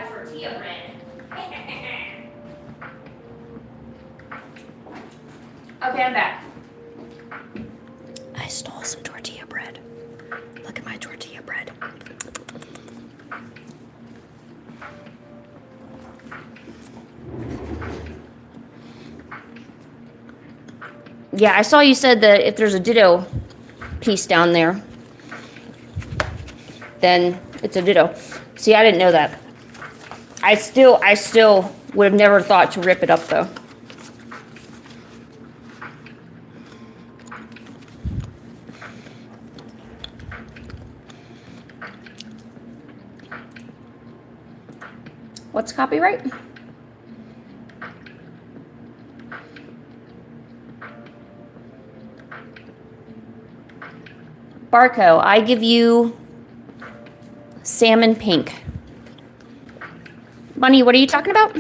Tortilla bread. Okay, I'm back. I stole some tortilla bread. Look at my tortilla bread. Yeah, I saw you said that if there's a Ditto piece down there, then it's a Ditto. See, I didn't know that. I still would have never thought to rip it up, though. What's copyright? Barco, I give you salmon pink. Bunny, what are you talking about?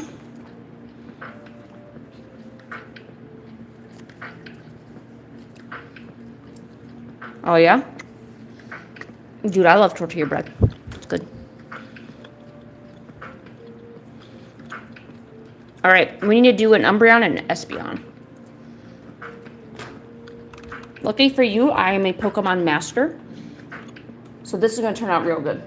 Oh, yeah? Dude, I love tortilla bread. It's good. All right, we need to do an Umbreon and an Espeon. Lucky for you, I am a Pokemon master. So this is going to turn out real good.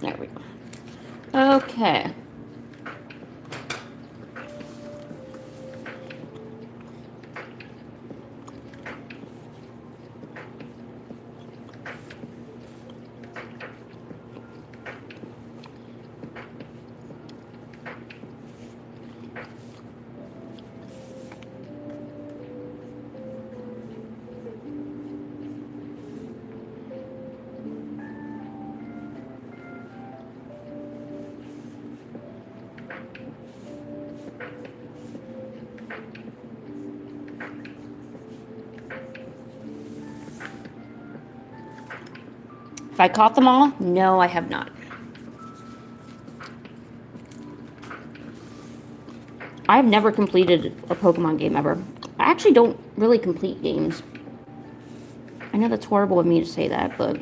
There we go. Okay. Have I caught them all? No, I have not. I've never completed a Pokemon game ever. I actually don't really complete games. I know that's horrible of me to say that, but...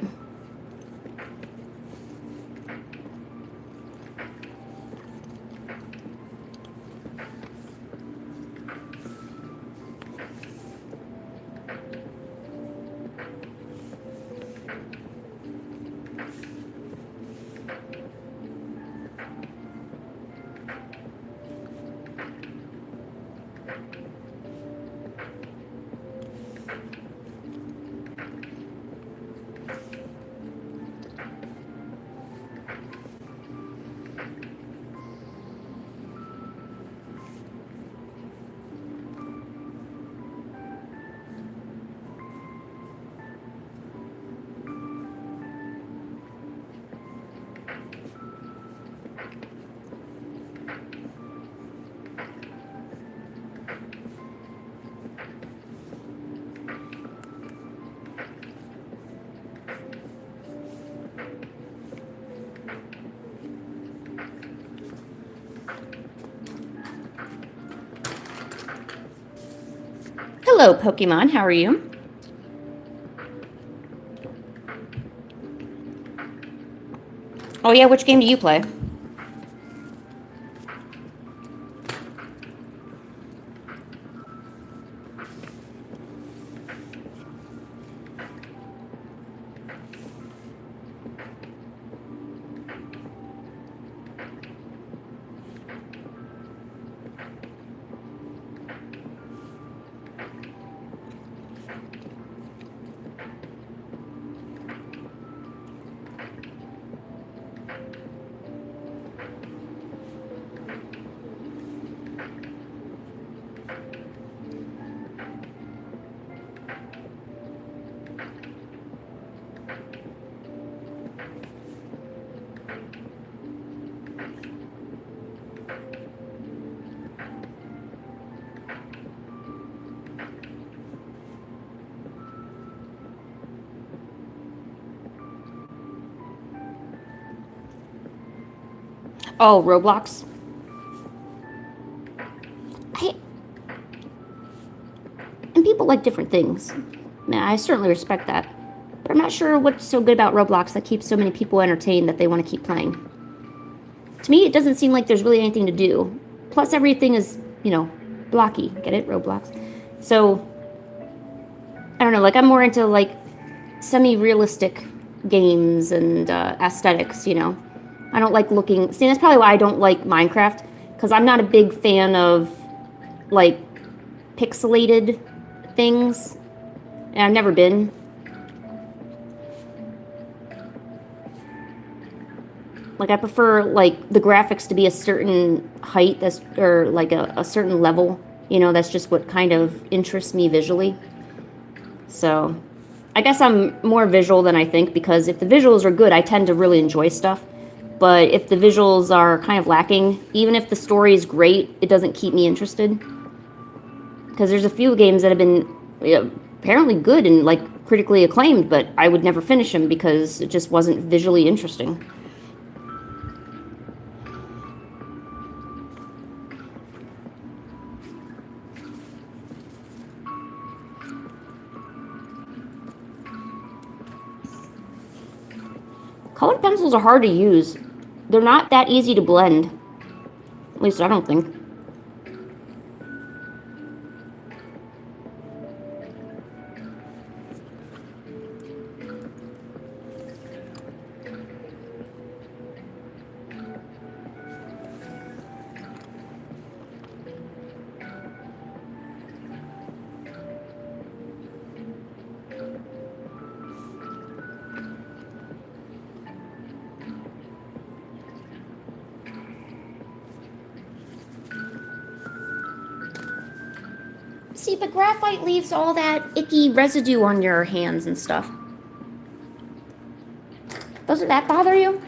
Hello, Pokemon. How are you? Oh, yeah. Which game do you play? Oh, Roblox. And people like different things. I certainly respect that. But I'm not sure what's so good about Roblox that keeps so many people entertained that they want to keep playing. To me, it doesn't seem like there's really anything to do. Plus, everything is, you know, blocky. Get it? Roblox. So, I don't know. Like, I'm more into, like, semi-realistic games and aesthetics, you know. I don't like looking... See, that's probably why I don't like Minecraft. Because I'm not a big fan of, like, pixelated things. And I've never been. Like, I prefer, like, the graphics to be a certain height, that's, or, like, a certain level. You know, that's just what kind of interests me visually. So, I guess I'm more visual than I think, because if the visuals are good, I tend to really enjoy stuff. But if the visuals are kind of lacking, even if the story is great, it doesn't keep me interested. Because there's a few games that have been apparently good and like critically acclaimed, but I would never finish them because it just wasn't visually interesting. Colored pencils are hard to use. They're not that easy to blend. At least I don't think. See, but graphite leaves all that icky residue on your hands and stuff. Doesn't that bother you?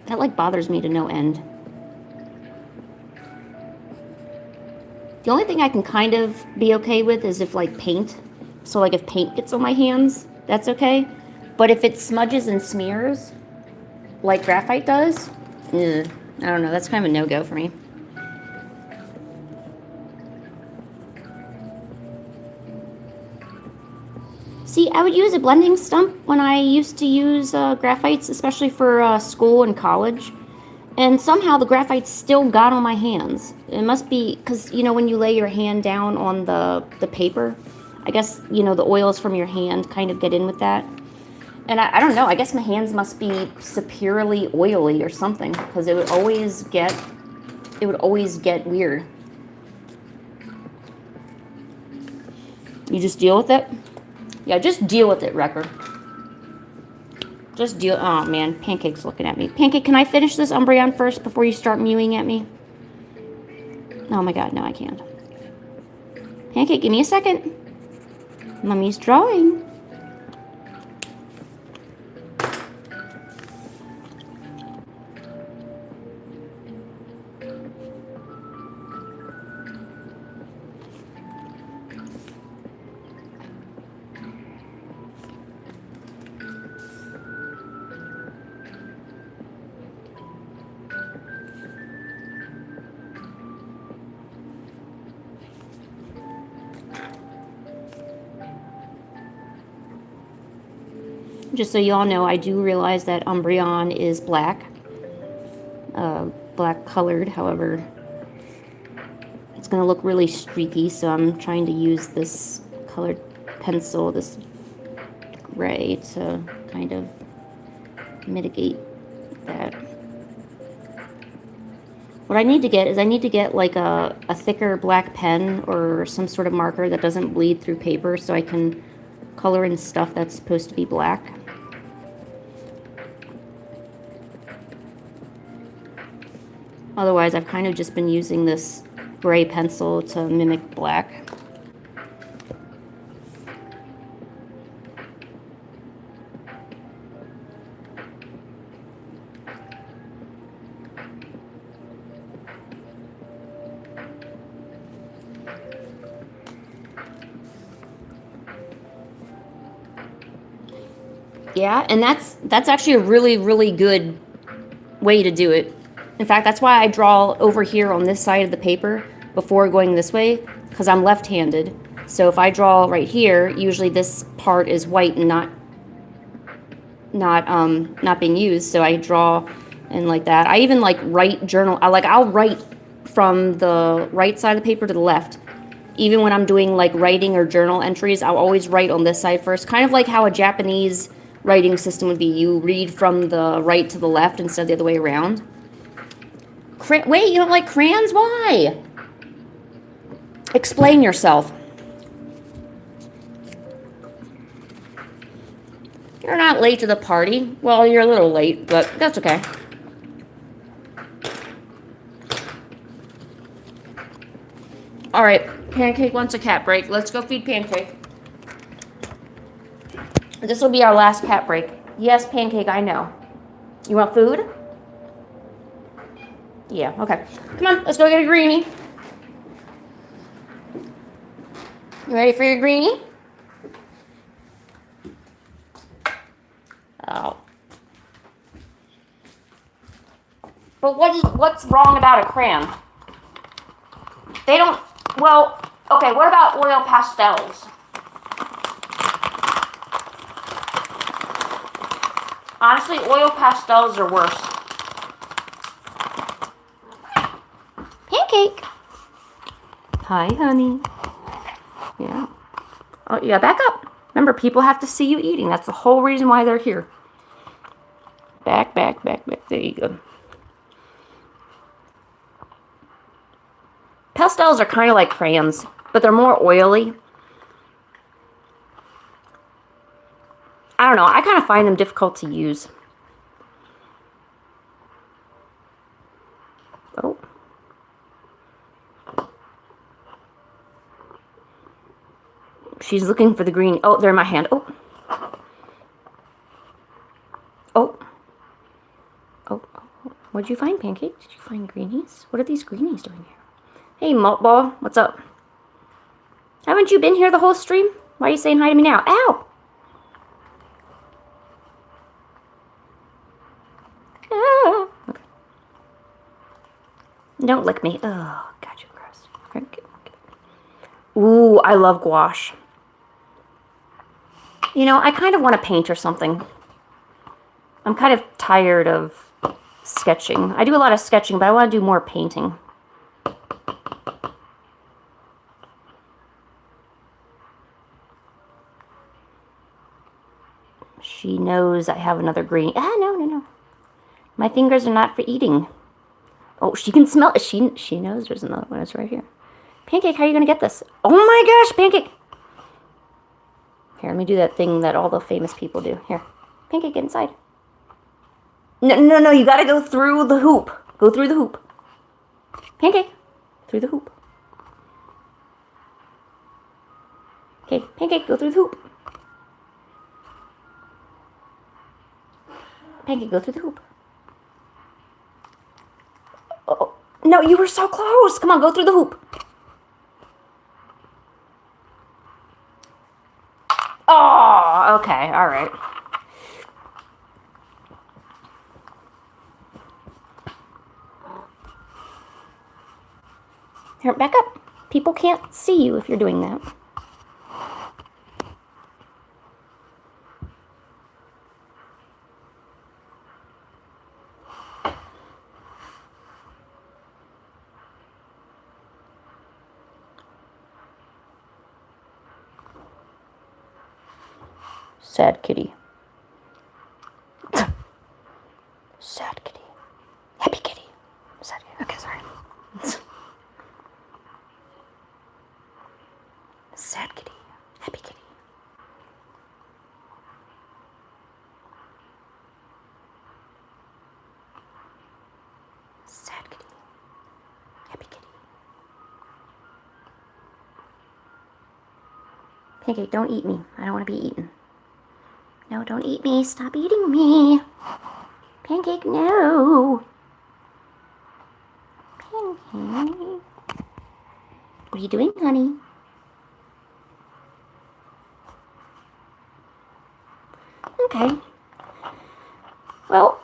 That, like, bothers me to no end. The only thing I can kind of be okay with is if, like, paint. So, like, if paint gets on my hands, that's okay. But if it smudges and smears, like graphite does, I don't know, that's kind of a no-go for me. See, I would use a blending stump when I used to use graphites, especially for school and college. And somehow the graphite still got on my hands. It must be because, you know, when you lay your hand down on the paper, I guess, you know, the oils from your hand kind of get in with that. And I don't know, I guess my hands must be superiorly oily or something, because it would always get weird. You just deal with it? Yeah, just deal with it, Wrecker. Just deal. Oh, man. Pancake's looking at me. Pancake, can I finish this Umbreon first before you start mewing at me? Oh, my God. No, I can't. Pancake, give me a second. Mummy's drawing. Just so you all know, I do realize that Umbreon is black. Black colored, however, it's going to look really streaky, so I'm trying to use this colored pencil, this gray, to kind of mitigate that. What I need to get is I need to get like a thicker black pen or some sort of marker that doesn't bleed through paper, so I can color in stuff that's supposed to be black. Otherwise, I've kind of just been using this gray pencil to mimic black. Yeah, and that's actually a really, really good way to do it. In fact, that's why I draw over here on this side of the paper before going this way, because I'm left-handed. So if I draw right here, usually this part is white and not being used. So I draw and like that. I even like write journal. I'll write from the right side of the paper to the left. Even when I'm doing like writing or journal entries, I'll always write on this side first. Kind of like how a Japanese writing system would be. You read from the right to the left instead of the other way around. Wait, you don't like crayons? Why? Explain yourself. You're not late to the party. Well, you're a little late, but that's okay. All right, Pancake wants a cat break. Let's go feed Pancake. This will be our last cat break. Yes, Pancake, I know. You want food? Yeah, okay. Come on, let's go get a greenie. You ready for your greenie? Oh. But what's wrong about a crayon? They don't, well, okay, what about oil pastels? Honestly, oil pastels are worse. Pancake. Hi, honey. Yeah. Oh, yeah, back up. Remember, people have to see you eating. That's the whole reason why they're here. Back. There you go. Pastels are kind of like crayons, but they're more oily. I don't know. I kind of find them difficult to use. Oh. She's looking for the green. Oh, they're in my hand. Oh. Oh. Oh. What'd you find, Pancake? Did you find greenies? What are these greenies doing here? Hey, Maltball. What's up? Haven't you been here the whole stream? Why are you saying hi to me now? Ow! Ah. Okay. Don't lick me. Oh, got you, gross. Okay. Ooh, I love gouache. You know, I kind of want to paint or something. I'm kind of tired of sketching. I do a lot of sketching, but I want to do more painting. She knows I have another green. Ah, no. My fingers are not for eating. Oh, she can smell it. She knows there's another one. It's right here. Pancake, how are you going to get this? Oh my gosh, Pancake. Here, let me do that thing that all the famous people do. Here, Pancake, get inside. No, you got to go through the hoop. Go through the hoop. Pancake, through the hoop. Okay, Pancake, go through the hoop. Pancake, go through the hoop. Oh, no, you were so close. Come on, go through the hoop. Oh, okay, all right. Here, back up. People can't see you if you're doing that. Sad kitty. Sad kitty. Happy kitty. Sad kitty. Okay, sorry. Sad kitty. Happy kitty. Sad kitty. Happy kitty. Pancake, don't eat me. I don't want to be eaten. No, don't eat me. Stop eating me. Pancake, no. Pancake. What are you doing, honey? Okay. Well,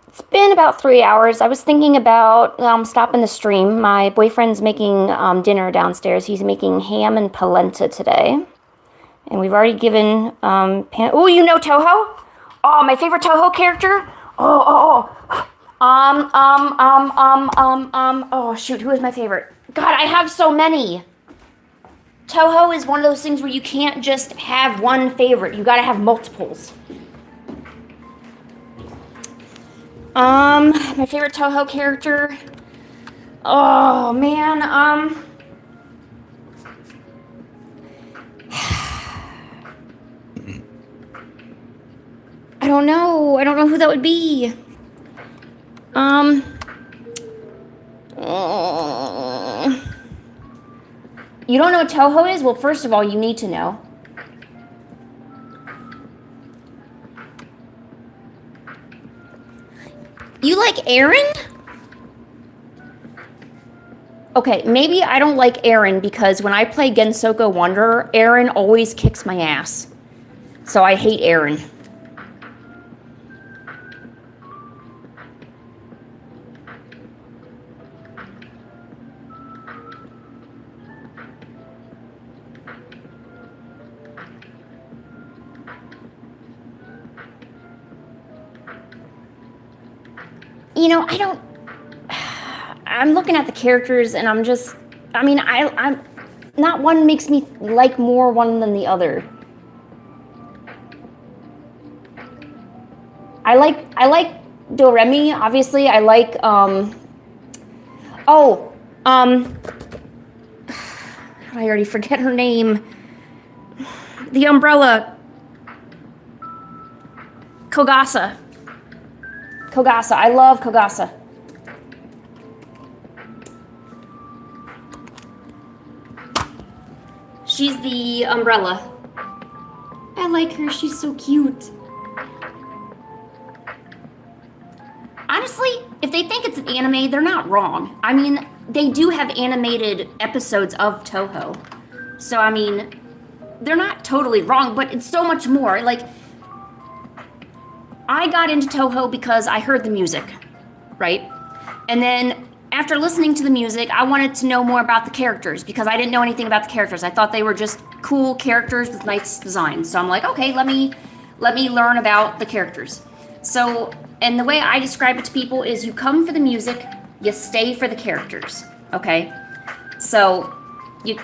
it's been about 3 hours. I was thinking about stopping the stream. My boyfriend's making dinner downstairs. He's making ham and polenta today. And we've already given, oh, you know Toho? Oh, my favorite Toho character? Oh, shoot, who is my favorite? God, I have so many. Toho is one of those things where you can't just have one favorite. You gotta have multiples. My favorite Toho character. Oh man, I don't know. I don't know who that would be. You don't know what Toho is? Well, first of all, you need to know. You like Aaron? Okay, maybe I don't like Aaron because when I play Gensoko Wanderer, Aaron always kicks my ass. So I hate Aaron. You know, I'm looking at the characters and I'm just, I mean, I'm not one makes me like more one than the other. I like Doremi, obviously. I like, I already forget her name. The umbrella. Kogasa. I love Kogasa. She's the umbrella. I like her, she's so cute. Honestly, if they think it's an anime, they're not wrong. I mean, they do have animated episodes of Toho. So, I mean, they're not totally wrong, but it's so much more. Like, I got into Toho because I heard the music, right? And then after listening to the music, I wanted to know more about the characters because I didn't know anything about the characters. I thought they were just cool characters with nice designs. So I'm like, okay, let me learn about the characters. So, and the way I describe it to people is you come for the music, you stay for the characters, okay? So you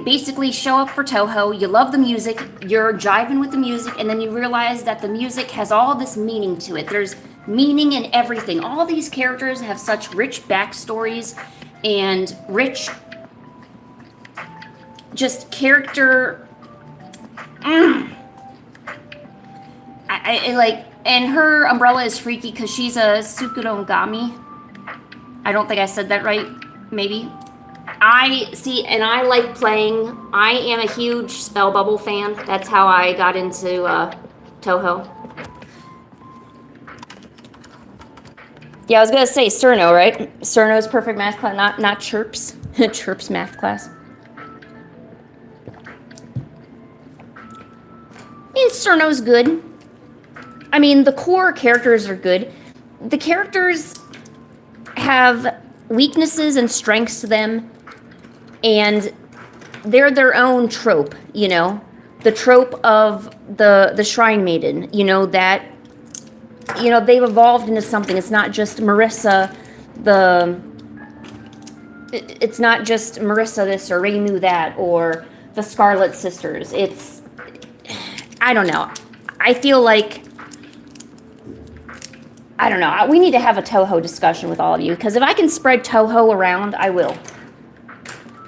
basically show up for Toho, you love the music, you're jiving with the music, and then you realize that the music has all this meaning to it. There's meaning in everything. All these characters have such rich backstories and rich just character. I like, and her umbrella is freaky because she's a Tsukurogami. I don't think I said that right, maybe. I like playing. I am a huge Spell Bubble fan. That's how I got into Toho. Yeah, I was gonna say Cerno, right? Cerno's perfect math class, not Chirp's. Chirp's math class. And Cerno's good. I mean, the core characters are good. The characters have weaknesses and strengths to them, and they're their own trope, you know? The trope of the Shrine Maiden, you know, that, you know, they've evolved into something. It's not just Marissa it's not just Marissa this or Reimu that or the Scarlet Sisters. It's, I don't know. I feel like, I don't know. We need to have a Toho discussion with all of you, because if I can spread Toho around, I will.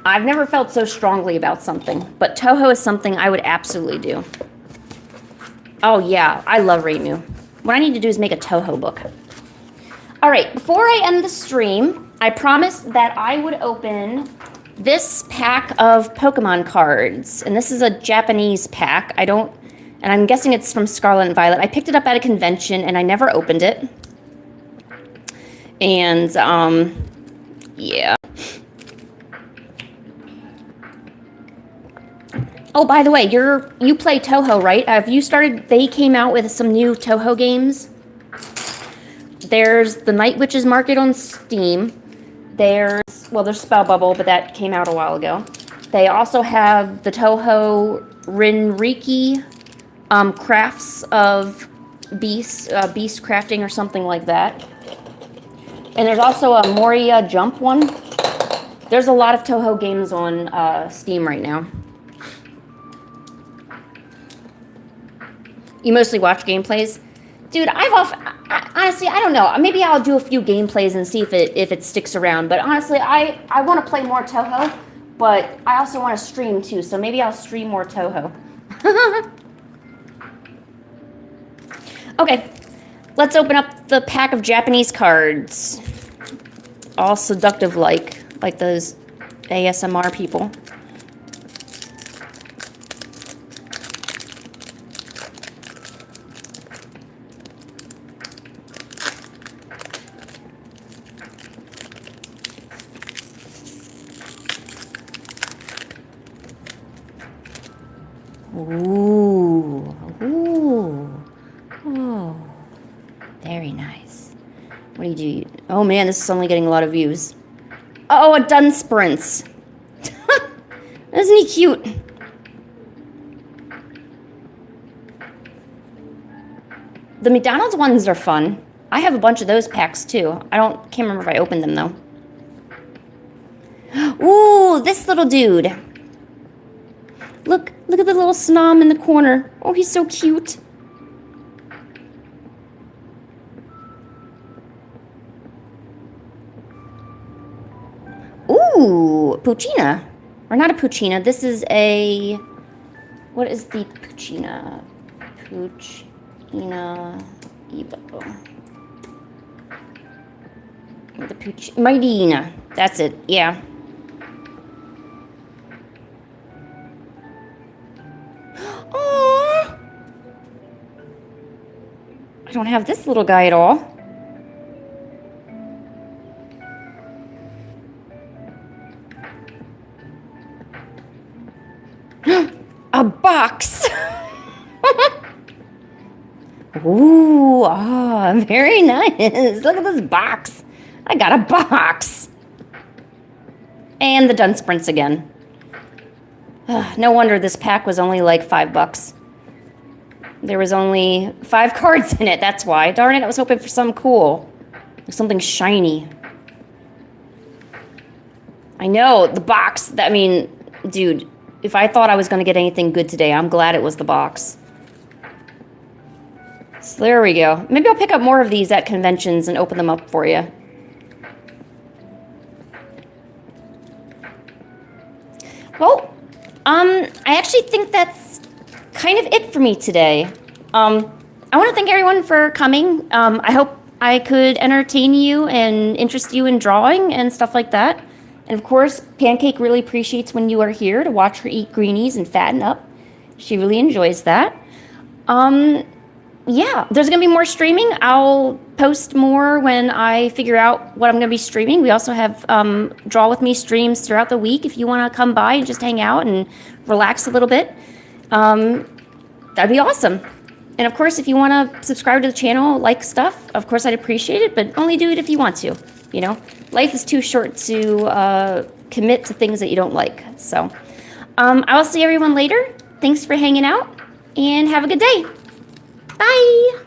I've never felt so strongly about something, but Toho is something I would absolutely do. Oh yeah, I love Reimu. What I need to do is make a Toho book. All right, before I end the stream, I promised that I would open this pack of Pokemon cards, and this is a Japanese pack. And I'm guessing it's from Scarlet and Violet. I picked it up at a convention, and I never opened it. And, yeah. Oh, by the way, you play Toho, right? Have you started, they came out with some new Toho games. There's the Night Witches Market on Steam. There's Spell Bubble, but that came out a while ago. They also have the Toho Rinriki crafts of beast crafting or something like that. And there's also a Moria Jump one. There's a lot of Toho games on Steam right now. You mostly watch gameplays. Dude, honestly, I don't know. Maybe I'll do a few gameplays and see if it sticks around. But honestly, I want to play more Toho, but I also want to stream too. So maybe I'll stream more Toho. Okay, let's open up the pack of Japanese cards. All seductive like those ASMR people. Ooh, ooh, oh, very nice. What do you do? Oh man, this is only getting a lot of views. Oh, a Dunsprints. Isn't he cute? The McDonald's ones are fun. I have a bunch of those packs too. Can't remember if I opened them though. Ooh, this little dude. Look at the little snom in the corner. Oh, he's so cute. Ooh, Puccina. Or not a Puccina. This is a... What is the Puccina? Puccina Evo. The Mightyena. That's it, yeah. Aww. I don't have this little guy at all. A box. Ooh, ah, very nice. Look at this box. I got a box. And the Dunsprints again. No wonder this pack was only like $5. There was only 5 cards in it, that's why. Darn it, I was hoping for something cool. Something shiny. I know, the box, I mean, dude, if I thought I was going to get anything good today, I'm glad it was the box. So there we go. Maybe I'll pick up more of these at conventions and open them up for you. Well, I actually think that's kind of it for me today. I want to thank everyone for coming. I hope I could entertain you and interest you in drawing and stuff like that. And of course, Pancake really appreciates when you are here to watch her eat greenies and fatten up. She really enjoys that. Yeah, there's going to be more streaming. I'll post more when I figure out what I'm going to be streaming. We also have Draw With Me streams throughout the week if you want to come by and just hang out and relax a little bit. That'd be awesome. And of course, if you want to subscribe to the channel, like stuff, of course I'd appreciate it, but only do it if you want to, you know? Life is too short to commit to things that you don't like. So I will see everyone later. Thanks for hanging out, and have a good day. Bye!